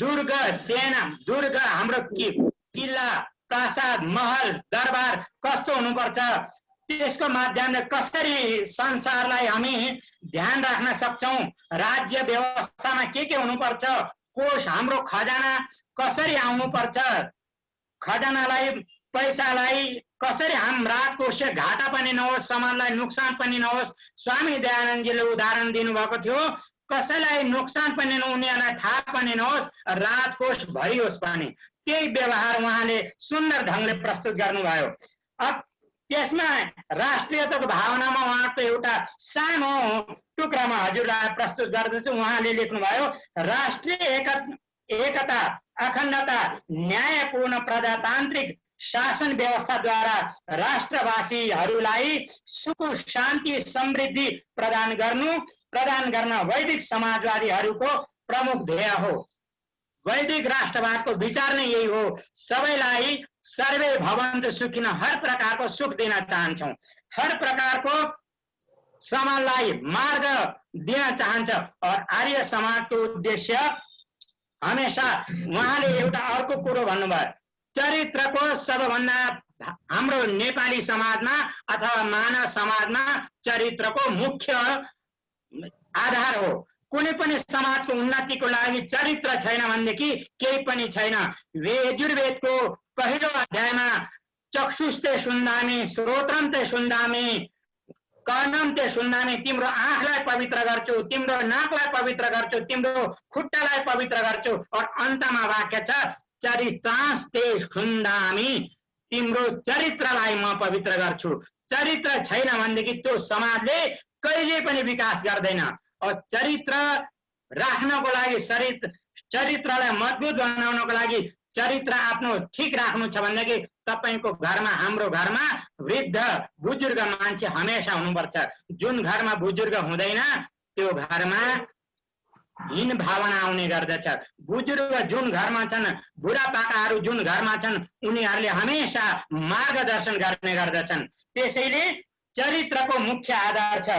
दुर्ग सेना दुर्ग हाम्रो किल्ला प्रासाद महल दरबार कस्तो हुनुपर्छ, त्यसको माध्यमले कसरी संसारलाई हामी ध्यान राख्न सक्छौं, राज्य व्यवस्थामा के हुनुपर्छ, कोष हाम्रो खजाना कसरी आउनु पर्छ, खजानालाई पैसालाई कसरी हाम रात कोष घाटा पनि नहोस्, समाजलाई नोक्सान पनि नहोस्। स्वामी दयानन्दजीले उदाहरण दिनुभएको थियो, कसैलाई नोक्सान पनि उनीहरूलाई थाहा पनि नहोस्, रात कोष भरियोस् पनि। त्यही व्यवहार उहाँले सुन्दर ढङ्गले प्रस्तुत गर्नुभयो। अब त्यसमा राष्ट्रियताको भावनामा उहाँको एउटा सानो टुक्रामा हजुरलाई प्रस्तुत गर्दछु। उहाँले लेख्नुभयो, राष्ट्रिय एकता, अखण्डता, न्यायपूर्ण प्रजातान्त्रिक शासन व्यवस्थाद्वारा राष्ट्रवासीहरूलाई सुख, शान्ति, समृद्धि प्रदान गर्न वैदिक समाजवादीहरूको प्रमुख ध्येय हो। वैदिक राष्ट्रवादको विचार नै यही हो। सबैलाई सर्वे भवन्तु सुखिन, हर प्रकारको सुख दिन चाहन्छौँ, हर प्रकारको समाजलाई मार्ग दिन चाहन्छ। और आर्य समाजको उद्देश्य हमेशा उहाँले एउटा अर्को कुरो भन्नुभयो, चरित्रको सबभन्दा हाम्रो नेपाली समाजमा अथवा मानव समाजमा चरित्रको मुख्य आधार हो। कुनै पनि समाजको उन्नतिको लागि चरित्र छैन भनेदेखि केही पनि छैन। यजुर्वेदको पहिलो अध्यायमा चक्षुस्ते सुन्दामी, श्रोत्रन्ते सुन्दामी, कर्णन्ते सुन्दामी, तिम्रो आँखलाई पवित्र गर्छु, तिम्रो नाकलाई पवित्र गर्छु, तिम्रो खुट्टालाई पवित्र गर्छु। और अन्तमा वाक्य छ, चरित्रास्ते सुन्दामी, तिम्रो चरित्रलाई म पवित्र गर्छु। चरित्र छैन भनेदेखि त्यो समाजले कहिले पनि विकास गर्दैन। और चरित्र राख्नको लागि, चरित्रलाई मजबुत बनाउनको लागि चरित्र आफ्नो ठिक राख्नु छ भनेदेखि तपाईको घरमा, हाम्रो घरमा वृद्ध बुजुर्ग मान्छे हमेशा हुनुपर्छ। जुन घरमा बुजुर्ग हुँदैन त्यो घरमा हीन भावना आउने गर्दछ। बुजुर्ग जुन घरमा छन्, बुढापाकाहरू जुन घरमा छन्, उनीहरूले हमेशा मार्गदर्शन गर्ने गर्दछन्। त्यसैले चरित्रको मुख्य आधार छ।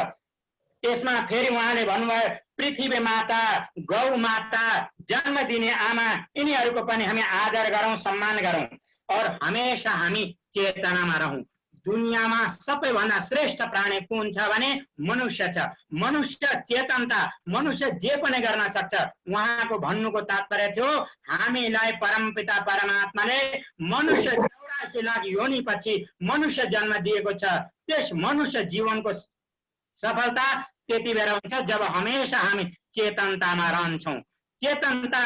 त्यसमा फेरि उहाँले भन्नुभयो, पृथ्वी माता, गौ माता, जन्म दिने आमा, यिनीहरूको पनि हामी आदर गरौँ, सम्मान गरौँ। और हमेशा हामी चेतनामा रहौँ। दुनियाँमा सबैभन्दा श्रेष्ठ प्राणी कुन छ भने मनुष्य छ। मनुष्य चेतनता, मनुष्य जे पनि गर्न सक्छ। उहाँको भन्नुको तात्पर्य थियो, हामीलाई परमपिता परमात्माले मनुष्य 84 लाख योनिपछि मनुष्य जन्म दिएको छ। त्यस मनुष्य जीवनको सफलता त्यति बेला हुन्छ जब हमेशा हामी चेतनतामा रहन्छौँ। चेतनता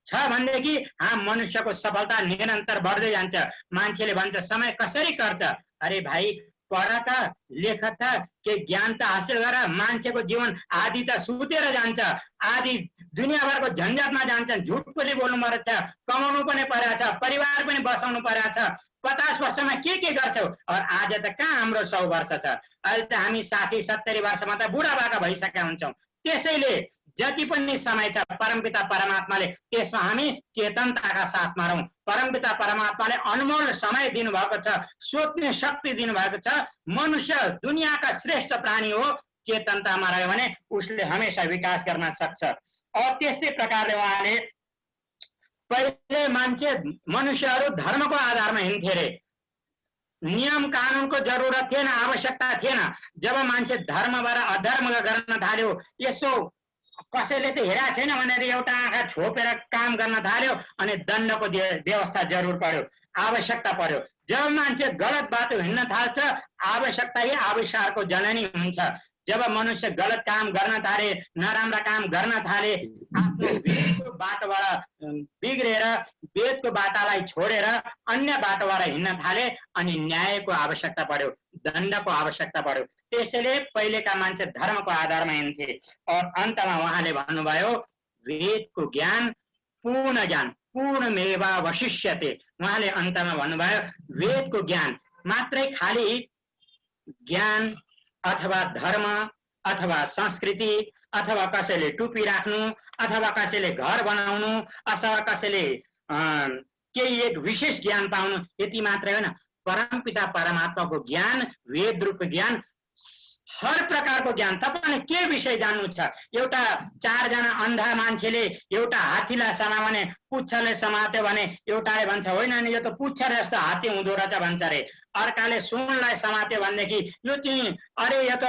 छ भनेदेखि मनुष्यको सफलता निरन्तर बढ्दै जान्छ। मान्छेले भन्छ समय कसरी कट्छ? अरे भाइ, पढ त, लेख त, के ज्ञान त हासिल गर। मान्छेको जीवन आदि त सुतेर जान्छ, आदि दुनियाँभरको झन्झटमा जान्छ। झुट पनि बोल्नु परेको छ, कमाउनु पनि परेको छ, परिवार पनि बसाउनु परेको छ। 50 वर्षमा के गर्छौ? और आज त कहाँ हाम्रो 100 वर्ष छ। अहिले त हामी 60-70 वर्षमा त बुढाबाका भइसकेका हुन्छौँ। त्यसैले जति पनि समय छ परमपिता परमात्माले त्यसमा हामी चेतनताका साथमा रहौँ। परमपिता परमात्माले अनमोल समय दिनुभएको छ, सोच्ने शक्ति दिनुभएको छ। मनुष्य दुनियाँका श्रेष्ठ प्राणी हो। चेतनतामा रह्यो भने उसले हमेशा विकास गर्न सक्छ। और त्यस्तै प्रकारले उहाँले पहिले मनुष्यहरू धर्मको आधारमा हिँड्थे रे। नियम कानुनको जरुरत थिएन, आवश्यकता थिएन। जब मान्छे धर्मबाट अधर्म गर्न थाल्यो, यसो कसैले त हेरा छैन भनेर एउटा आँखा छोपेर काम गर्न थाल्यो, अनि दण्डको व्यवस्था जरुर पर्यो, आवश्यकता पर्यो। जब मान्छे गलत बाटो हिँड्न थाल्छ, आवश्यकता ही आविष्कारको जननी हुन्छ। जब मनुष्य गलत काम गर्न थाले, नराम्रा काम गर्न थाले, आफ्नो वेदको बाटोबाट बिग्रेर वेदको बाटालाई छोडेर अन्य बाटोबाट हिँड्न थाले, अनि न्यायको आवश्यकता पर्यो, दण्डको आवश्यकता पर्यो। त्यसैले पहिलेका मान्छे धर्मको आधारमा हिँड्थे। और अन्तमा उहाँले भन्नुभयो, वेदको ज्ञान पूर्ण ज्ञान, पूर्णमेव वशिष्यते। उहाँले अन्तमा भन्नुभयो, वेदको ज्ञान मात्रै खाली ज्ञान अथवा धर्म अथवा संस्कृति अथवा कसैले टुपी राख्नु अथवा कसैले घर बनाउनु अथवा कसैले केही एक विशेष ज्ञान पाउनु यति मात्रै होइन। परमपिता परमात्माको ज्ञान, वेद रूप ज्ञान, हर प्रकारको ज्ञान। तपाईले के विषय जान्नु छ? एउटा 4 जना अन्धा मान्छेले एउटा हात्तीलाई समायो भने, पुच्छरले समात्यो भने एउटाले भन्छ होइन नि यो त पुच्छर जस्तो हात्ती हुँदो रहेछ भन्छ रे। अर्काले सुनलाई समात्यो भनेदेखि यो चाहिँ अरे यो त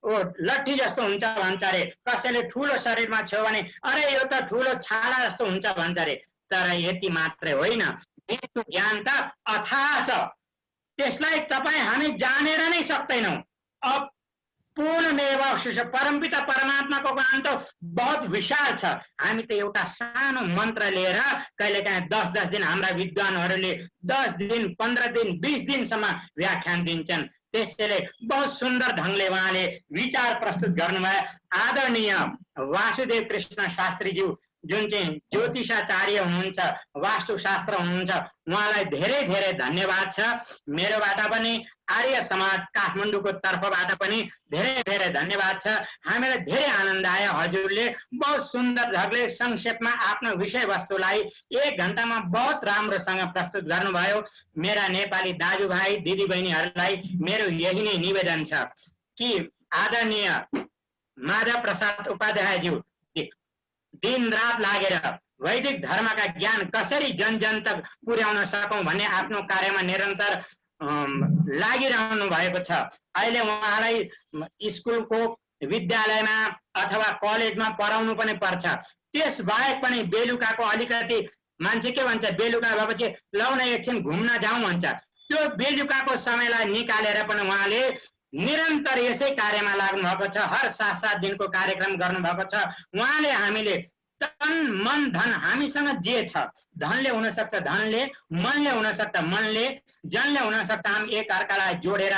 लट्ठी जस्तो हुन्छ भन्छ अरे, कसैले ठुलो शरीरमा छ्यो भने अरे यो त ठुलो छाला जस्तो हुन्छ भन्छ अरे। तर यति मात्रै होइन, वेदको ज्ञान त अथाह छ, त्यसलाई तपाईँ हामी जानेर नै सक्दैनौँ। पूर्णमेव शिष्य परमपिता परमात्माको ज्ञान त बहुत विशाल छ। हामी त एउटा सानो मन्त्र लिएर कहिलेकाहीँ 10-10 दिन हाम्रा विद्वानहरूले 10 दिन 15 दिन 20 दिनसम्म व्याख्यान दिन्छन्। त्यसैले बहुत सुन्दर ढङ्गले उहाँले विचार प्रस्तुत गर्नुभयो। आदरणीय वासुदेव कृष्ण शास्त्रीज्यू जुन चाहिँ ज्योतिषाचार्य हुनुहुन्छ, वास्तुशास्त्र हुनुहुन्छ, उहाँलाई धेरै धेरै धन्यवाद छ। मेरोबाट पनि आर्य समाज काठमाडौँको तर्फबाट पनि धेरै धेरै धन्यवाद छ। हामीलाई धेरै आनन्द आयो। हजुरले बहुत सुन्दर ढङ्गले संक्षेपमा आफ्नो विषयवस्तुलाई 1 घण्टामा बहुत राम्रोसँग प्रस्तुत गर्नुभयो। मेरा नेपाली दाजुभाइ दिदीबहिनीहरूलाई मेरो यही नै निवेदन छ कि आदरणीय माधव प्रसाद उपाध्यायज्यू दिन रात लागेर वैदिक धर्मका ज्ञान कसरी जन जन तक पुर्याउन सकौं भन्ने आफ्नो कार्यमा निरन्तर लागिरहनु भएको छ। अहिले उहाँलाई स्कुलको विद्यालयमा अथवा कलेजमा पढाउनु पनि पर्छ। त्यस बाहेक पनि बेलुकाको अलिकति मान्छे के भन्छ, बेलुका भएपछि लौ न एकछिन घुम्न जाउँ भन्छ। त्यो बेलुकाको समयलाई निकालेर पनि उहाँले निरन्तर यसै कार्यमा लाग्नु भएको छ। हर 7-7 दिनको कार्यक्रम गर्नु भएको छ। उहाँले हामीले तन मन धन, हामीसँग जे छ, धनले हुन सक्छ धनले, मनले हुन सक्छ मनले, जनले हुन सक्छ। हामी एक अर्कालाई जोडेर,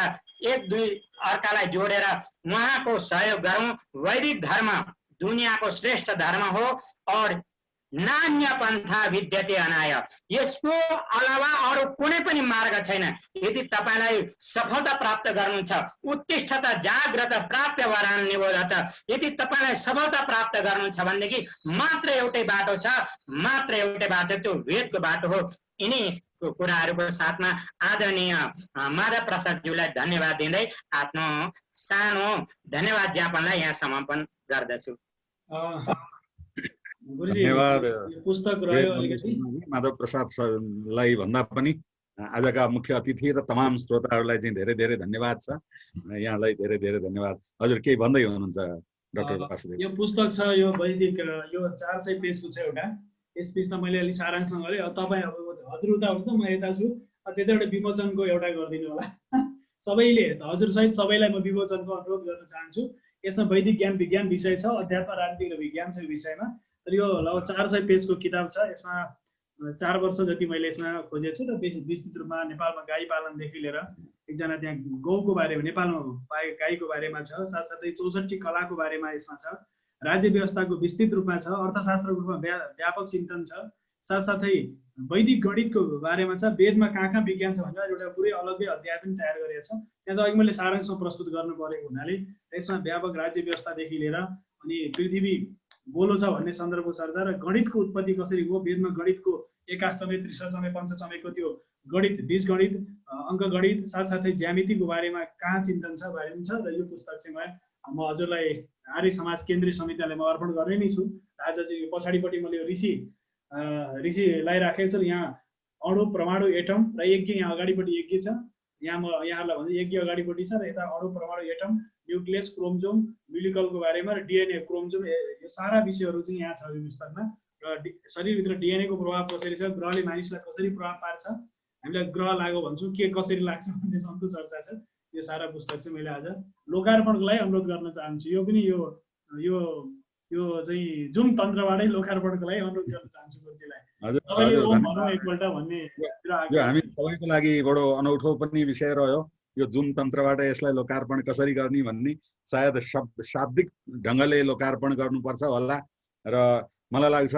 एक दुई अर्कालाई जोडेर उहाँको सहयोग गरौँ। वैदिक धर्म दुनियाँको श्रेष्ठ धर्म हो और नान्य पन्था विद्यते अनाय, यसको अलावा अरू कुनै पनि मार्ग छैन। यदि तपाईलाई सफलता प्राप्त गर्नु छ, उत्तिष्ठत जाग्रत प्राप्य वरान निबोधत, यदि तपाईलाई सफलता प्राप्त गर्नु छ भनेदेखि मात्र एउटै बाटो छ, मात्र एउटै बाटो, त्यो वेदको बाटो हो। यिनी कुराहरूको साथमा आदरणीय माधव प्रसादज्यूलाई धन्यवाद दिँदै आफ्नो सानो धन्यवाद ज्ञापनलाई यहाँ समापन गर्दछु। धन्यवाद पुस्तक रह्यो अलिकति माधव प्रसादलाई भन्दा पनि आजका मुख्य अतिथि र तमाम श्रोताहरूलाई चाहिँ धेरै धेरै धन्यवाद छ। यहाँलाई धेरै धेरै धन्यवाद। हजुर केही भन्दै हुनुहुन्छ डाक्टर वासुदेव? यो पुस्तक छ, यो वैदिक, यो 400 पेजको छ एउटा। यस पेजमा मैले अलि सारांशसँग गरेँ। अब तपाईँ अब हजुर उता हुन्छ, म यता छु, त्यतिबाट विमोचनको एउटा गरिदिनु होला। सबैले हजुर सहित सबैलाई म विमोचनको अनुरोध गर्न चाहन्छु। यसमा वैदिक ज्ञान विज्ञान विषय छ, अध्यात्म राजनीतिक र विज्ञान छ विषयमा। यो लगभग 400 पेजको किताब छ। यसमा 4 वर्ष जति मैले यसमा खोजेको छु र विस्तृत रूपमा नेपालमा गाई पालनदेखि लिएर एकजना त्यहाँ गौको बारेमा, नेपालमा पाएको गाईको बारेमा छ, साथसाथै 64 कलाको बारेमा यसमा छ, राज्य व्यवस्थाको विस्तृत रूपमा छ, अर्थशास्त्रको रूपमा व्यापक चिन्तन छ, साथसाथै वैदिक गणितको बारेमा छ, वेदमा कहाँ कहाँ विज्ञान छ भनेर एउटा पुरै अलग्गै अध्याय पनि तयार गरेको छ। त्यहाँ चाहिँ अघि मैले सारांश प्रस्तुत गर्नु परेको हुनाले यसमा व्यापक राज्य व्यवस्थादेखि लिएर अनि पृथ्वी गोलो छ भन्ने सन्दर्भको चर्चा र गणितको उत्पत्ति कसरी हो, वेदमा गणितको एकाश समय, त्रिशल समय, पञ्च समयको त्यो गणित, बीज गणित, अङ्क गणित, साथसाथै ज्यामितिको बारेमा कहाँ चिन्तन छ बारेमा छ। र यो पुस्तक चाहिँ म हजुरलाई आर्य समाज केन्द्रीय समितिलाई म अर्पण गर्ने नै छु। आज चाहिँ पछाडिपट्टि मैले ऋषिलाई राखेको छु। यहाँ अणु, परमाणु, एटम र यज्ञ, यहाँ अगाडिपट्टि यज्ञ छ। यहाँ म यहाँहरूलाई भन्छु यज्ञ अगाडिपट्टि छ र यता अणु, परमाणु, एटम, न्युक्लियस, क्रोमोजोम, म्युलिकलको बारेमा र डिएनए, क्रोमोजोम, यो सारा विषयहरू चाहिँ यहाँ छ यो पुस्तकमा। र शरीरभित्र डिएनएको प्रभाव कसरी छ, ग्रहले मानिसलाई कसरी प्रभाव पार्छ, हामीलाई ग्रह लाग्यो भन्छौँ के कसरी लाग्छ भन्ने सम्पूर्ण चर्चा छ। यो सारा पुस्तक चाहिँ मैले आज लोकार्पणको लागि अनुरोध गर्न चाहन्छु। यो पनि यो चाहिँ जुम तन्त्रबाटै लोकार्पणको लागि अनुरोध गर्न चाहन्छु गुरुजीलाई। एकपल्ट भन्ने यो हामी सबैको लागि बडो अनौठो पनि विषय रह्यो। यो जुम तन्त्रबाट यसलाई लोकार्पण कसरी गर्ने भन्ने सायद शाब्दिक ढङ्गले लोकार्पण गर्नुपर्छ होला। र मलाई लाग्छ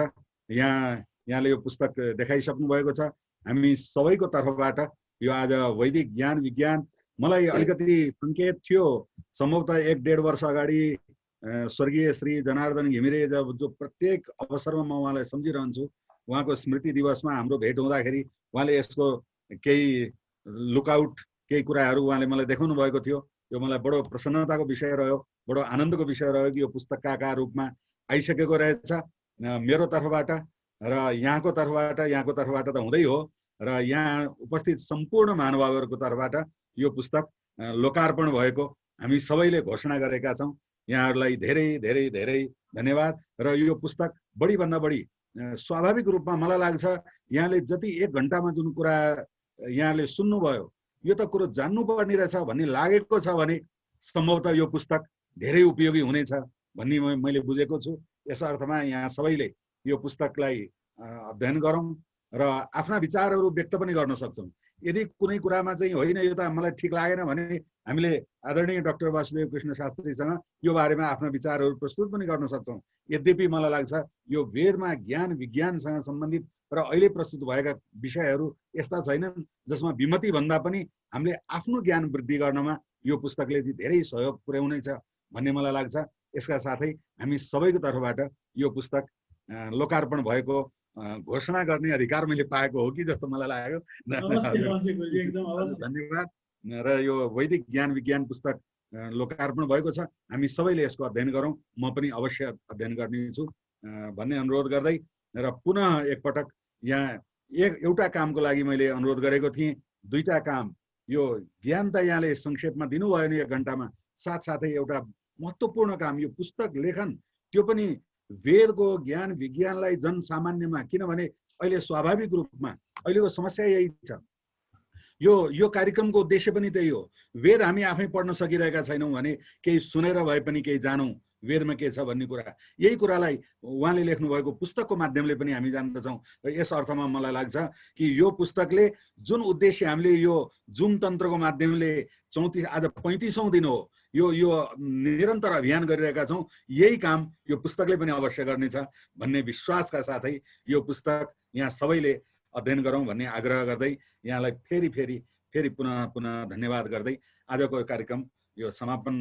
यहाँले यो पुस्तक देखाइसक्नु भएको छ। हामी सबैको तर्फबाट यो आज वैदिक ज्ञान विज्ञान, मलाई अलिकति सङ्केत थियो सम्भवतः 1-1.5 वर्ष अगाडि स्वर्गीय श्री जनार्दन घिमिरे जो प्रत्येक अवसरमा म उहाँलाई सम्झिरहन्छु, उहाँको स्मृति दिवसमा हाम्रो भेट हुँदाखेरि उहाँले यसको केही लुकआउट केही कुराहरू उहाँले मलाई देखाउनु भएको थियो। यो मलाई बडो प्रसन्नताको विषय रह्यो, बडो आनन्दको विषय रह्यो कि यो पुस्तकका रूपमा आइसकेको रहेछ मेरो तर्फबाट र यहाँको तर्फबाट त हुँदै हो र यहाँ उपस्थित सम्पूर्ण महानुभावहरूको तर्फबाट यो पुस्तक लोकार्पण भएको हामी सबैले घोषणा गरेका छौँ। यहाँहरूलाई धेरै धेरै धेरै धन्यवाद। र यो पुस्तक बढीभन्दा बढी स्वाभाविक रूपमा मलाई लाग्छ यहाँले जति 1 घण्टामा जुन कुरा यहाँले सुन्नुभयो यो त कुरो जान्नुपर्ने रहेछ भन्ने लागेको छ भने सम्भवतः यो पुस्तक धेरै उपयोगी हुनेछ भन्ने मैले बुझेको छु। यस अर्थमा यहाँ सबैले यो पुस्तकलाई अध्ययन गरौँ र आफ्ना विचारहरू व्यक्त पनि गर्न सक्छौँ। यदि कुनै कुरामा चाहिँ होइन यो त मलाई ठिक लागेन भने हामीले आदरणीय डाक्टर वासुदेव कृष्ण शास्त्रीसँग यो बारेमा आफ्ना विचारहरू प्रस्तुत पनि गर्न सक्छौँ। यद्यपि मलाई लाग्छ यो वेदमा ज्ञान विज्ञानसँग सम्बन्धित र अहिले प्रस्तुत भएका विषयहरू यस्ता छैनन् जसमा विमति भन्दा पनि हामीले आफ्नो ज्ञान वृद्धि गर्नमा यो पुस्तकले धेरै सहयोग पुर्याउनेछ भन्ने मलाई लाग्छ। यसका साथै हामी सबैको तर्फबाट यो पुस्तक लोकार्पण भएको घोषणा गर्ने अधिकार मैले पाएको हो कि जस्तो मलाई लाग्यो। धन्यवाद। र यो वैदिक ज्ञान विज्ञान पुस्तक लोकार्पण भएको छ। हामी सबैले यसको अध्ययन गरौँ। म पनि अवश्य अध्ययन गर्नेछु भन्ने अनुरोध गर्दै र पुनः एकपटक यहाँ एउटा कामको लागि मैले अनुरोध गरेको थिएँ। 2टा काम यो ज्ञान त यहाँले संक्षेपमा दिनुभयो नि 1 घण्टामा, साथसाथै एउटा महत्त्वपूर्ण काम यो पुस्तक लेखन त्यो पनि वेदको ज्ञान विज्ञानलाई जनसामान्यमा, किनभने अहिले स्वाभाविक रूपमा अहिलेको समस्या यही छ। यो कार्यक्रमको उद्देश्य पनि त्यही हो। वेद हामी आफै पढ्न सकिरहेका छैनौँ भने केही सुनेर भए पनि केही जानौँ वेदमा के छ भन्ने कुरा। यही कुरालाई उहाँले लेख्नु भएको पुस्तकको माध्यमले पनि हामी जान्दछौँ। र यस अर्थमा मलाई लाग्छ कि यो पुस्तकले जुन उद्देश्य हामीले यो जुम तन्त्रको माध्यमले 34 आज 35औं दिन हो यो निरन्तर अभियान गरिरहेका छौँ, यही काम यो पुस्तकले पनि अवश्य गर्नेछ भन्ने विश्वासका साथै यो पुस्तक यहाँ सबैले अध्ययन गरौँ भन्ने आग्रह गर्दै यहाँलाई फेरि पुनः धन्यवाद गर्दै आजको कार्यक्रम यो समापन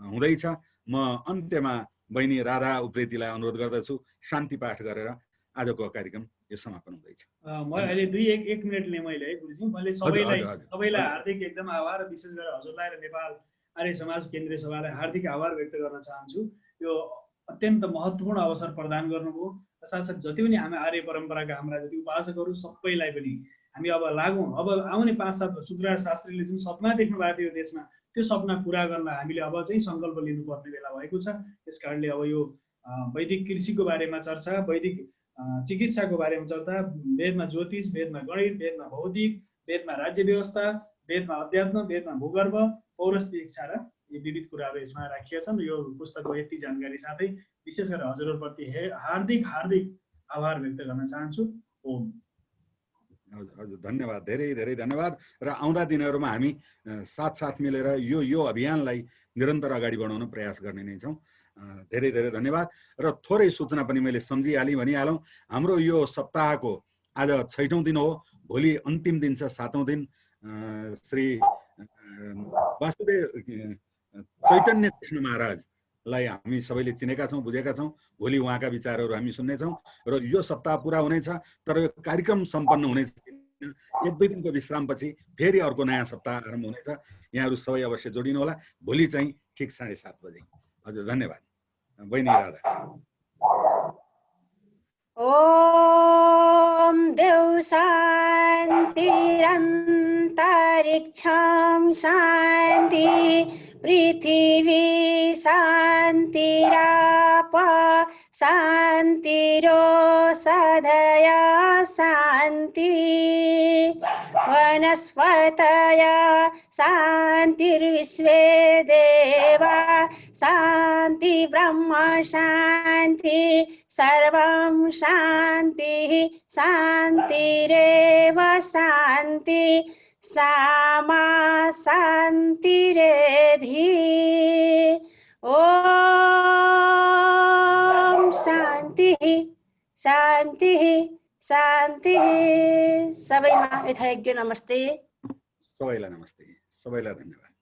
हुँदैछ। म अन्त्यमा बहिनी राधा उप्रेतीलाई अनुरोध गर्दछु शान्ति पाठ गरेर आजको कार्यक्रम यो समापन हुँदैछ। म अहिले 1 मिनेट लिएँ मैले है गुरुजी। मैले सबैलाई हार्दिक एकदम आभार, विशेष गरेर हजुरलाई र नेपाल आर्य समाज केन्द्रीय सभालाई हार्दिक आभार व्यक्त गर्न चाहन्छु। यो अत्यन्त महत्त्वपूर्ण अवसर प्रदान गर्नुभयो। साथसाथ जति पनि हामी आर्य परम्पराका हाम्रा जति उपासकहरू सबैलाई पनि हामी अब लागौँ। अब आउने 5-7 शुक्रराज शास्त्रीले जुन सपना देख्नु भएको थियो देशमा, त्यो सपना पुरा गर्न हामीले अब चाहिँ सङ्कल्प लिनुपर्ने बेला भएको छ। त्यस कारणले अब यो वैदिक कृषिको बारेमा चर्चा, वैदिक चिकित्साको बारेमा चर्चा, वेदमा ज्योतिष, वेदमा गणित, वेदमा भौतिक, वेदमा राज्य व्यवस्था, वेदमा अध्यात्म, वेदमा भूगर्भ, पौरस्त्य इच्छा र यी विविध कुराहरू यसमा राखिएका छन्। यो पुस्तकको यति जानकारी साथै विशेष गरेर हजुरहरूप्रति हार्दिक आभार व्यक्त गर्न चाहन्छु। ओम। हजुर धन्यवाद, धेरै धन्यवाद। र आउँदा दिनहरूमा हामी साथ मिलेर यो अभियानलाई निरन्तर अगाडि बढाउन प्रयास गर्ने नै छौँ। धेरै धन्यवाद। र थोरै सूचना पनि मैले सम्झिहालेँ भनिहालौँ। हाम्रो यो सप्ताहको आज 6औं दिन हो, भोलि अन्तिम दिन छ 7औं दिन। श्री वासुदेव चैतन्य कृष्ण महाराजलाई हामी सबैले चिनेका छौँ, बुझेका छौँ। भोलि उहाँका विचारहरू हामी सुन्नेछौँ र यो सप्ताह पुरा हुनेछ। तर यो कार्यक्रम सम्पन्न हुनेछ 1-2 दिनको विश्रामपछि फेरि अर्को नयाँ सप्ताह आरम्भ हुनेछ। यहाँहरू सबै अवश्य जोडिनु होला। भोलि चाहिँ ठिक 7:30 बजे। हजुर धन्यवाद। बहिनी राधा। ओम देव शान्तिरन्तरिक्षं शान्ति, पृथिवी शान्तिराप शान्तिरोषधय शान्ति, वनस्पतय शान्तिर्विश्वे देवा शान्ति, ब्रह्म शान्ति, सर्वं शान्तिः शान्तिरेव शान्ति, सामा शान्तिरेधि। ओम शान्तिः शान्तिः शान्तिः। सबैमा यथायोग्य नमस्ते। सबैलाई नमस्ते, सबैलाई धन्यवाद।